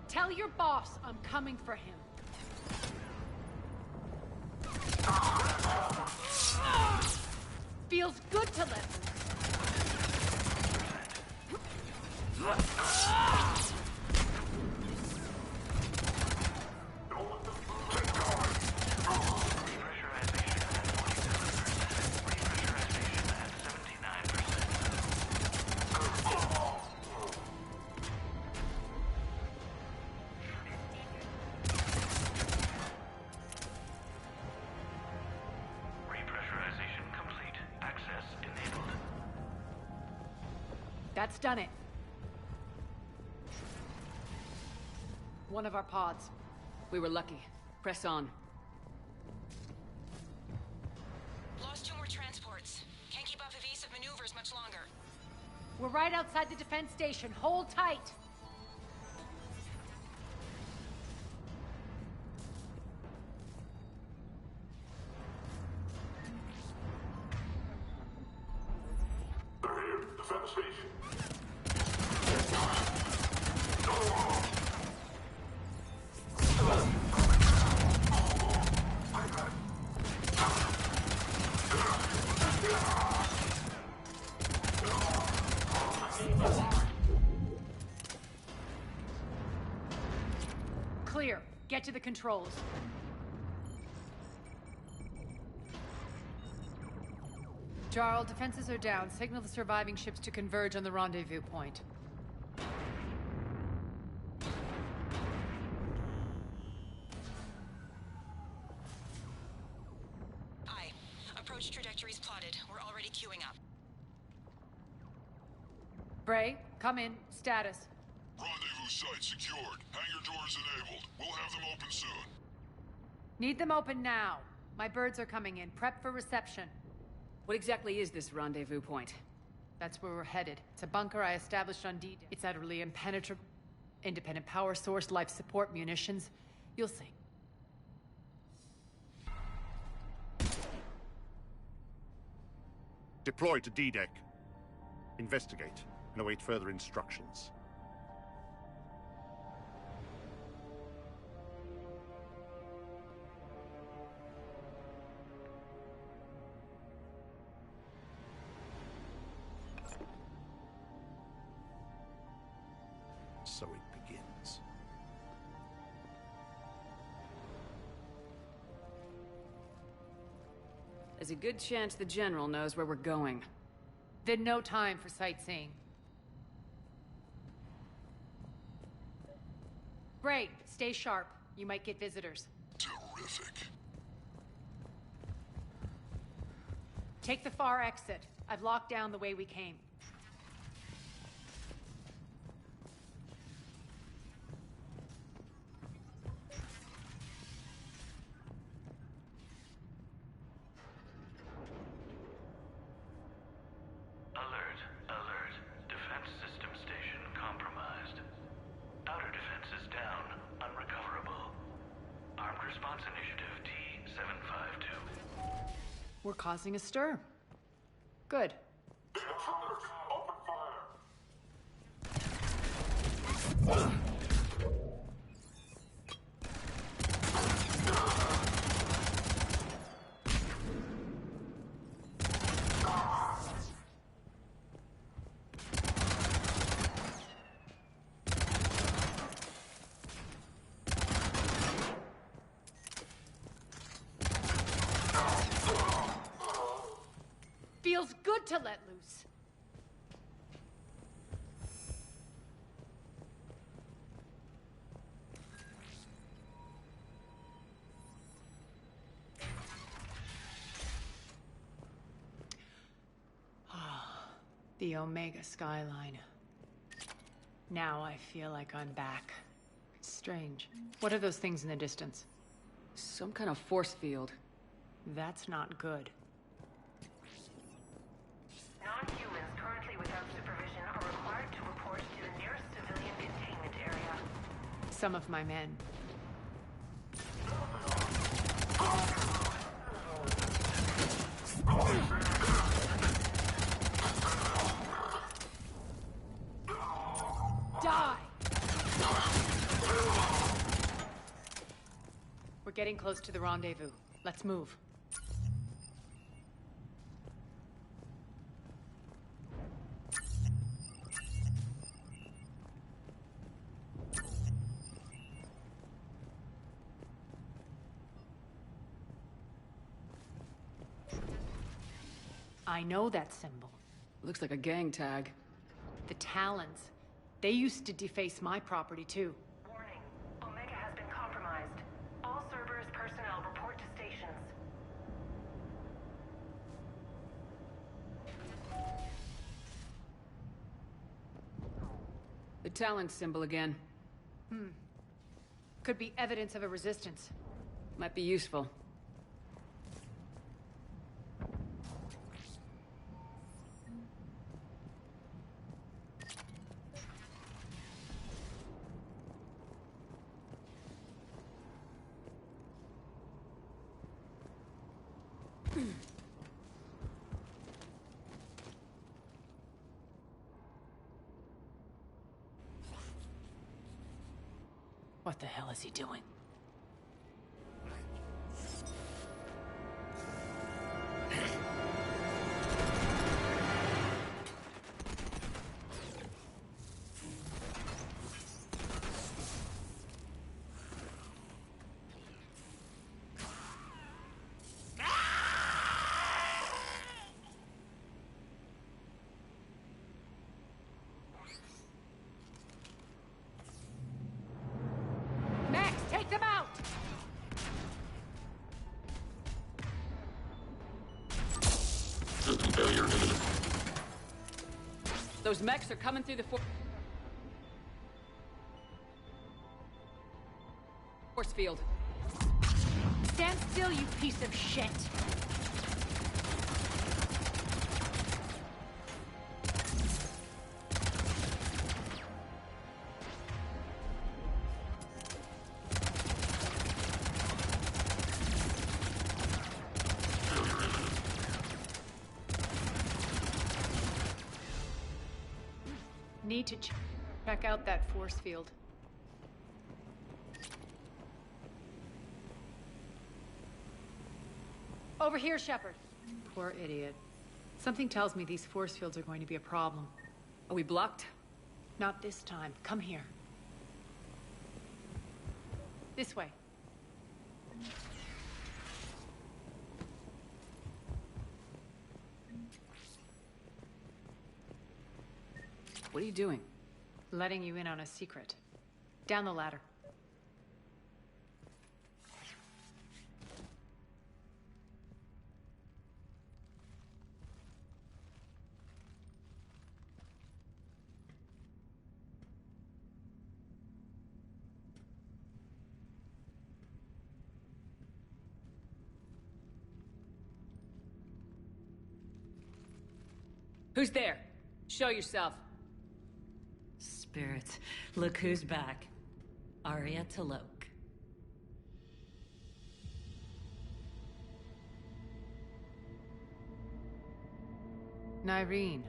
Tell your boss I'm coming for him. Feels good to let That's done it. One of our pods. We were lucky. Press on. Lost 2 more transports. Can't keep up evasive maneuvers much longer. We're right outside the defense station. Hold tight. Defense station. Clear. Get to the controls. Jarl, defenses are down. Signal the surviving ships to converge on the rendezvous point. Aye. Approach trajectories plotted. We're already queuing up. Bray, come in. Status. Rendezvous site secured. Hangar doors enabled. We'll have them open soon. Need them open now. My birds are coming in. Prep for reception. What exactly is this rendezvous point? That's where we're headed. It's a bunker I established on D-Day. It's utterly impenetrable. Independent power source, life support, munitions. You'll see. Deploy to D-Deck. Investigate and await further instructions. So it begins. There's a good chance the General knows where we're going. Then no time for sightseeing. Bray, stay sharp. You might get visitors. Terrific. Take the far exit. I've locked down the way we came. We're causing a stir. Good. Open fire. Feels good to let loose. The Omega skyline. Now I feel like I'm back. Strange. What are those things in the distance? Some kind of force field. That's not good. Non-humans currently without supervision are required to report to the nearest civilian containment area. Some of my men. Die! We're getting close to the rendezvous. Let's move. I know that symbol. Looks like a gang tag. The Talons. They used to deface my property, too. Warning. Omega has been compromised. All Cerberus personnel report to stations. The Talon symbol again. Could be evidence of a resistance. Might be useful. What the hell is he doing? Take them out! Those mechs are coming through the force field. Stand still, you piece of shit! Need to check out that force field. Over here, Shepard. Poor idiot. Something tells me these force fields are going to be a problem. Are we blocked? Not this time. Come here. This way. What are you doing? Letting you in on a secret. Down the ladder. Who's there? Show yourself. Spirits, look who's back. Arya Talok. Nyreen,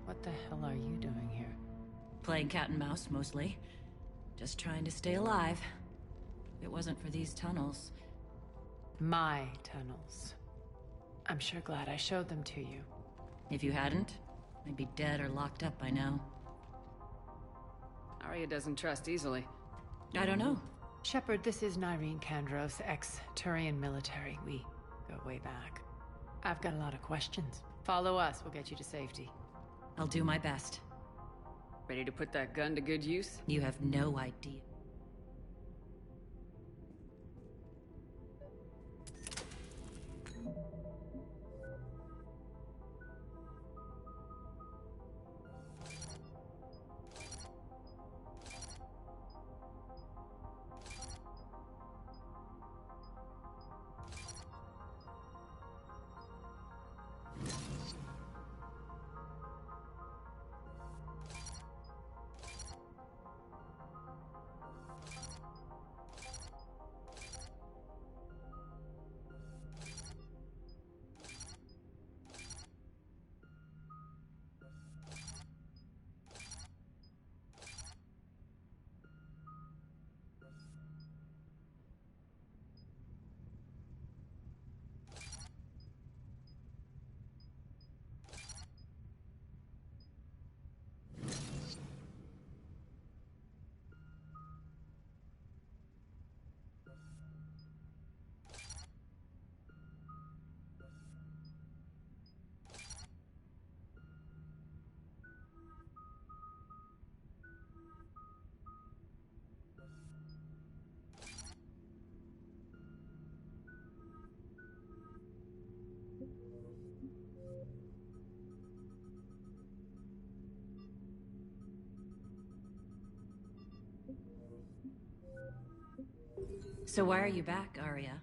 what the hell are you doing here? Playing cat and mouse, mostly. Just trying to stay alive. If it wasn't for these tunnels. My tunnels. I'm sure glad I showed them to you. If you hadn't, I'd be dead or locked up by now. Arya doesn't trust easily. I don't know. Shepard, this is Nyreen Kandros, ex-Turian military. We go way back. I've got a lot of questions. Follow us, we'll get you to safety. I'll do my best. Ready to put that gun to good use? You have no idea. So why are you back, Arya?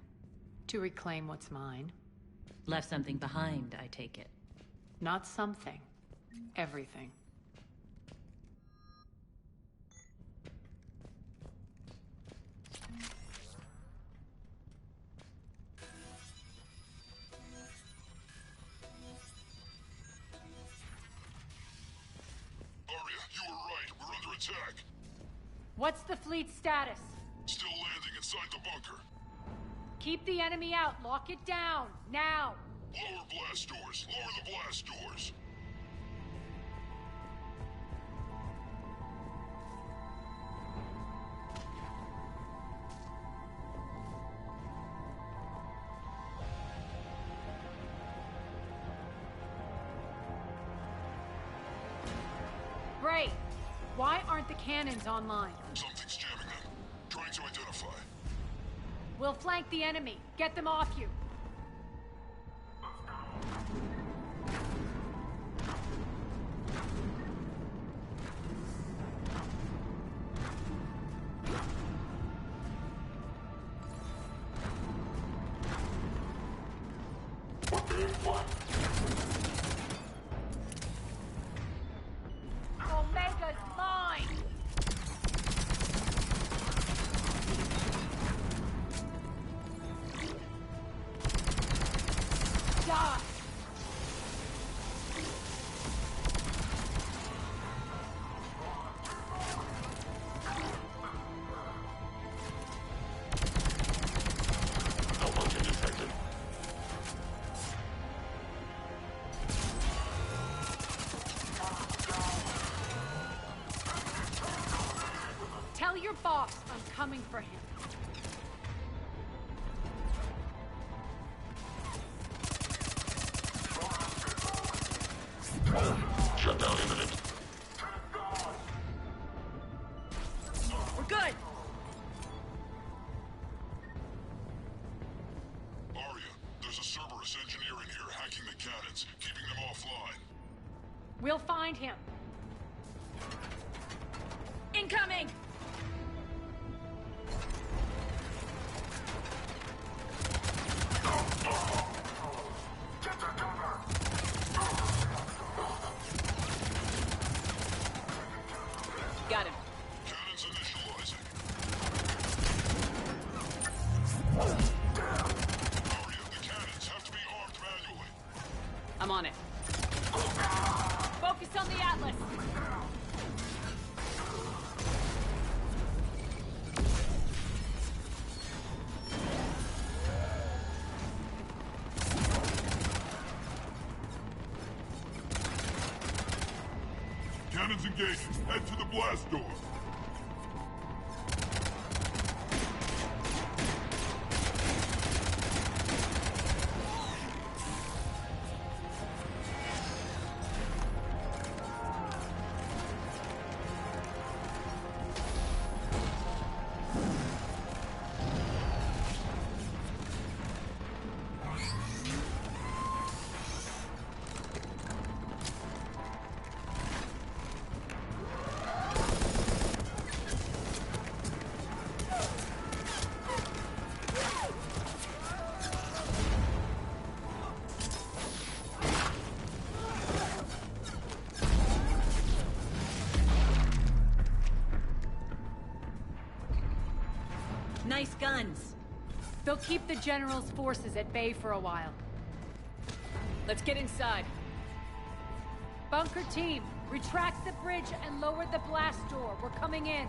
To reclaim what's mine. Left something behind, I take it. Not something. Everything. Arya, you were right. We're under attack. What's the fleet's status? Still landing inside the bunker. Keep the enemy out. Lock it down. Now! Lower blast doors. Lower the blast doors. Great. Why aren't the cannons online? Something's jamming them. Trying to identify. We'll flank the enemy. Get them off you. Omega's mine! Die! Malfunction detected. Tell your boss I'm coming for him. Shutdown imminent. We're good! Arya, there's a Cerberus engineer in here hacking the cannons, keeping them offline. We'll find him. Incoming! Got him. Cannons initializing. Arya, the cannons have to be armed manually. I'm on it. Focus on the Atlas. Cannons engaged. Head to the blast door. Nice guns. They'll keep the General's forces at bay for a while. Let's get inside. Bunker team, retract the bridge and lower the blast door. We're coming in.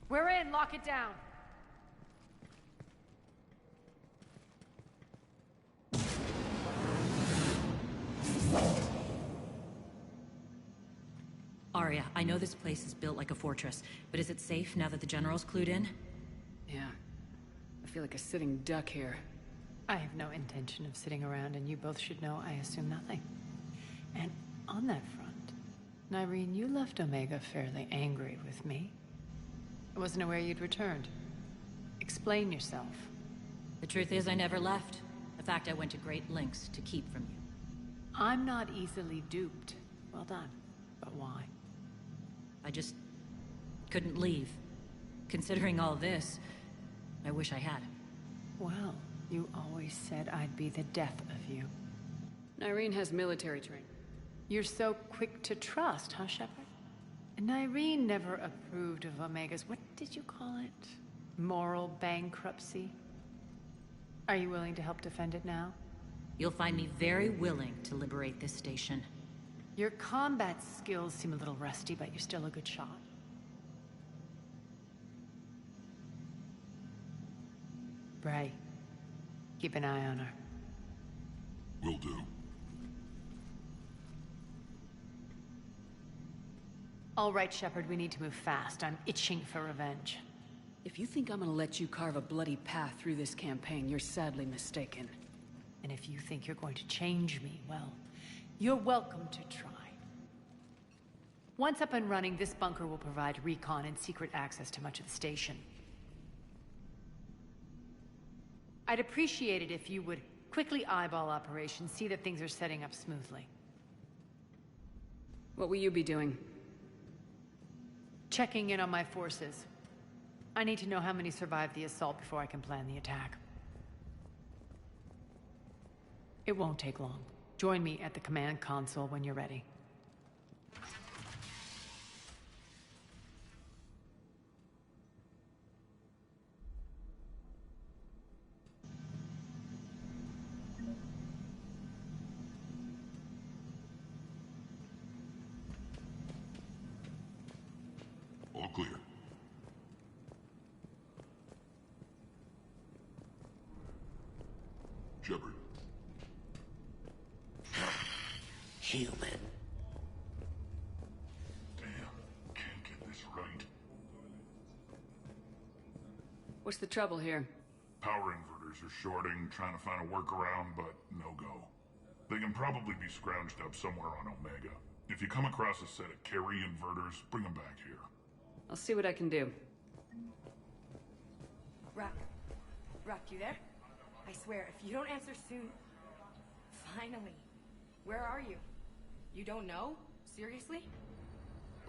We're in. Lock it down. Arya, I know this place is built like a fortress, but is it safe now that the General's clued in? Yeah. I feel like a sitting duck here. I have no intention of sitting around, and you both should know I assume nothing. And on that front, Nyreen, you left Omega fairly angry with me. I wasn't aware you'd returned. Explain yourself. The truth is, I never left. In fact, I went to great lengths to keep from you. I'm not easily duped. Well done. But why? I just couldn't leave. Considering all this, I wish I had. Well, you always said I'd be the death of you. Irene has military training. You're so quick to trust, huh, Shepard? And Irene never approved of Omega's, what did you call it? Moral bankruptcy? Are you willing to help defend it now? You'll find me very willing to liberate this station. Your combat skills seem a little rusty, but you're still a good shot. Bray, keep an eye on her. Will do. All right, Shepard, we need to move fast. I'm itching for revenge. If you think I'm gonna let you carve a bloody path through this campaign, you're sadly mistaken. And if you think you're going to change me, well, you're welcome to try. Once up and running, this bunker will provide recon and secret access to much of the station. I'd appreciate it if you would quickly eyeball operations, see that things are setting up smoothly. What will you be doing? Checking in on my forces. I need to know how many survived the assault before I can plan the attack. It won't take long. Join me at the command console when you're ready. All clear. Shepard. Human. Damn, can't get this right. What's the trouble here? Power inverters are shorting, trying to find a workaround, but no go. They can probably be scrounged up somewhere on Omega. If you come across a set of carry inverters, bring them back here. I'll see what I can do. Rock, you there? I swear, if you don't answer soon... Finally. Where are you? You don't know? Seriously?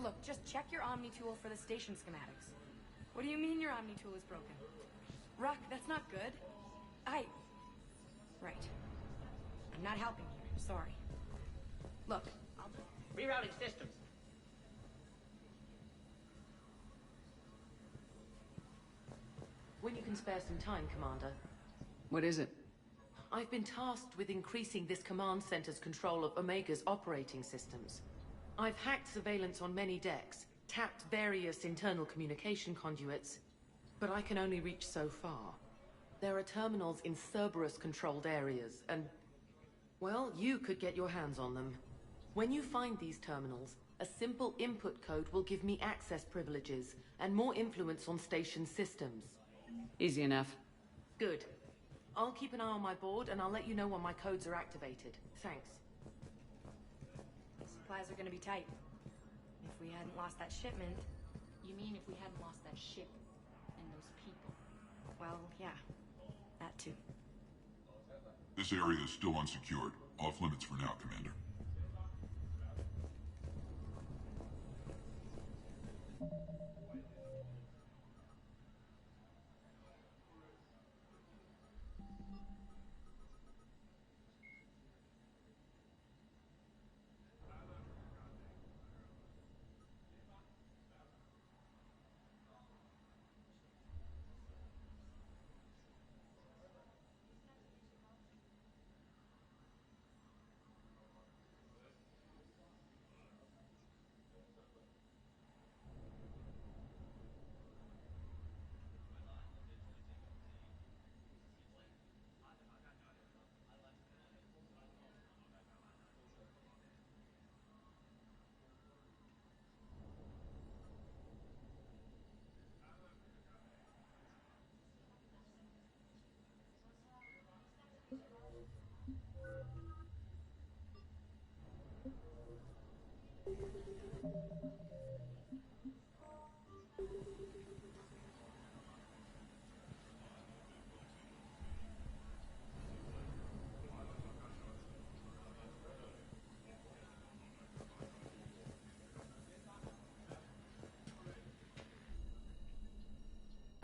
Look, just check your Omni tool for the station schematics. What do you mean your Omni tool is broken? Rock, that's not good. Right. I'm not helping here, sorry. Look, I'll... Rerouting systems. When you can spare some time, Commander. What is it? I've been tasked with increasing this command center's control of Omega's operating systems. I've hacked surveillance on many decks, tapped various internal communication conduits, but I can only reach so far. There are terminals in Cerberus-controlled areas, and... well, you could get your hands on them. When you find these terminals, a simple input code will give me access privileges and more influence on station systems. Easy enough. Good. I'll keep an eye on my board, and I'll let you know when my codes are activated. Thanks. Supplies are gonna be tight. If we hadn't lost that shipment... You mean if we hadn't lost that ship and those people? Well, yeah. That too. This area is still unsecured. Off limits for now, Commander.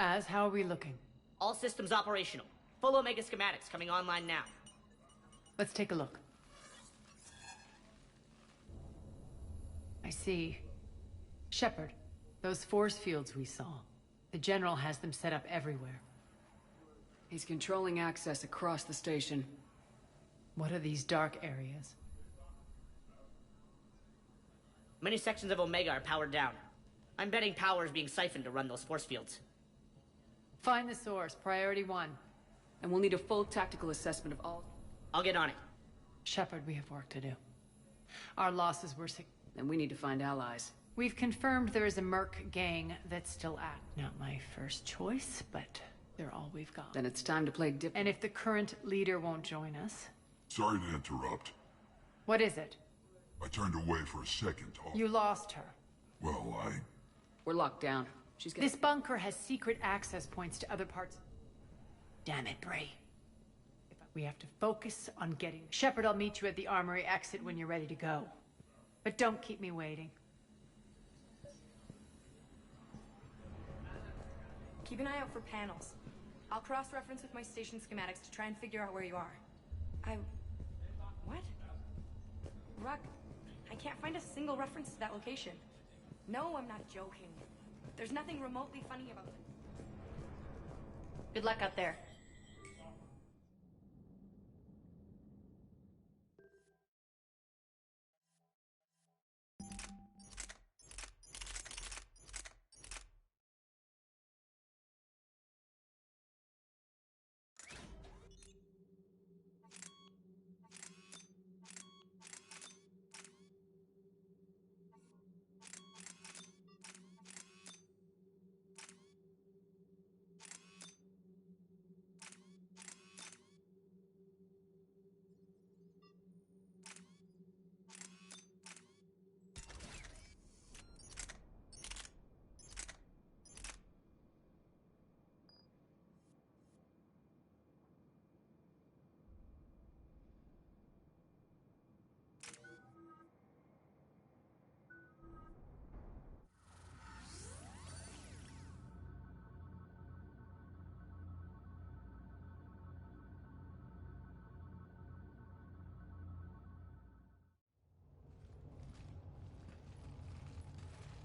How are we looking? All systems operational. Full Omega schematics coming online now. Let's take a look. I see. Shepard, those force fields we saw. The General has them set up everywhere. He's controlling access across the station. What are these dark areas? Many sections of Omega are powered down. I'm betting power is being siphoned to run those force fields. Find the source, priority 1. And we'll need a full tactical assessment of all... I'll get on it. Shepard, we have work to do. Our losses were and we need to find allies. We've confirmed there is a Merc gang that's still active. Not my first choice, but they're all we've got. Then it's time to play dip. And if the current leader won't join us? Sorry to interrupt. What is it? I turned away for a second. You lost her. Well, We're locked down. She's got... This bunker has secret access points to other parts. Damn it, Bray. We have to focus on getting... Shepard, I'll meet you at the armory exit when you're ready to go. But don't keep me waiting. Keep an eye out for panels. I'll cross-reference with my station schematics to try and figure out where you are. What? Ruck, I can't find a single reference to that location. No, I'm not joking. There's nothing remotely funny about it. Good luck out there.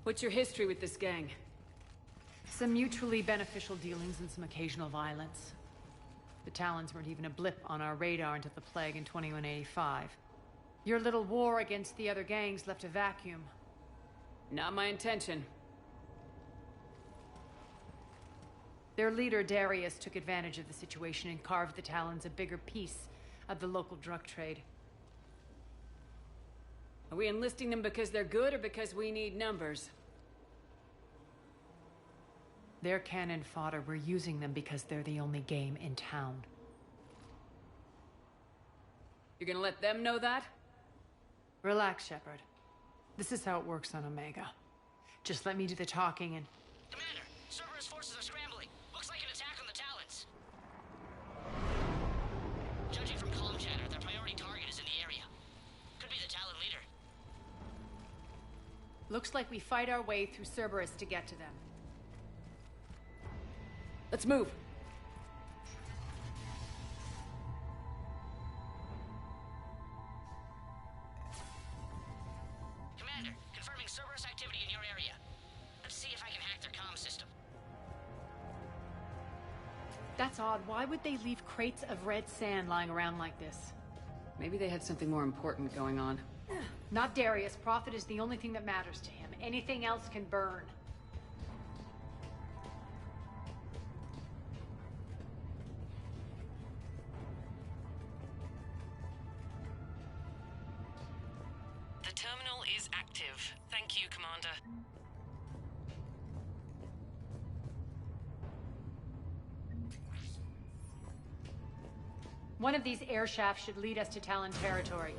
What's your history with this gang? Some mutually beneficial dealings and some occasional violence. The Talons weren't even a blip on our radar until the plague in 2185. Your little war against the other gangs left a vacuum. Not my intention. Their leader, Darius, took advantage of the situation and carved the Talons a bigger piece of the local drug trade. Are we enlisting them because they're good or because we need numbers? They're cannon fodder. We're using them because they're the only game in town. You're gonna let them know that? Relax, Shepard. This is how it works on Omega. Just let me do the talking and... Commander, Cerberus forces are scrambling. Looks like an attack on the Talons. Judging from comm chatter, their priority target is in the area. Could be the Talon leader. Looks like we fight our way through Cerberus to get to them. Let's move. Commander, confirming Cerberus activity in your area. Let's see if I can hack their comm system. That's odd. Why would they leave crates of red sand lying around like this? Maybe they had something more important going on. Not Darius. Profit is the only thing that matters to him. Anything else can burn. The terminal is active. Thank you, Commander. One of these air shafts should lead us to Talon territory.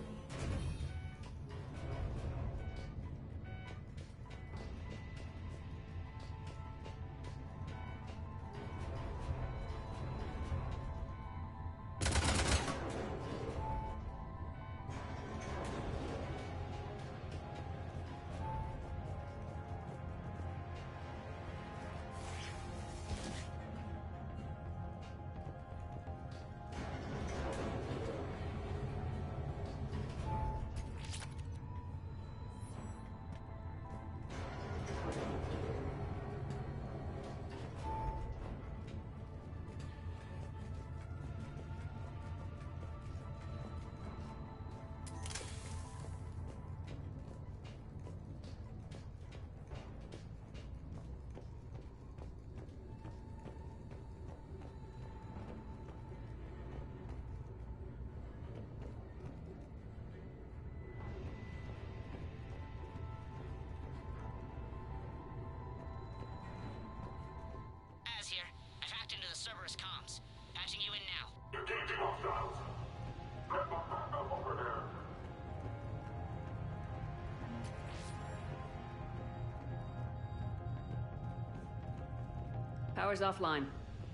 Power's offline.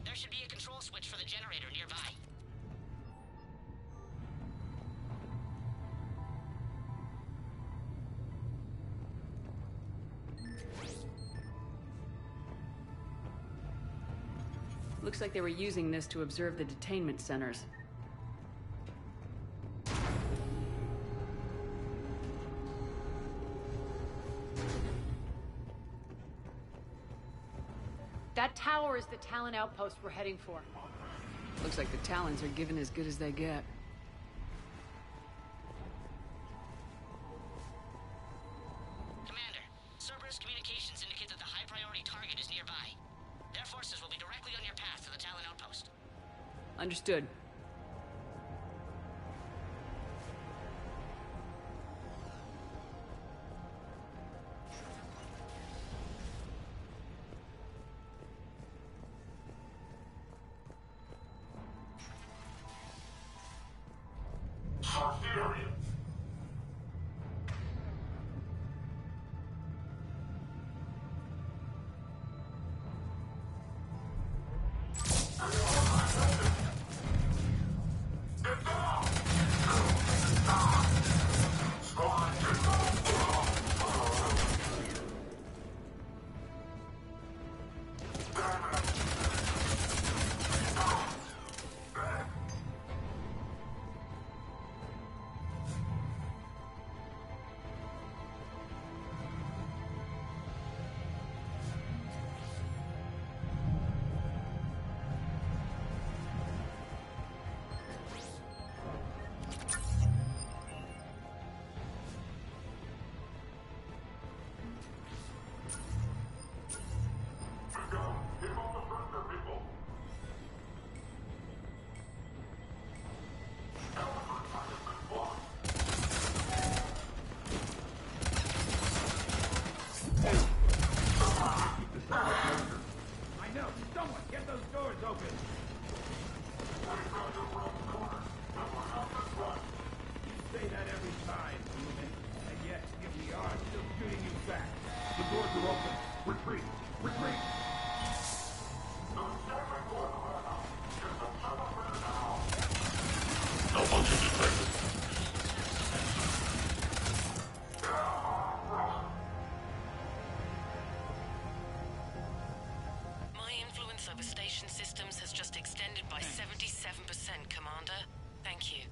There should be a control switch for the generator nearby. Looks like they were using this to observe the detainment centers. That tower is the Talon outpost we're heading for. Looks like the Talons are given as good as they get. Commander, Cerberus communications indicate that the high-priority target is nearby. Their forces will be directly on your path to the Talon outpost. Understood. My influence over station systems has just extended by 77%, Commander. Thank you.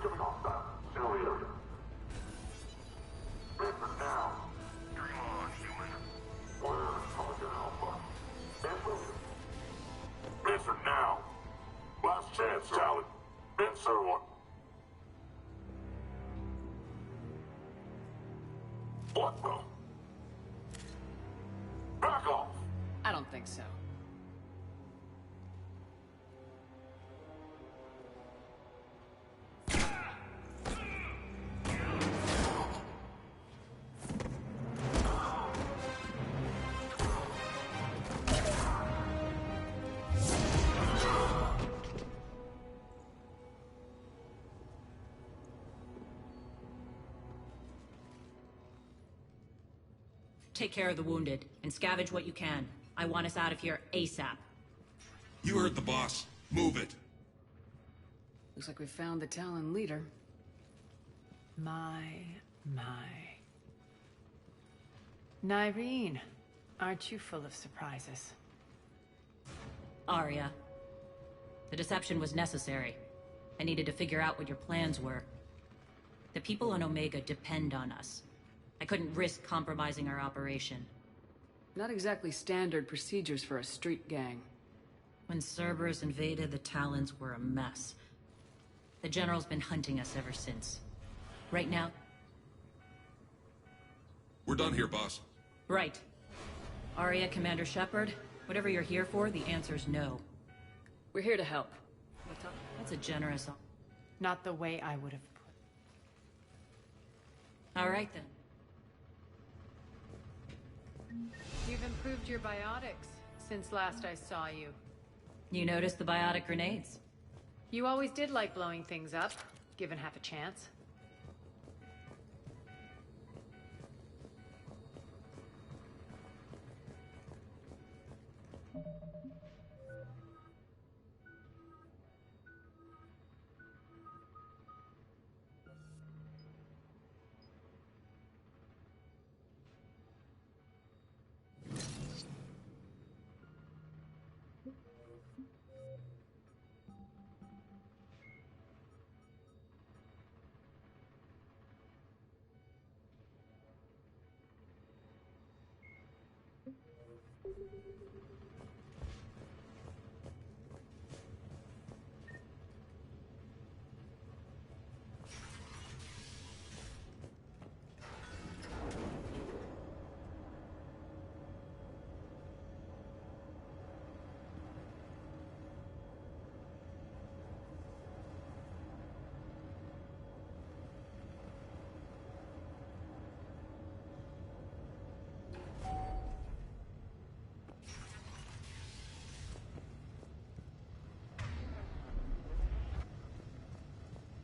coming hostile. Still here. Answer now. Dream on, human. Where's Pelican Alpha? Answer now. Last chance, Talon. Answer one. What the? Back off! I don't think so. Take care of the wounded, and scavenge what you can. I want us out of here ASAP. You heard the boss. Move it. Looks like we found the Talon leader. My. Nyreen, aren't you full of surprises? Arya. The deception was necessary. I needed to figure out what your plans were. The people on Omega depend on us. I couldn't risk compromising our operation. Not exactly standard procedures for a street gang. When Cerberus invaded, the Talons were a mess. The General's been hunting us ever since. Right now... We're done here, boss. Right. Arya, Commander Shepard, whatever you're here for, the answer's no. We're here to help. That's a generous... Not the way I would have put. All right, then. You've improved your biotics since last I saw you. You noticed the biotic grenades? You always did like blowing things up, given half a chance.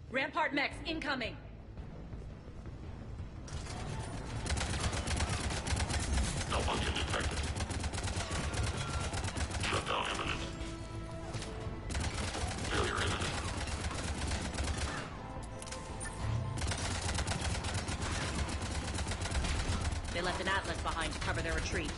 Rampart mechs incoming! Malfunction detected. Shutdown imminent. Failure imminent. They left an Atlas behind to cover their retreat.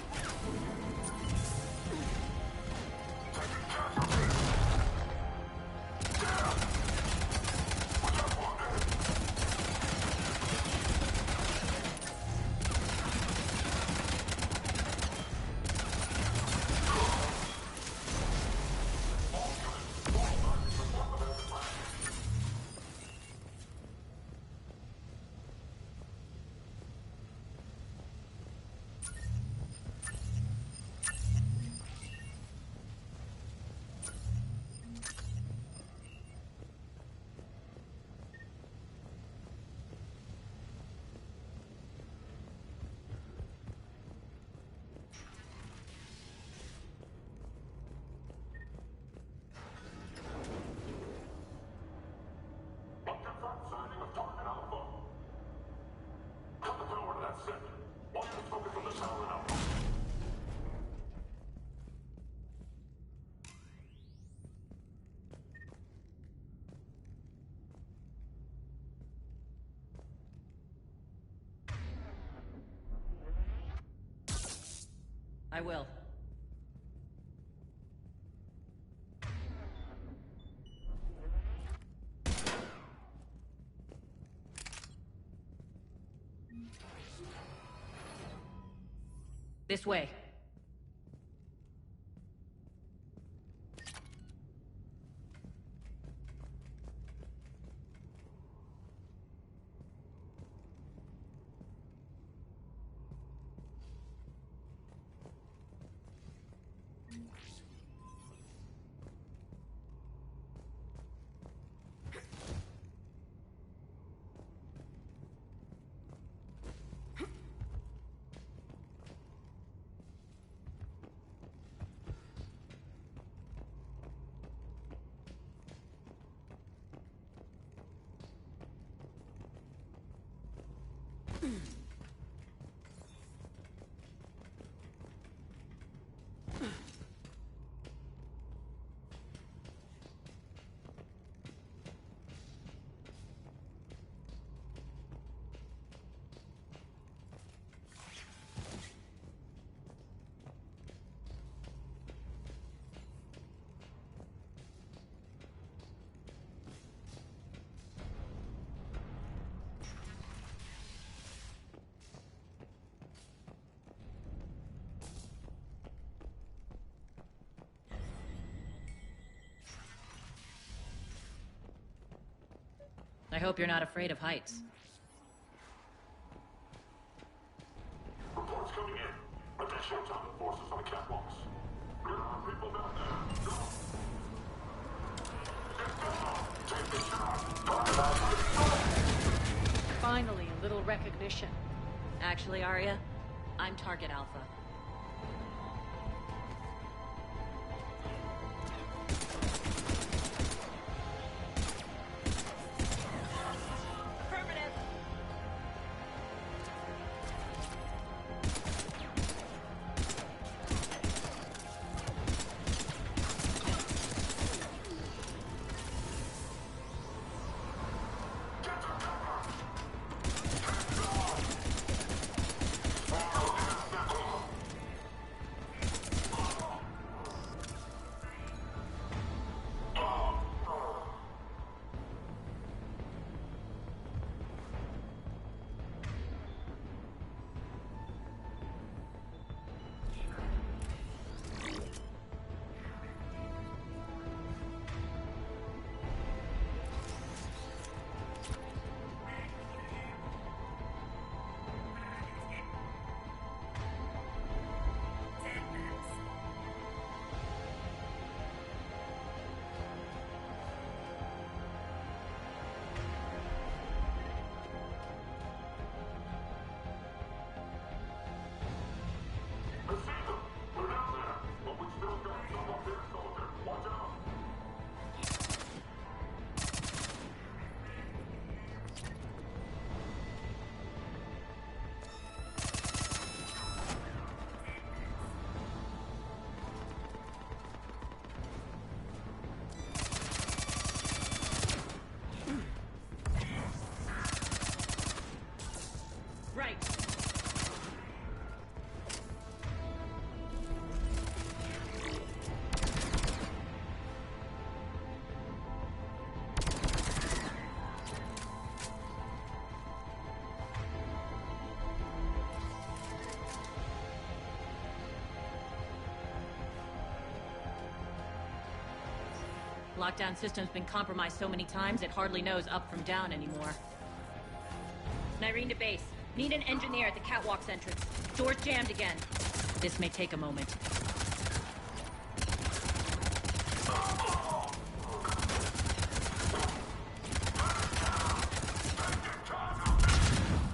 I will. This way. I hope you're not afraid of heights. Reports coming in. Additional target forces on the catwalks. There are people down there. Go! Take the shot! Finally, a little recognition. Actually, Arya, I'm Target Alpha. Lockdown system's been compromised so many times it hardly knows up from down anymore. Nyreen to base. Need an engineer at the catwalk's entrance. Door's jammed again. This may take a moment.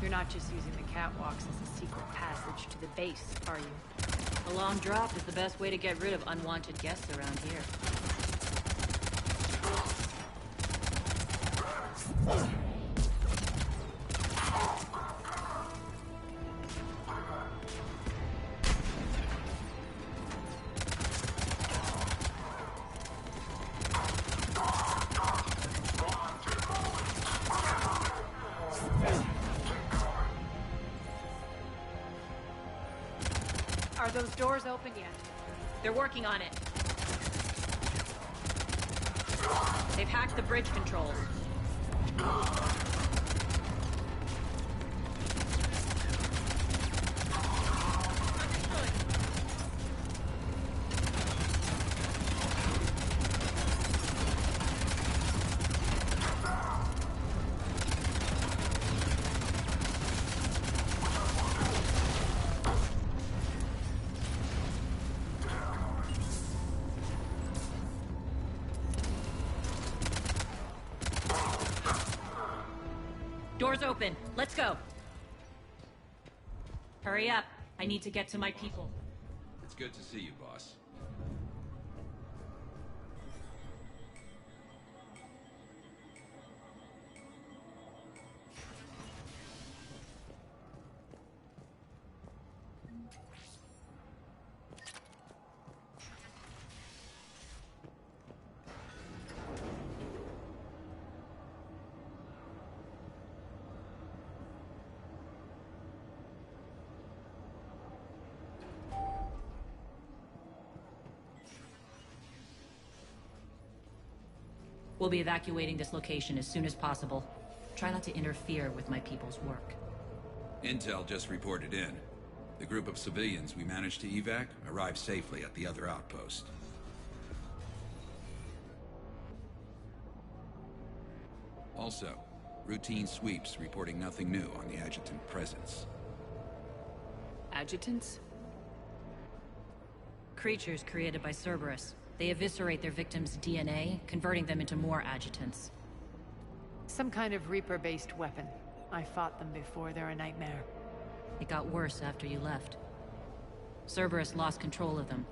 You're not just using the catwalks as a secret passage to the base, are you? A long drop is the best way to get rid of unwanted guests around here. Are those doors open yet? They're working on it. They've hacked the bridge controls. Doors open. Let's go. Hurry up. I need to get to my people. It's good to see you, boss. We'll be evacuating this location as soon as possible. Try not to interfere with my people's work. Intel just reported in. The group of civilians we managed to evac arrived safely at the other outpost. Also, routine sweeps reporting nothing new on the adjutant presence. Adjutants? Creatures created by Cerberus. They eviscerate their victims' DNA, converting them into more adjutants. Some kind of Reaper-based weapon. I fought them before, they're a nightmare. It got worse after you left. Cerberus lost control of them.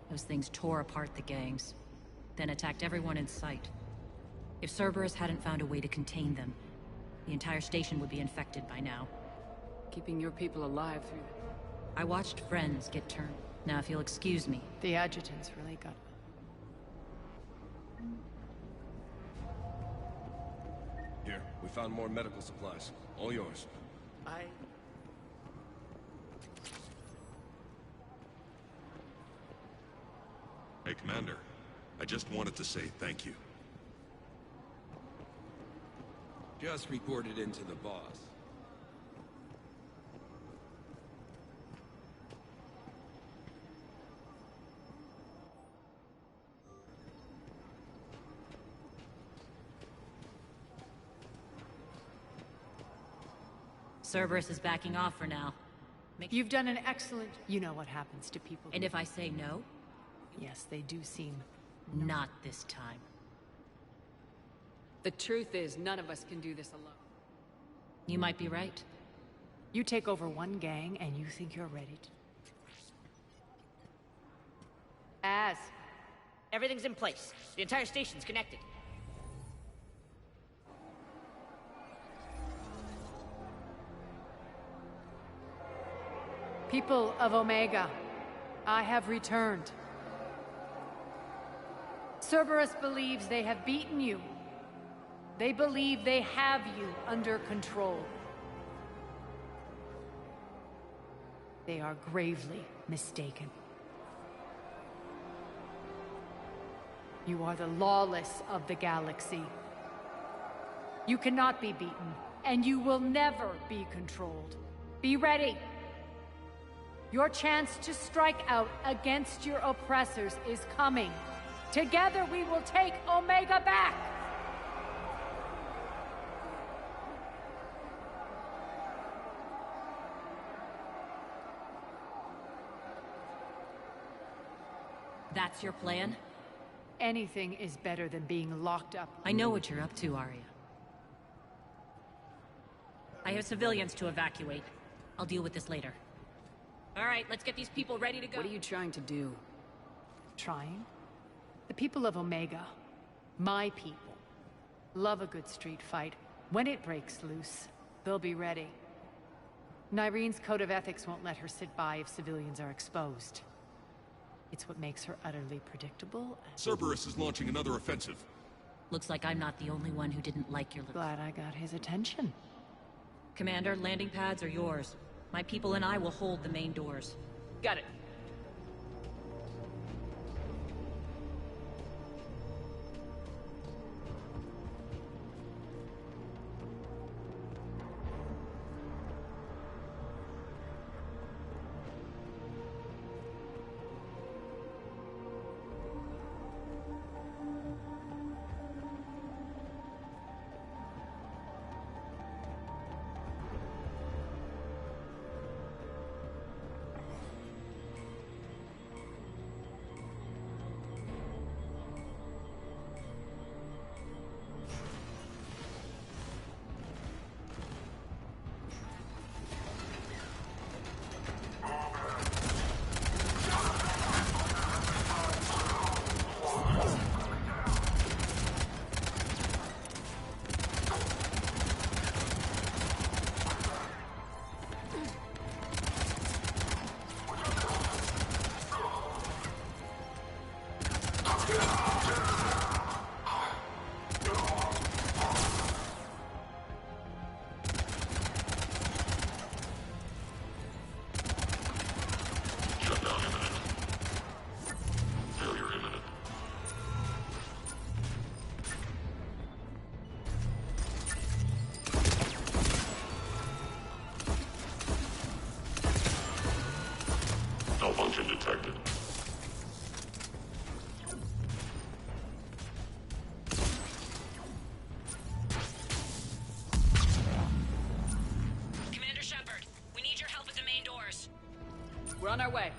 Those things tore apart the gangs, then attacked everyone in sight. If Cerberus hadn't found a way to contain them, the entire station would be infected by now. Keeping your people alive through... I watched friends get turned. Now if you'll excuse me. The adjutants really got... Here, we found more medical supplies. All yours. Hey, Commander. I just wanted to say thank you. Just reported into the boss. Cerberus is backing off for now. You've done an excellent... You know what happens to people... And if I say no? Yes, they do seem... Not this time. The truth is, none of us can do this alone. You might be right. You take over one gang, and you think you're ready to... Everything's in place. The entire station's connected. People of Omega, I have returned. Cerberus believes they have beaten you. They believe they have you under control. They are gravely mistaken. You are the lawless of the galaxy. You cannot be beaten, and you will never be controlled. Be ready. Your chance to strike out against your oppressors is coming. Together we will take Omega back! That's your plan? Anything is better than being locked up. I know what you're up to, Arya. I have civilians to evacuate. I'll deal with this later. All right, let's get these people ready to go. What are you trying to do? Trying? The people of Omega, my people, love a good street fight. When it breaks loose, they'll be ready. Nyrene's code of ethics won't let her sit by if civilians are exposed. It's what makes her utterly predictable. Cerberus is launching another offensive. Looks like I'm not the only one who didn't like your little... Glad I got his attention. Commander, landing pads are yours. My people and I will hold the main doors. Got it. Malfunction detected. Commander Shepard, we need your help at the main doors. We're on our way.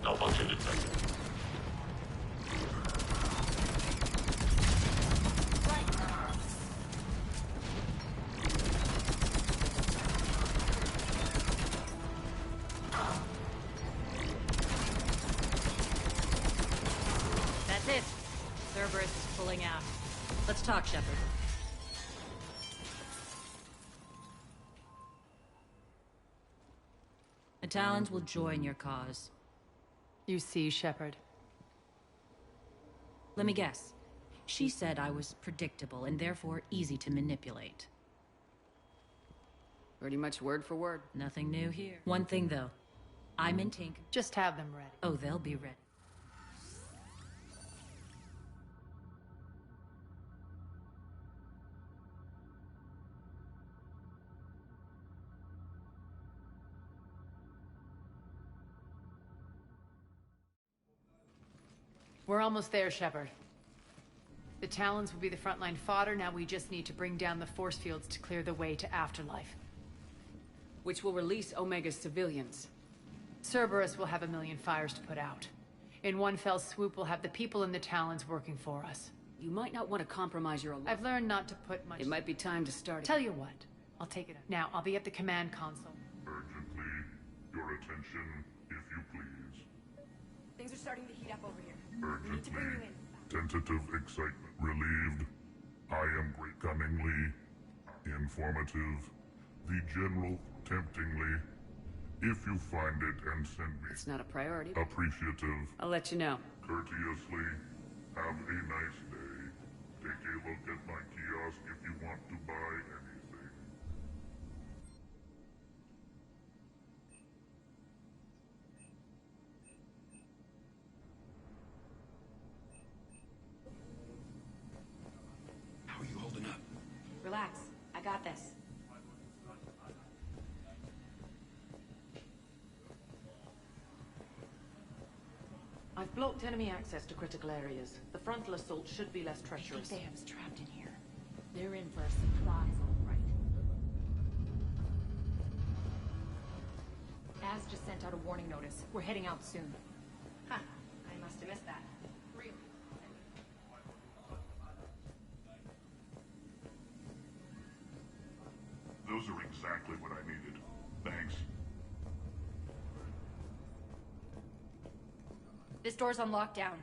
Malfunction detected. That's it. Cerberus is pulling out. Let's talk, Shepard. The Talons will join your cause. You see, Shepard. Let me guess. She said I was predictable and therefore easy to manipulate. Pretty much word for word. Nothing new here. One thing, though. I'm in Tink. Just have them ready. Oh, they'll be ready. We're almost there, Shepard. The Talons will be the frontline fodder. Now we just need to bring down the force fields to clear the way to Afterlife. Which will release Omega's civilians. Cerberus will have 1,000,000 fires to put out. In one fell swoop, we'll have the people in the Talons working for us. You might not want to compromise your... I've learned not to put much... It might be time to start... Tell you what, I'll take it up. Now, I'll be at the command console. Urgently, your attention, if you please. Things are starting to heat up over here. Urgently, tentative excitement relieved. I am great cunningly, informative, the general temptingly. If you find it and send me... It's not a priority. Appreciative. I'll let you know. Courteously, have a nice day. Take a look at my kiosk if you want to buy anything. How are you holding up? Relax. I got this. I've blocked enemy access to critical areas. The frontal assault should be less treacherous. I think they have us trapped in here. They're in for a surprise, all right. Az just sent out a warning notice. We're heading out soon. Huh. I must have missed that. Really? Those are exactly what I needed. Thanks. This door's on lockdown.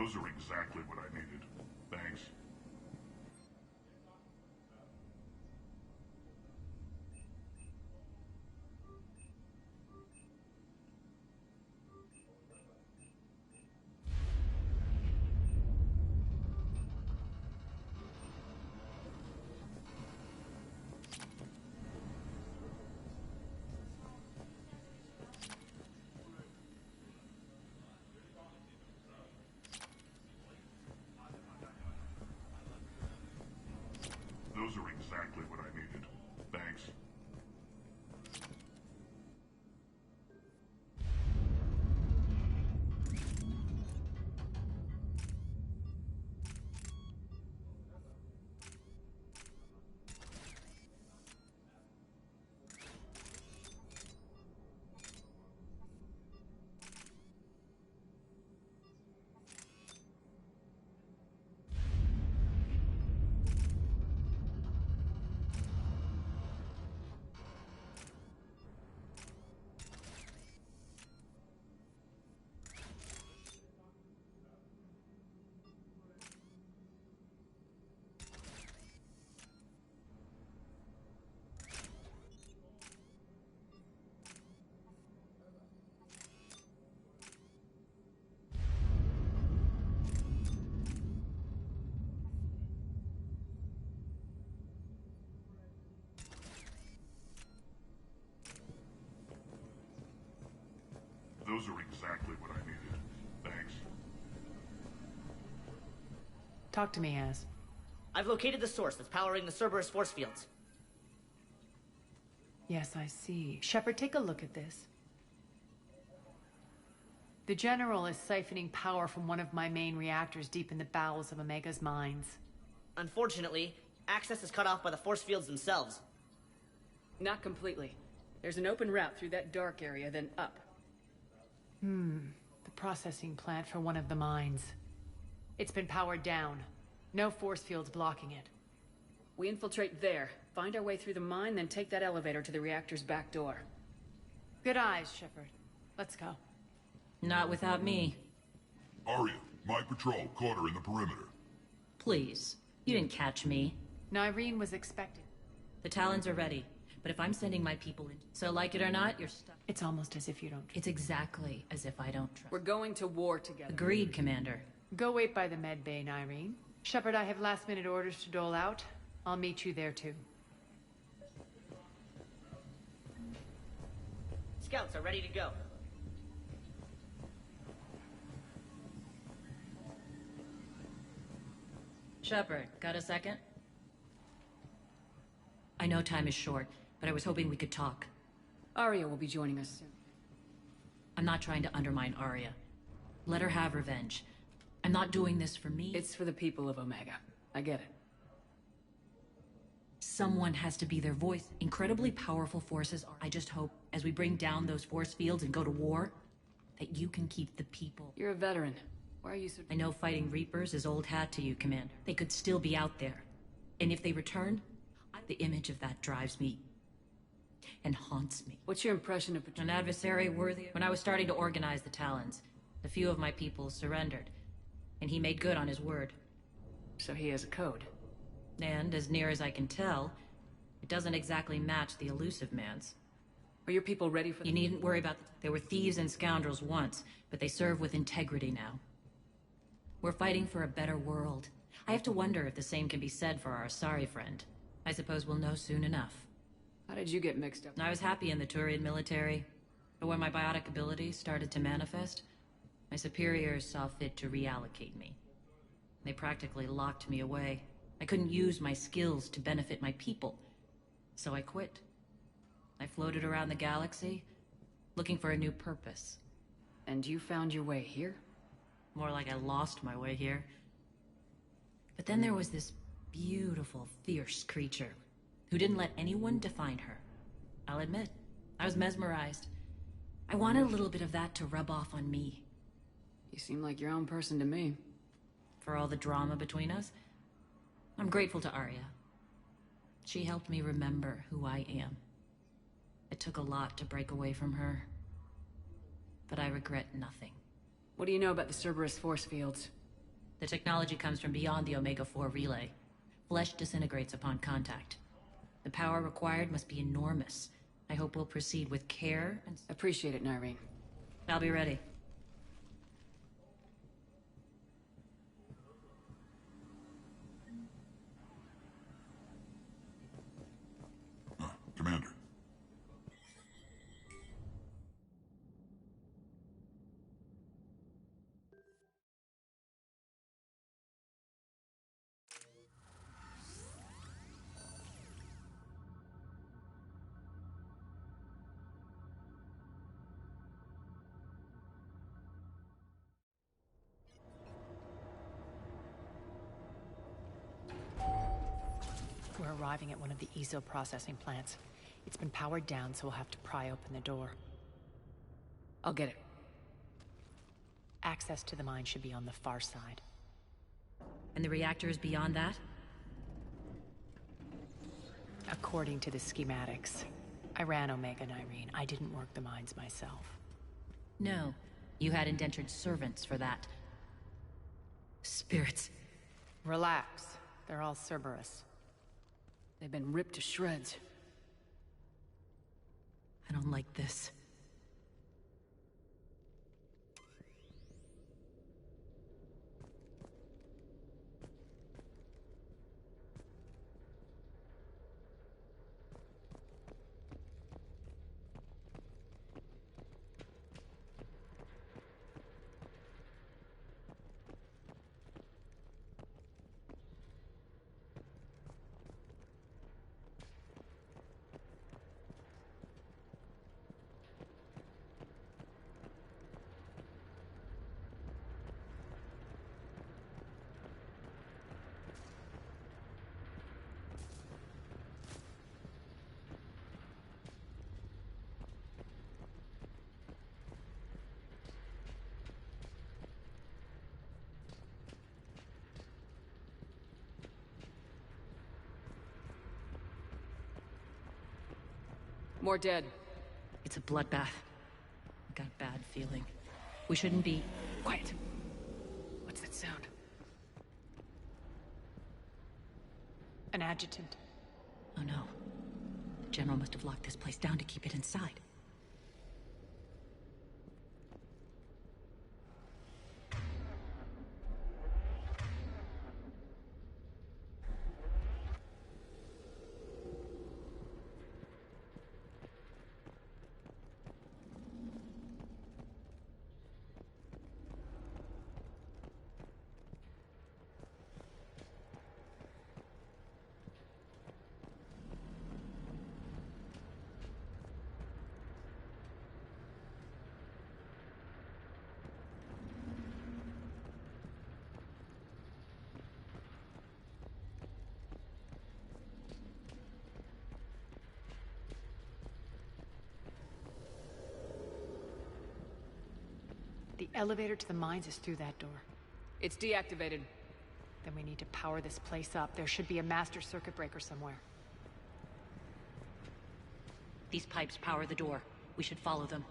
Those are exactly what I needed. Thanks. Those are exactly what I needed. Thanks. Those are exactly what I needed. Thanks. Talk to me, Az. I've located the source that's powering the Cerberus force fields. Yes, I see. Shepard, take a look at this. The General is siphoning power from one of my main reactors deep in the bowels of Omega's mines. Unfortunately, access is cut off by the force fields themselves. Not completely. There's an open route through that dark area, then up. The processing plant for one of the mines. It's been powered down. No force fields blocking it. We infiltrate there, find our way through the mine, then take that elevator to the reactor's back door. Good eyes, Shepard. Let's go. Not without me. Arya, my patrol caught her in the perimeter. Please. You didn't catch me. Nyreen was expected. The Talons are ready. But if I'm sending my people in... So like it or not, you're stuck. It's almost as if you don't trust. It's exactly as if I don't trust. We're going to war together. Agreed, Commander. Go wait by the med bay, Nyreen. Shepard, I have last-minute orders to dole out. I'll meet you there, too. Scouts are ready to go. Shepard, got a second? I know time is short, but I was hoping we could talk. Arya will be joining us soon. I'm not trying to undermine Arya. Let her have revenge. I'm not doing this for me. It's for the people of Omega. I get it. Someone has to be their voice. Incredibly powerful forces are. I just hope, as we bring down those force fields and go to war, that you can keep the people. You're a veteran. Why are you so... I know fighting Reapers is old hat to you, Commander. They could still be out there. And if they return, the image of that drives me and haunts me. What's your impression of an adversary worthy? When I was starting to organize the Talons, a few of my people surrendered, and he made good on his word. So he has a code. And, as near as I can tell, it doesn't exactly match the elusive man's. Are your people ready for... You needn't worry about... They were thieves and scoundrels once, but they serve with integrity now. We're fighting for a better world. I have to wonder if the same can be said for our Asari friend. I suppose we'll know soon enough. How did you get mixed up? I was happy in the Turian military, but when my biotic abilities started to manifest, my superiors saw fit to reallocate me. They practically locked me away. I couldn't use my skills to benefit my people, so I quit. I floated around the galaxy, looking for a new purpose. And you found your way here? More like I lost my way here. But then there was this beautiful, fierce creature who didn't let anyone define her. I'll admit, I was mesmerized. I wanted a little bit of that to rub off on me. You seem like your own person to me. For all the drama between us, I'm grateful to Arya. She helped me remember who I am. It took a lot to break away from her, but I regret nothing. What do you know about the Cerberus force fields? The technology comes from beyond the Omega-4 relay. Flesh disintegrates upon contact. The power required must be enormous. I hope we'll proceed with care and... Appreciate it, Nyreen. I'll be ready. Commander. We're arriving at one of the ESO processing plants. It's been powered down, so we'll have to pry open the door. I'll get it. Access to the mine should be on the far side. And the reactor is beyond that? According to the schematics. I ran Omega, Nyreen. I didn't work the mines myself. No. You had indentured servants for that. Spirits. Relax. They're all Cerberus. They've been ripped to shreds. I don't like this. More dead. It's a bloodbath. I got a bad feeling. We shouldn't be... Quiet. What's that sound? An adjutant. Oh no. The General must have locked this place down to keep it inside. The elevator to the mines is through that door. It's deactivated. Then we need to power this place up. There should be a master circuit breaker somewhere. These pipes power the door. We should follow them.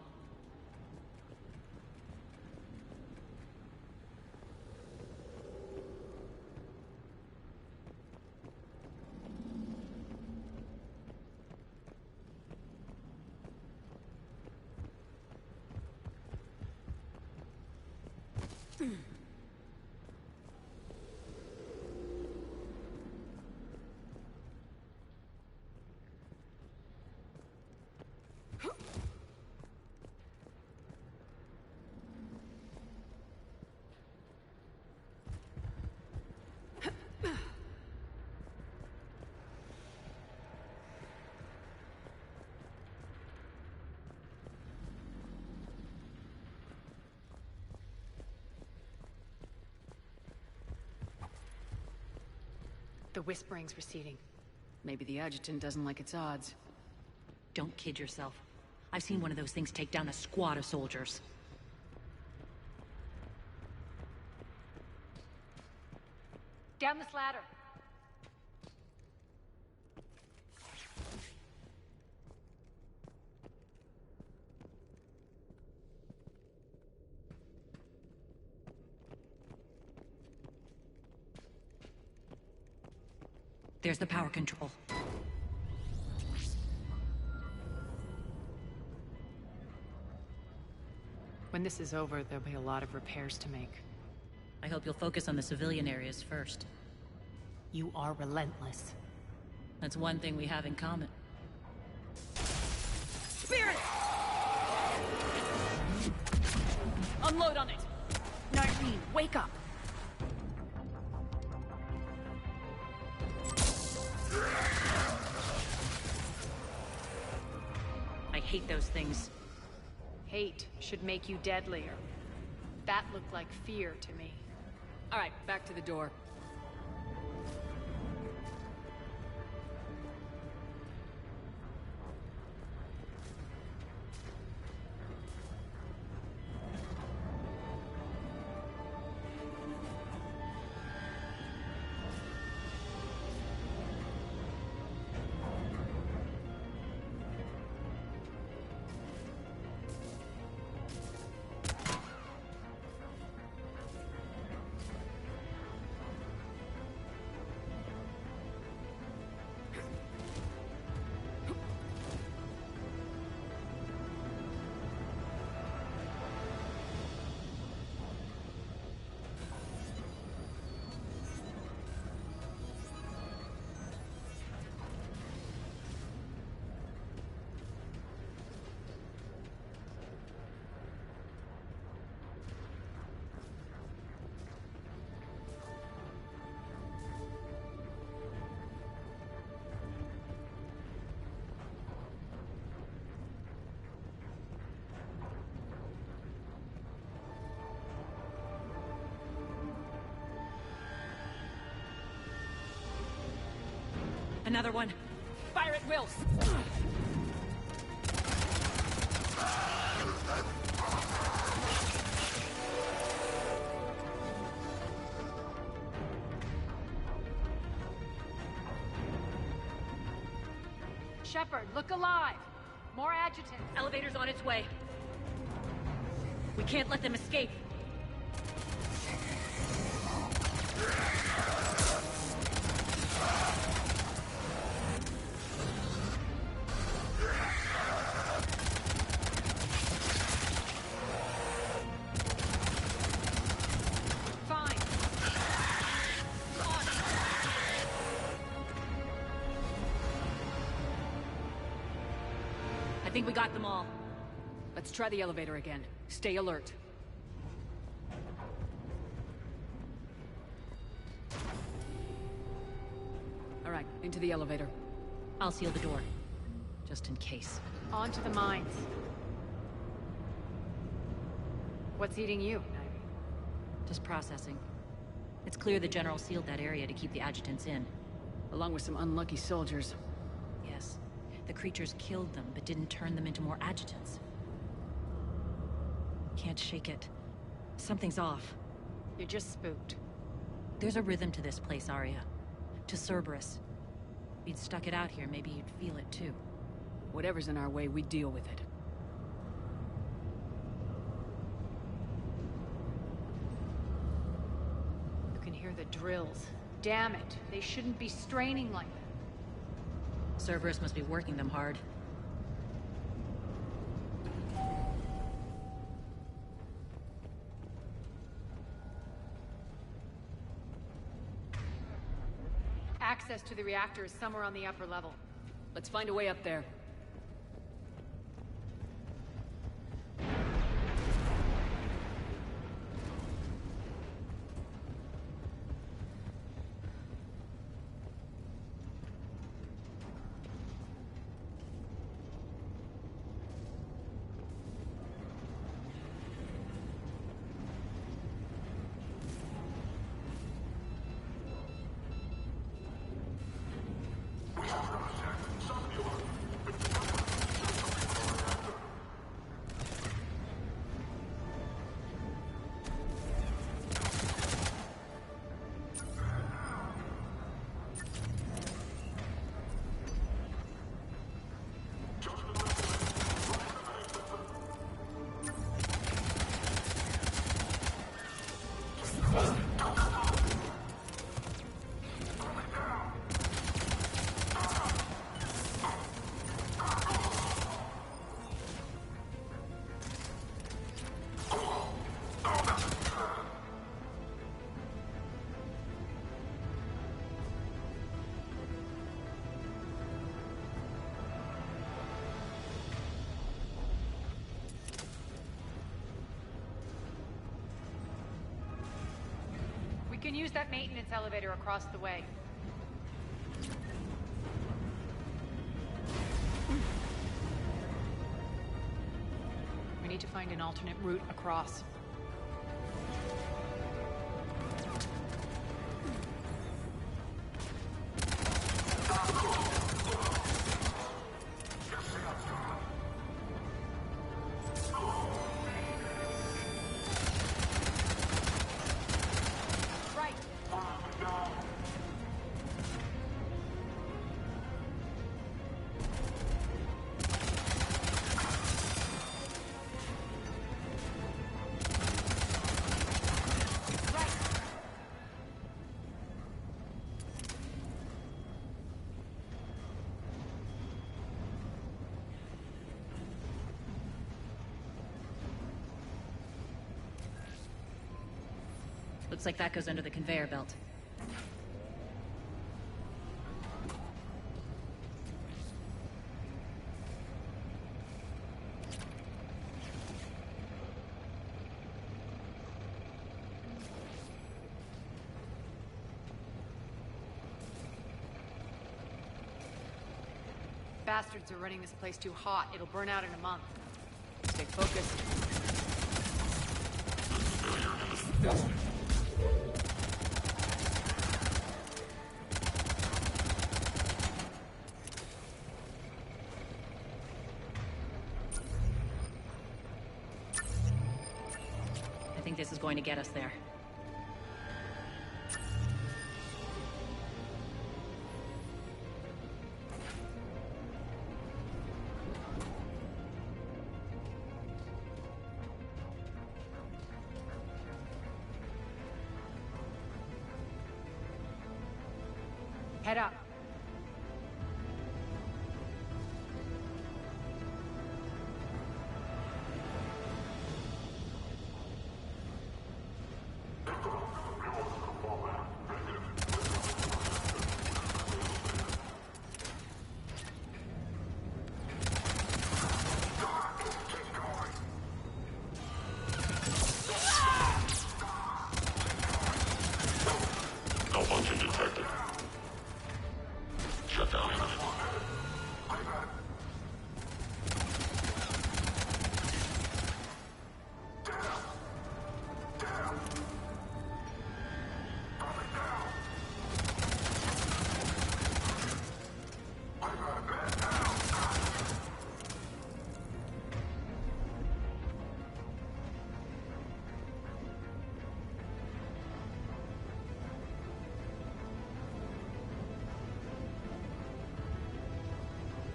The whispering's receding. Maybe the adjutant doesn't like its odds. Don't kid yourself. I've seen one of those things take down a squad of soldiers. Down this ladder. There's the power control. When this is over, there'll be a lot of repairs to make. I hope you'll focus on the civilian areas first. You are relentless. That's one thing we have in common. Spirit! Unload on it! Nyreen, wake up! I hate those things. Hate should make you deadlier. That looked like fear to me. All right, back to the door. Another one. Fire at will. Shepard, look alive! More adjutants. Elevator's on its way. We can't let them escape. I think we got them all. Let's try the elevator again. Stay alert. All right, into the elevator. I'll seal the door. Just in case. On to the mines. What's eating you? Just processing. It's clear the General sealed that area to keep the adjutants in. Along with some unlucky soldiers. Yes. The creatures killed them, but didn't turn them into more adjutants. Can't shake it. Something's off. You're just spooked. There's a rhythm to this place, Arya. To Cerberus. If you'd stuck it out here, maybe you'd feel it too. Whatever's in our way, we deal with it. You can hear the drills. Damn it, they shouldn't be straining like that. Cerberus must be working them hard. Access to the reactor is somewhere on the upper level. Let's find a way up there. can use that maintenance elevator across the way. We need to find an alternate route across. Looks like that goes under the conveyor belt. Bastards are running this place too hot. It'll burn out in a month. Stay focused. I think this is going to get us there. Head up. Malfunction detected. Shut down unit.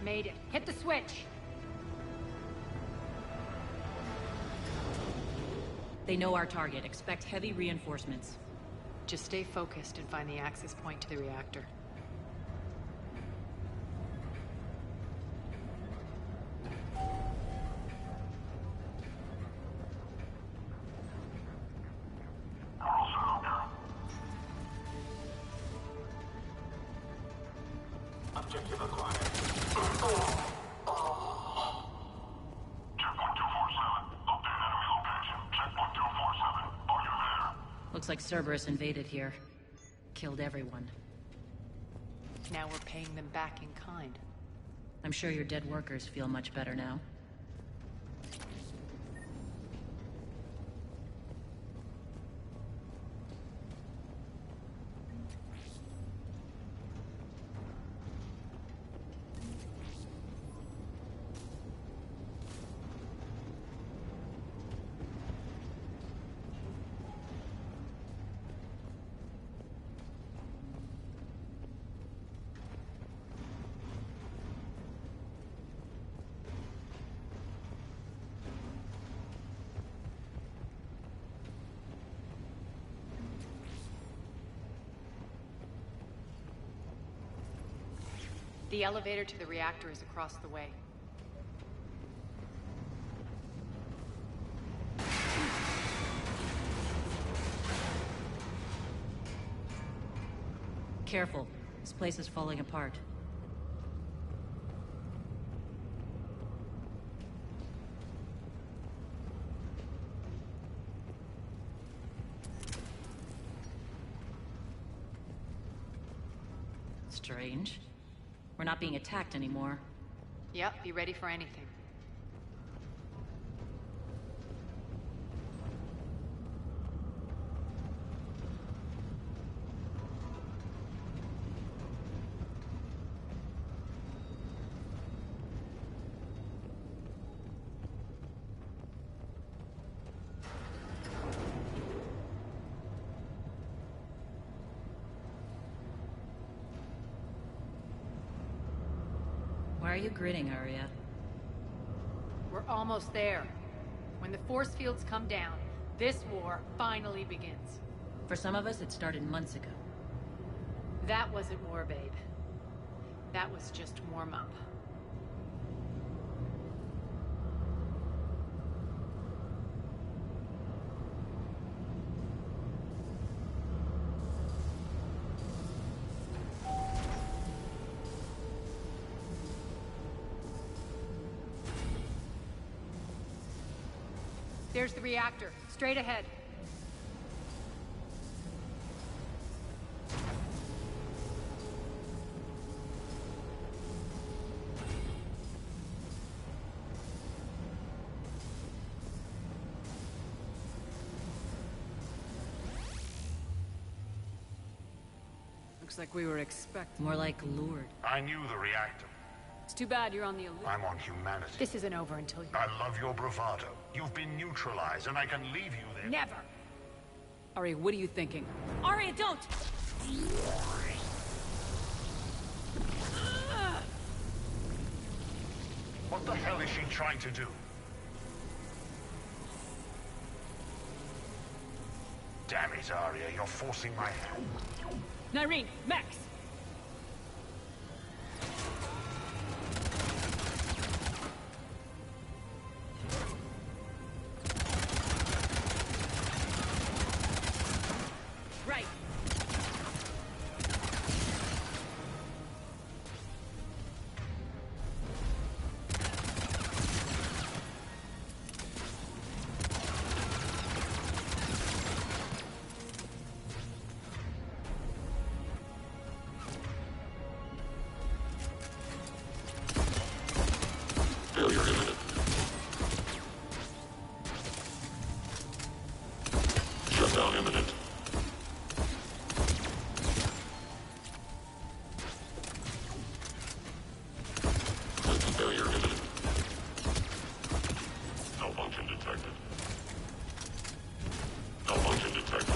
Made it. Hit the switch! They know our target. Expect heavy reinforcements. Just stay focused and find the access point to the reactor. Objective acquired. Checkpoint 247. Update enemy location. Checkpoint 247. Are you there? Looks like Cerberus invaded here. Killed everyone. Now we're paying them back in kind. I'm sure your dead workers feel much better now. The elevator to the reactor is across the way. Careful. This place is falling apart. Strange. We're not being attacked anymore. Yep, be ready for anything. Why are you grinning, Arya? We're almost there. When the force fields come down, this war finally begins. For some of us, it started months ago. That wasn't war, babe. That was just warm-up. There's the reactor, straight ahead. Looks like we were expecting. More like lured. I knew the reactor. It's too bad you're on the aloof. I'm on humanity. This isn't over until you... I love your bravado. You've been neutralized, and I can leave you there. Never! Arya, what are you thinking? Arya, don't! What the hell is she trying to do? Damn it, Arya, you're forcing my hand. Nyreen, Max! Right. Failure imminent. Shutdown imminent. System failure imminent. Malfunction detected. Malfunction detected.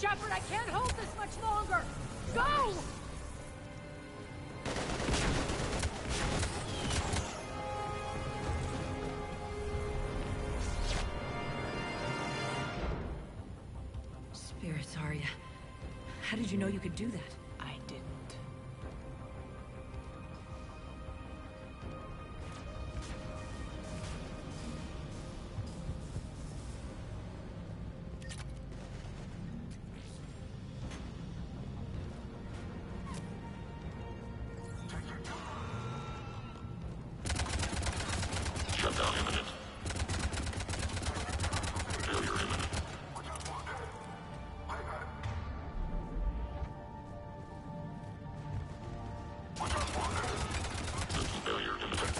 Shepard, I can't hold this much longer! Go! Spirits, Arya. How did you know you could do that? I didn't. Shutdown imminent. Failure imminent. System failure imminent.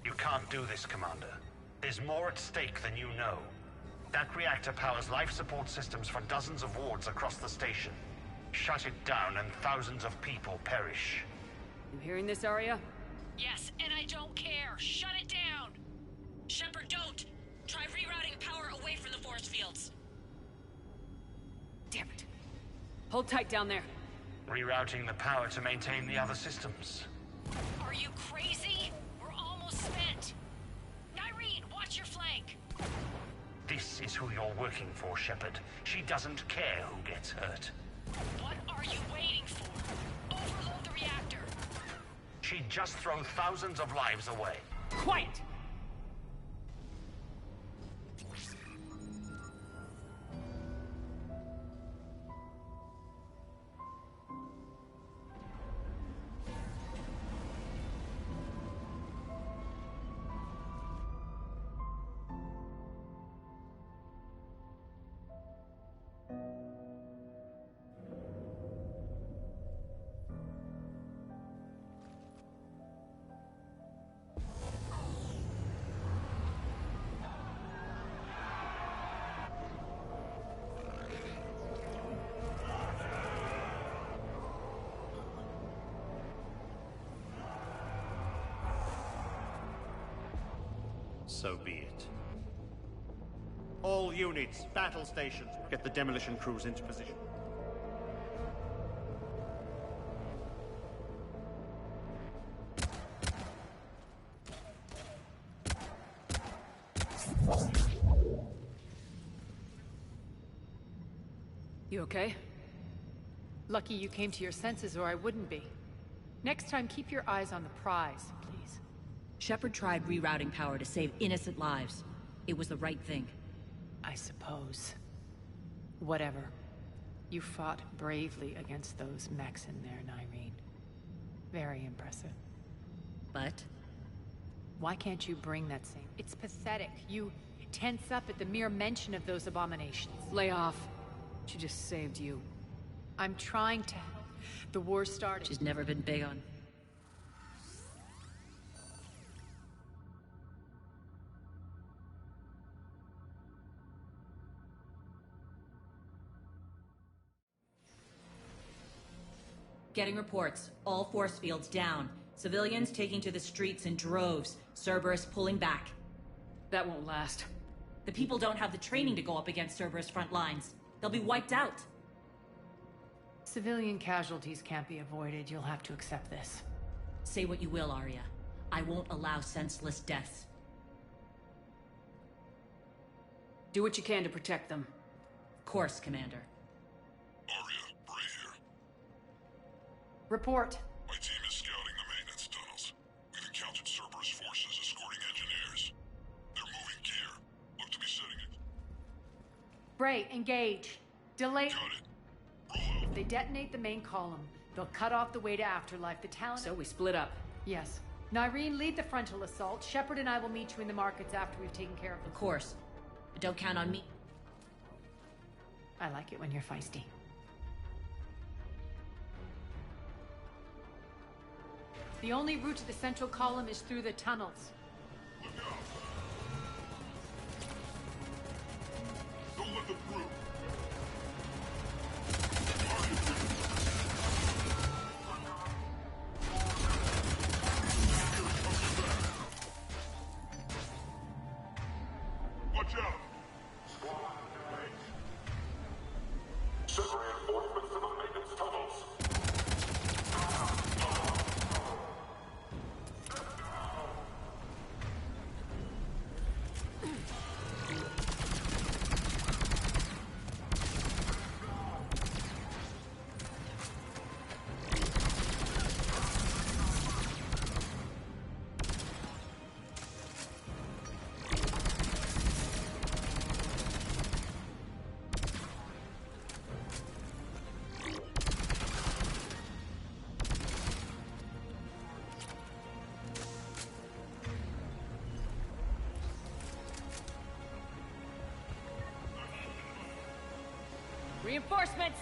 You can't do this, Commander. There's more at stake than you know. That reactor powers life support systems for dozens of wards across the station. Shut it down and thousands of people perish. You hearing this, Arya? Yes, and I don't care. Shut it down! Shepard, don't! Try rerouting power away from the force fields. Damn it. Hold tight down there. Rerouting the power to maintain the other systems. Are you crazy? We're almost spent. Nyreen, watch your flank. This is who you're working for, Shepard. She doesn't care who gets hurt. What are you waiting for? Overload the reactor. She'd just throw thousands of lives away. Quiet! So be it. All units, battle stations, get the demolition crews into position. You okay? Lucky you came to your senses, or I wouldn't be. Next time, keep your eyes on the prize, please. Shepard tried rerouting power to save innocent lives. It was the right thing. I suppose. Whatever. You fought bravely against those mechs in there, Nyreen. Very impressive. But? Why can't you bring that same... It's pathetic. You tense up at the mere mention of those abominations. Lay off. She just saved you. I'm trying to help. The war started. She's never been big on... Getting reports. All force fields down. Civilians taking to the streets in droves. Cerberus pulling back. That won't last. The people don't have the training to go up against Cerberus front lines. They'll be wiped out. Civilian casualties can't be avoided. You'll have to accept this. Say what you will, Arya. I won't allow senseless deaths. Do what you can to protect them. Of course, Commander. Arya, Bray here. Report. My team is scouting the maintenance tunnels. We've encountered Cerberus forces escorting engineers. They're moving gear. Look to be setting it. Bray, engage. Delay... Got it. If they detonate the main column, they'll cut off the way to Afterlife. The Talon... So we split up. Yes. Nyreen, lead the frontal assault. Shepard and I will meet you in the markets after we've taken care of them. Of course. But don't count on me. I like it when you're feisty. The only route to the central column is through the tunnels. Look out! Don't let them through! Watch out! Send reinforcements to the maintenance tunnels. Reinforcements!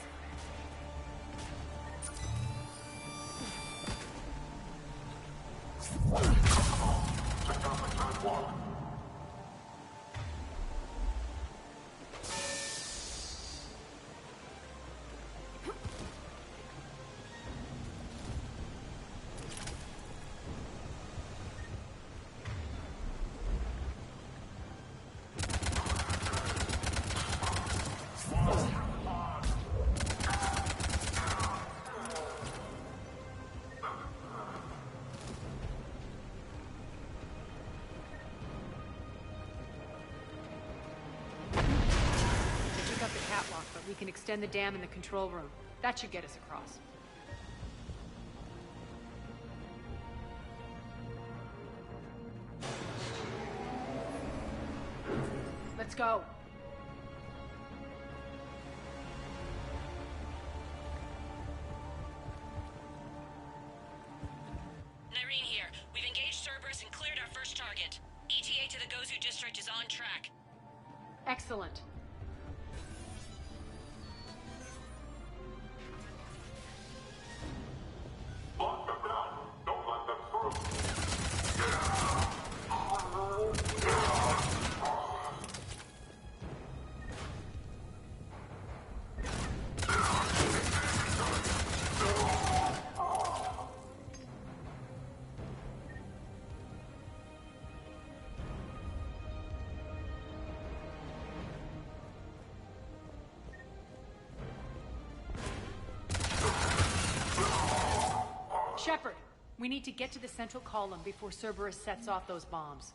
catwalk, but we can extend the dam in the control room. That should get us across. Let's go. Nyreen here. We've engaged Cerberus and cleared our first target. ETA to the Gozu district is on track. Excellent. Shepard, we need to get to the central column before Cerberus sets off those bombs.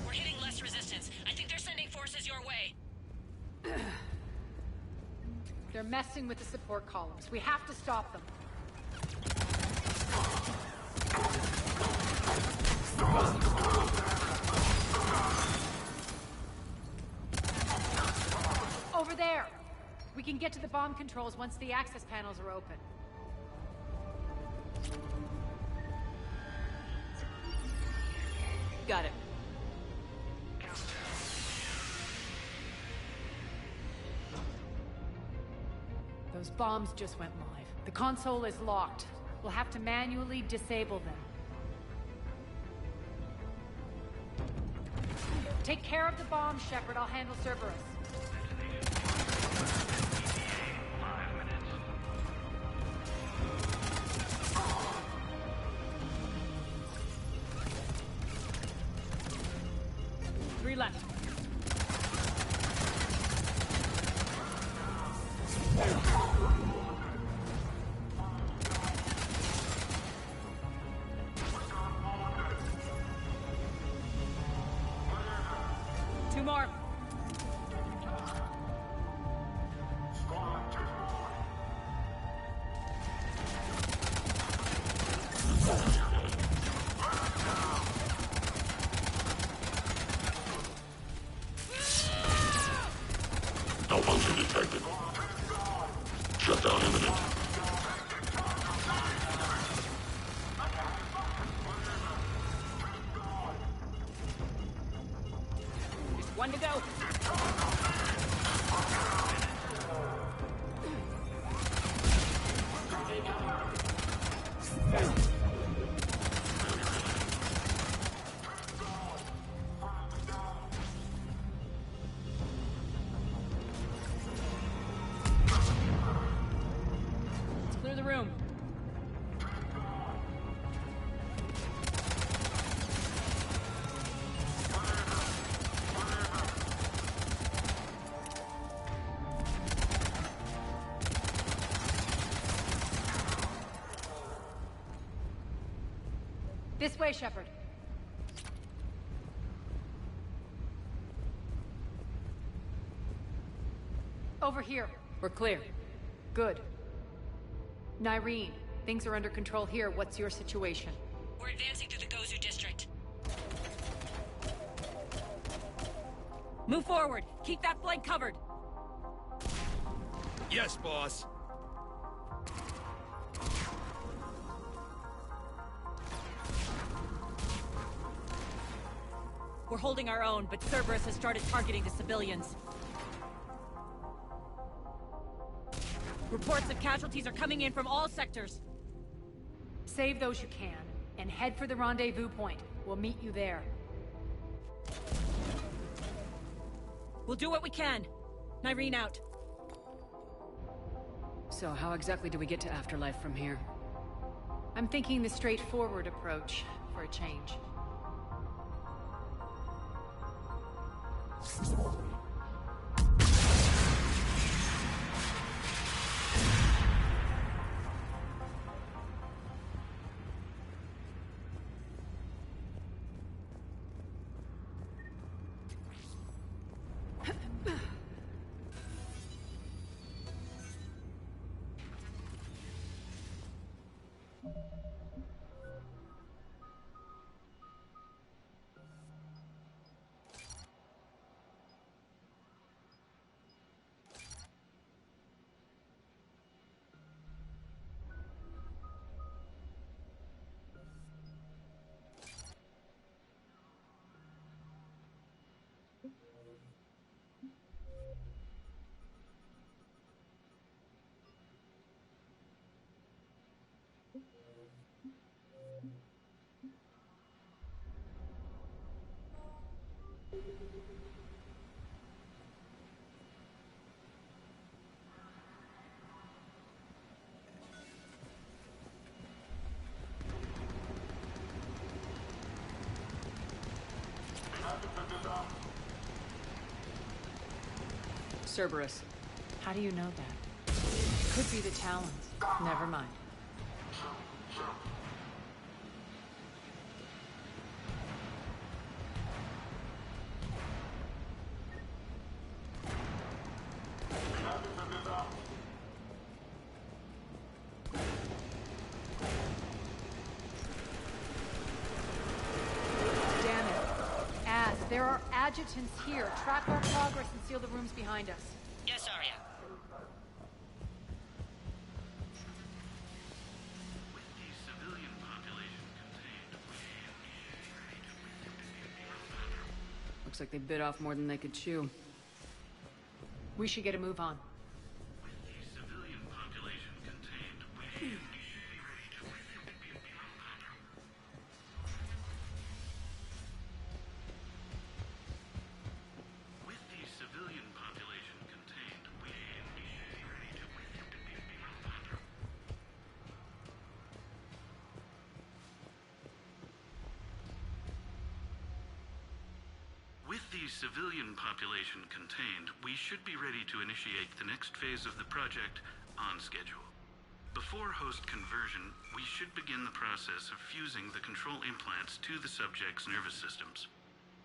We're hitting less resistance. I think they're sending forces your way. They're messing with the support columns. We have to stop them. Over there! We can get to the bomb controls once the access panels are open. Got it. Those bombs just went live. The console is locked. We'll have to manually disable them. Take care of the bombs, Shepard. I'll handle Cerberus. Three left. Two more. Malfunction detected. Shutdown imminent. Just one to go. Let's clear the room. This way, Shepard. Over here. We're clear. Good. Nyreen, things are under control here. What's your situation? We're advancing through the Gozu district. Move forward. Keep that flank covered. Yes, boss. We're holding our own, but Cerberus has started targeting the civilians. Reports of casualties are coming in from all sectors. Save those you can, and head for the rendezvous point. We'll meet you there. We'll do what we can. Nyreen out. So how exactly do we get to Afterlife from here? I'm thinking the straightforward approach, for a change. Cerberus. How do you know that? Could be the Talons. Never mind. Damn it. Az, there are adjutants here. Track our progress and seal the rooms behind us. Yes, Arya. Looks like they bit off more than they could chew. We should get a move on. With the civilian population contained, we should be ready to initiate the next phase of the project on schedule. Before host conversion, we should begin the process of fusing the control implants to the subject's nervous systems.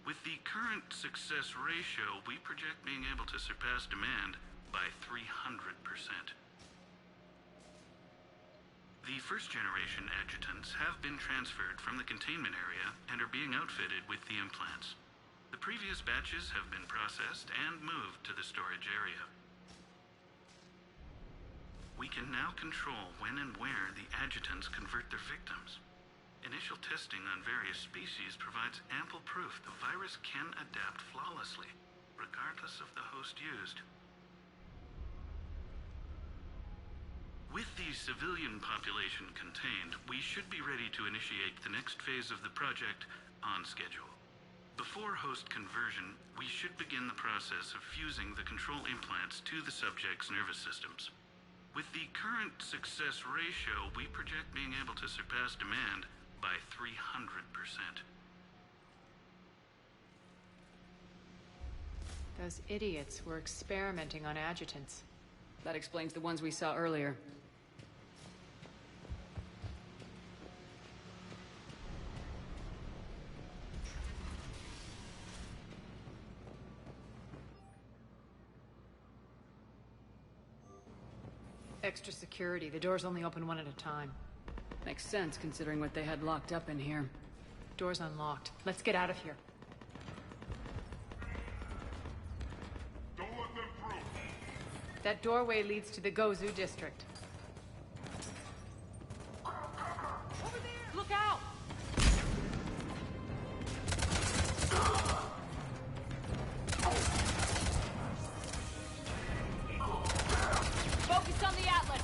With the current success ratio, we project being able to surpass demand by 300%. The first-generation adjutants have been transferred from the containment area and are being outfitted with the implants. The previous batches have been processed and moved to the storage area. We can now control when and where the adjutants convert their victims. Initial testing on various species provides ample proof the virus can adapt flawlessly, regardless of the host used. With the civilian population contained, we should be ready to initiate the next phase of the project on schedule. Before host conversion, we should begin the process of fusing the control implants to the subject's nervous systems. With the current success ratio, we project being able to surpass demand by 300%. Those idiots were experimenting on adjutants. That explains the ones we saw earlier. Extra security. The doors only open one at a time. Makes sense, considering what they had locked up in here. Door's unlocked. Let's get out of here. Don't let them through. That doorway leads to the Gozu district. Look out! Focus on the Atlas!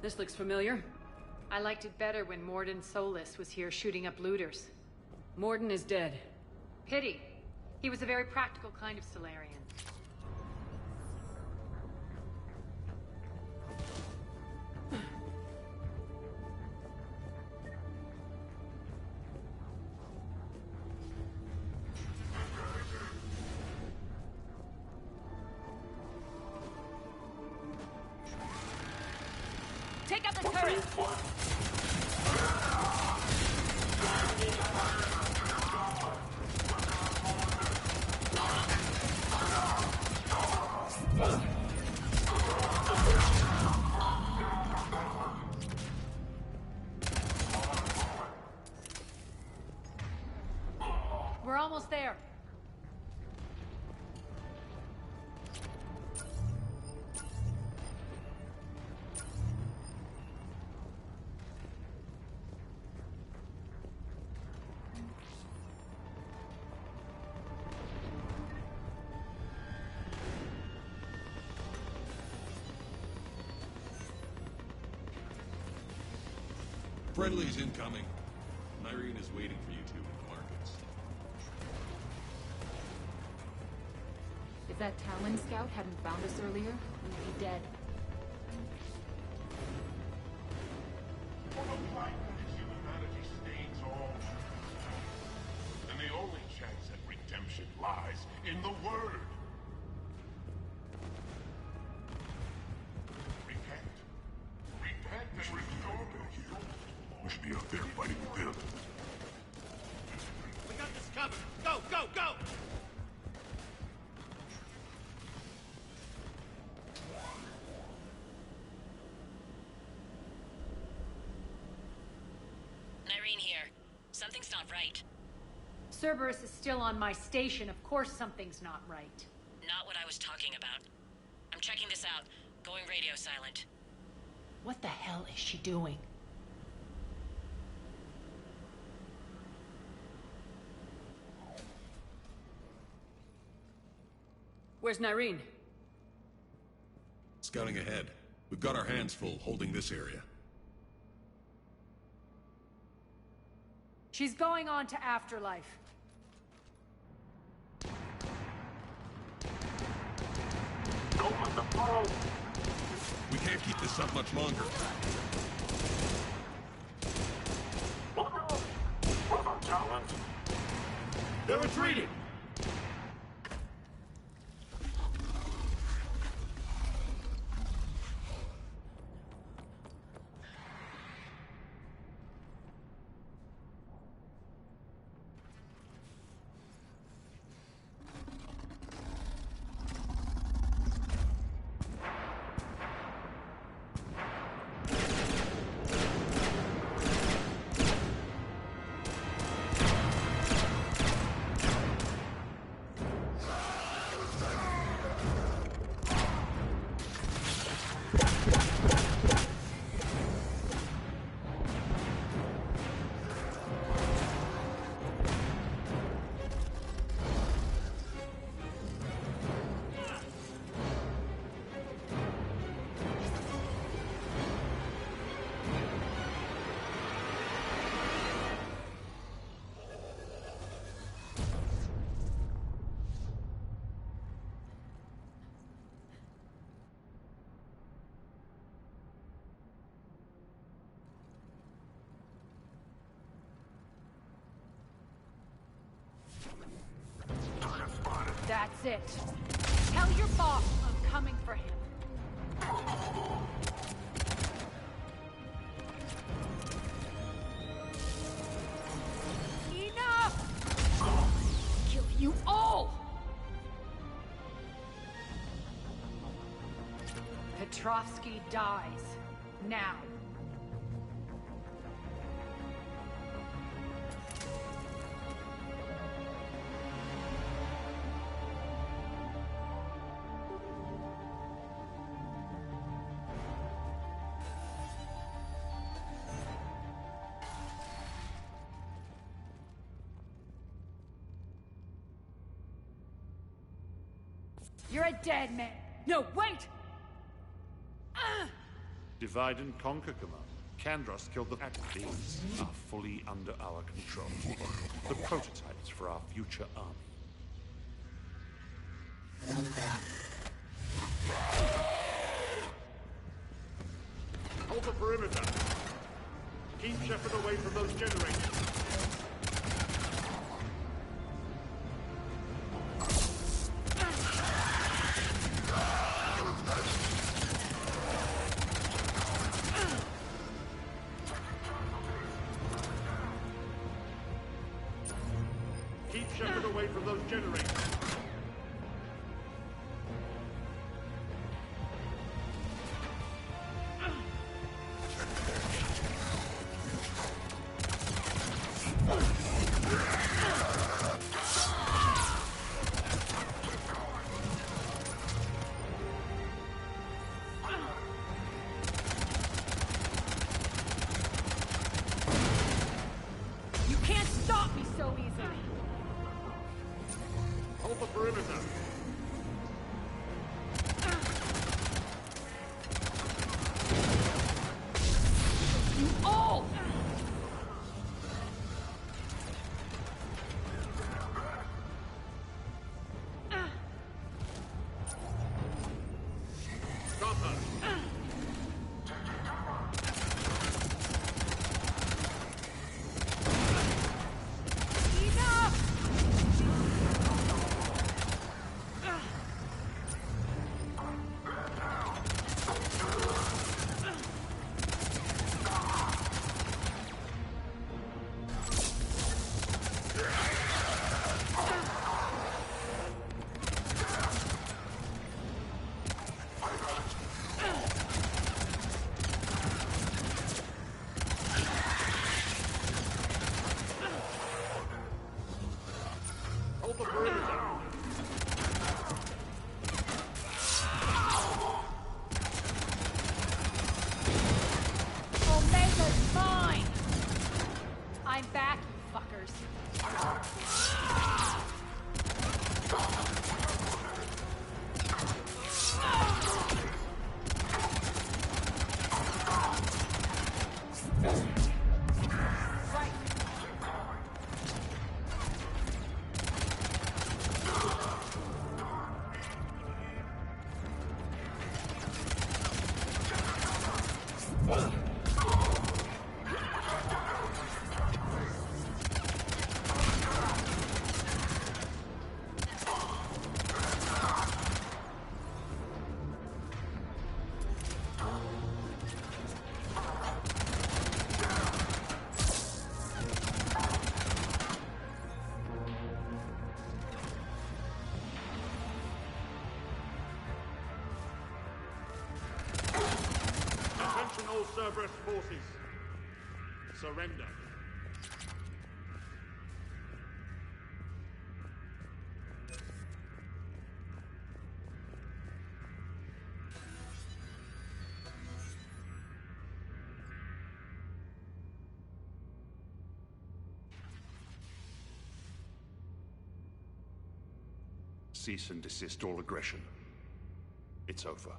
This looks familiar. I liked it better when Morden Solis was here shooting up looters. Morden is dead. Pity. He was a very practical kind of Solarian. Take out the turret! We're almost there. Friendly's incoming. Irene is waiting for you two in the markets. If that Talon scout hadn't found us earlier, we'd be dead. For the plight that humanity stains all mankind. And the only chance at redemption lies in the Word. Repent. Repent and restore your soul. We should be out there fighting with them. We got this covered. Go, go, go! Irene here. Something's not right. Cerberus is still on my station. Of course something's not right. Not what I was talking about. I'm checking this out. Going radio silent. What the hell is she doing? Where's Nyreen? Scouting ahead. We've got our hands full holding this area. She's going on to Afterlife. Open the phone! We can't keep this up much longer. What about Talons? They're retreating! That's it. Tell your boss I'm coming for him. Enough! Kill you all! Petrovsky dies. Now. You're a dead man. No, wait! Divide and conquer, Commander. Kandros killed the... These are fully under our control. The prototypes for our future army. Hold the perimeter. Keep Shepard away from those generators. Keep Shepard away from those generators. You can't stop me so easily! Hold the perimeter. You all! Stop her. Hold the perimeter. Omega's mine! I'm back, you fuckers. Attention all Cerberus forces. Surrender. Cease and desist all aggression. It's over.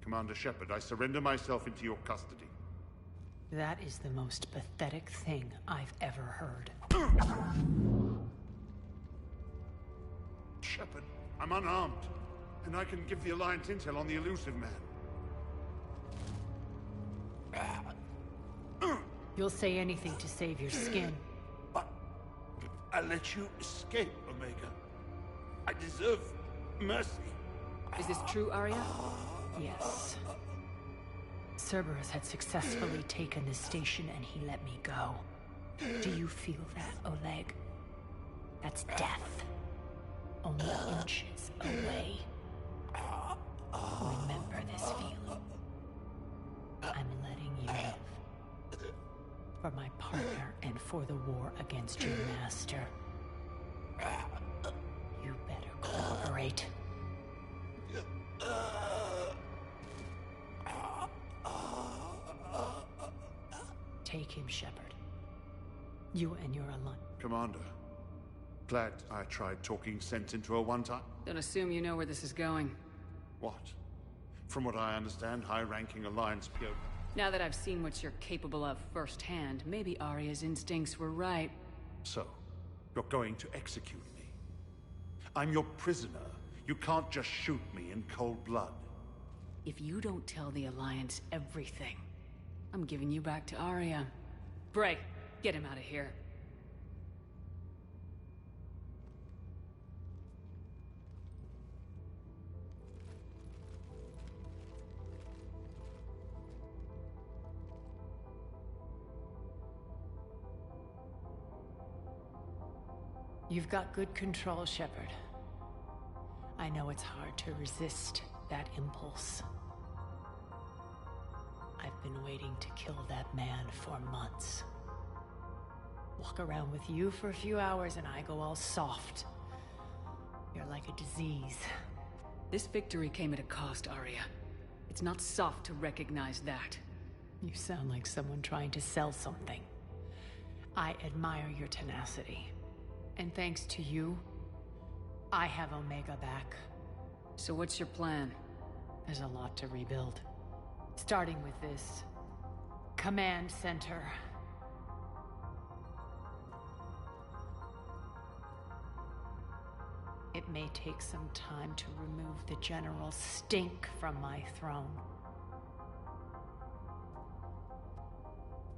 Commander Shepard, I surrender myself into your custody. That is the most pathetic thing I've ever heard. Shepard, I'm unarmed, and I can give the Alliance intel on the elusive man. You'll say anything to save your skin. But I let you escape, Omega. I deserve mercy. Is this true, Arya? Yes. Cerberus had successfully taken the station and he let me go. Do you feel that, Oleg? That's death. Only inches away. Remember this feeling. I'm letting you live. For my partner and for the war against your master. You better cooperate. Take him, Shepard. You and your alliance. Commander, glad I tried talking sense into her one time. Don't assume you know where this is going. What? From what I understand, high-ranking Alliance PO... Now that I've seen what you're capable of firsthand, maybe Arya's instincts were right. So, you're going to execute me? I'm your prisoner. You can't just shoot me in cold blood. If you don't tell the Alliance everything, I'm giving you back to Arya. Bray, get him out of here. You've got good control, Shepard. I know it's hard to resist that impulse. I've been waiting to kill that man for months. Walk around with you for a few hours and I go all soft. You're like a disease. This victory came at a cost, Arya. It's not soft to recognize that. You sound like someone trying to sell something. I admire your tenacity. And thanks to you, I have Omega back. So what's your plan? There's a lot to rebuild. Starting with this command center. It may take some time to remove the general stink from my throne.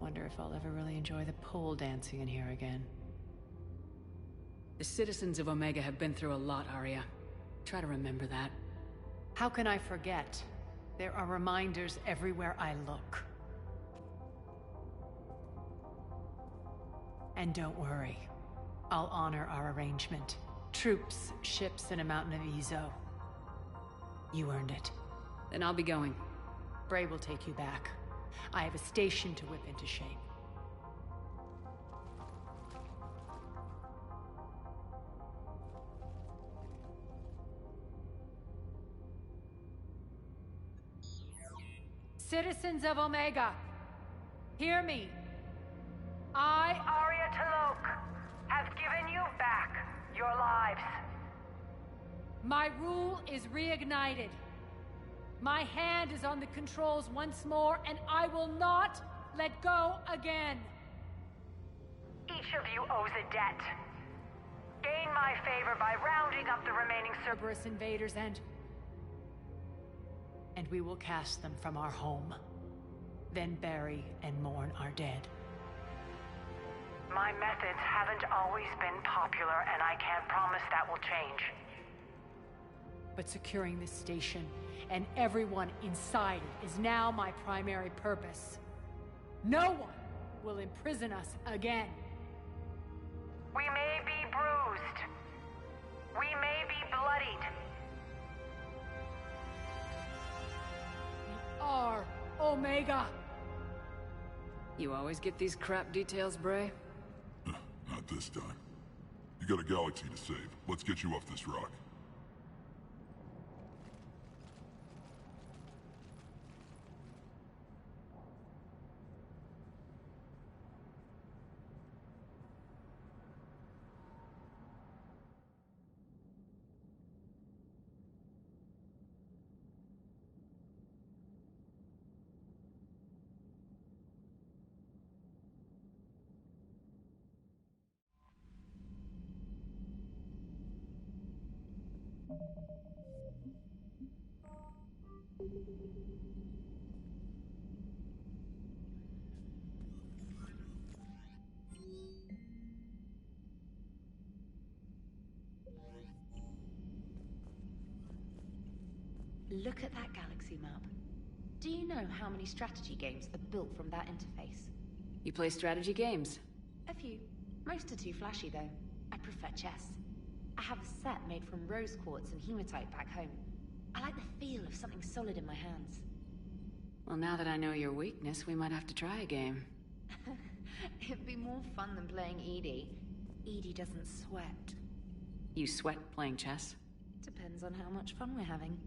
Wonder if I'll ever really enjoy the pole dancing in here again. The citizens of Omega have been through a lot, Arya. Try to remember that. How can I forget? There are reminders everywhere I look. And don't worry. I'll honor our arrangement. Troops, ships, and a mountain of Ezo. You earned it. Then I'll be going. Bray will take you back. I have a station to whip into shape. Citizens of Omega, hear me. I, Arya T'Loak, have given you back your lives. My rule is reignited. My hand is on the controls once more, and I will not let go again. Each of you owes a debt. Gain my favor by rounding up the remaining Cerberus invaders and we will cast them from our home. Then bury and mourn our dead. My methods haven't always been popular, and I can't promise that will change. But securing this station and everyone inside it is now my primary purpose. No one will imprison us again. We may be bruised. We may be bloodied. We are Omega. You always get these crap details, Bray? Not this time. You got a galaxy to save. Let's get you off this rock. Look at that galaxy map. Do you know how many strategy games are built from that interface? You play strategy games? A few. Most are too flashy, though. I prefer chess. I have a set made from rose quartz and hematite back home. I like the feel of something solid in my hands. Well, now that I know your weakness, we might have to try a game. It'd be more fun than playing Edie. Edie doesn't sweat. You sweat playing chess? Depends on how much fun we're having.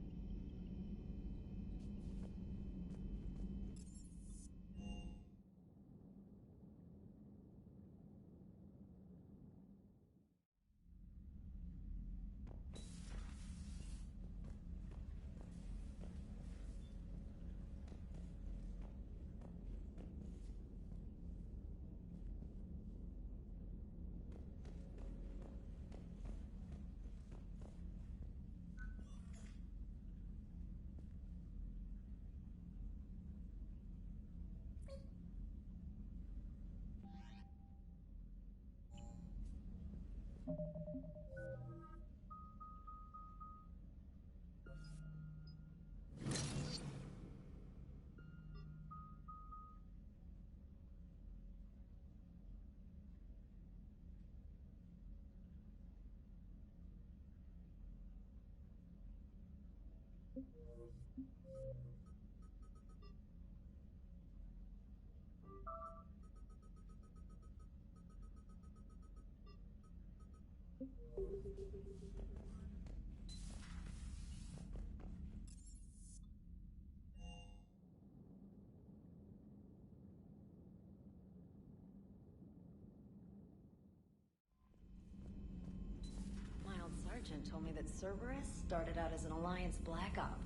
My old sergeant told me that Cerberus started out as an Alliance Black Op.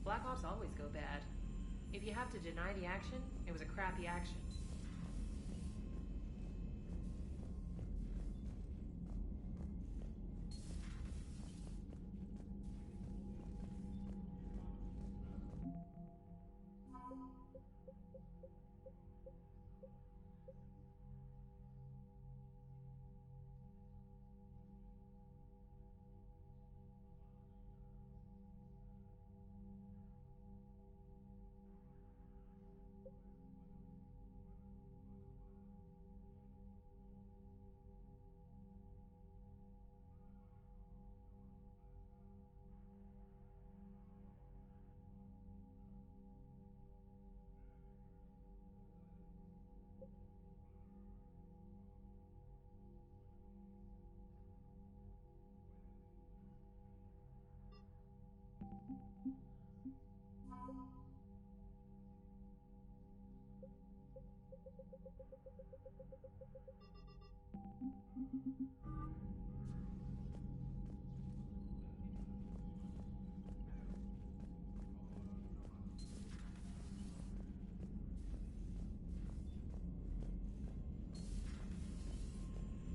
Black Ops always go bad. If you have to deny the action, it was a crappy action.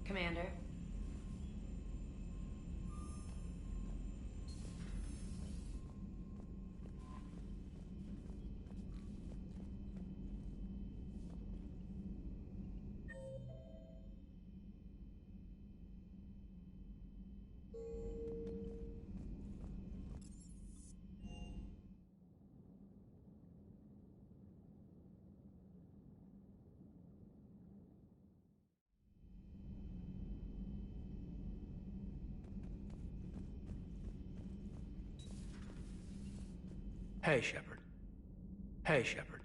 Commander. Hey, Shepard. Hey, Shepard.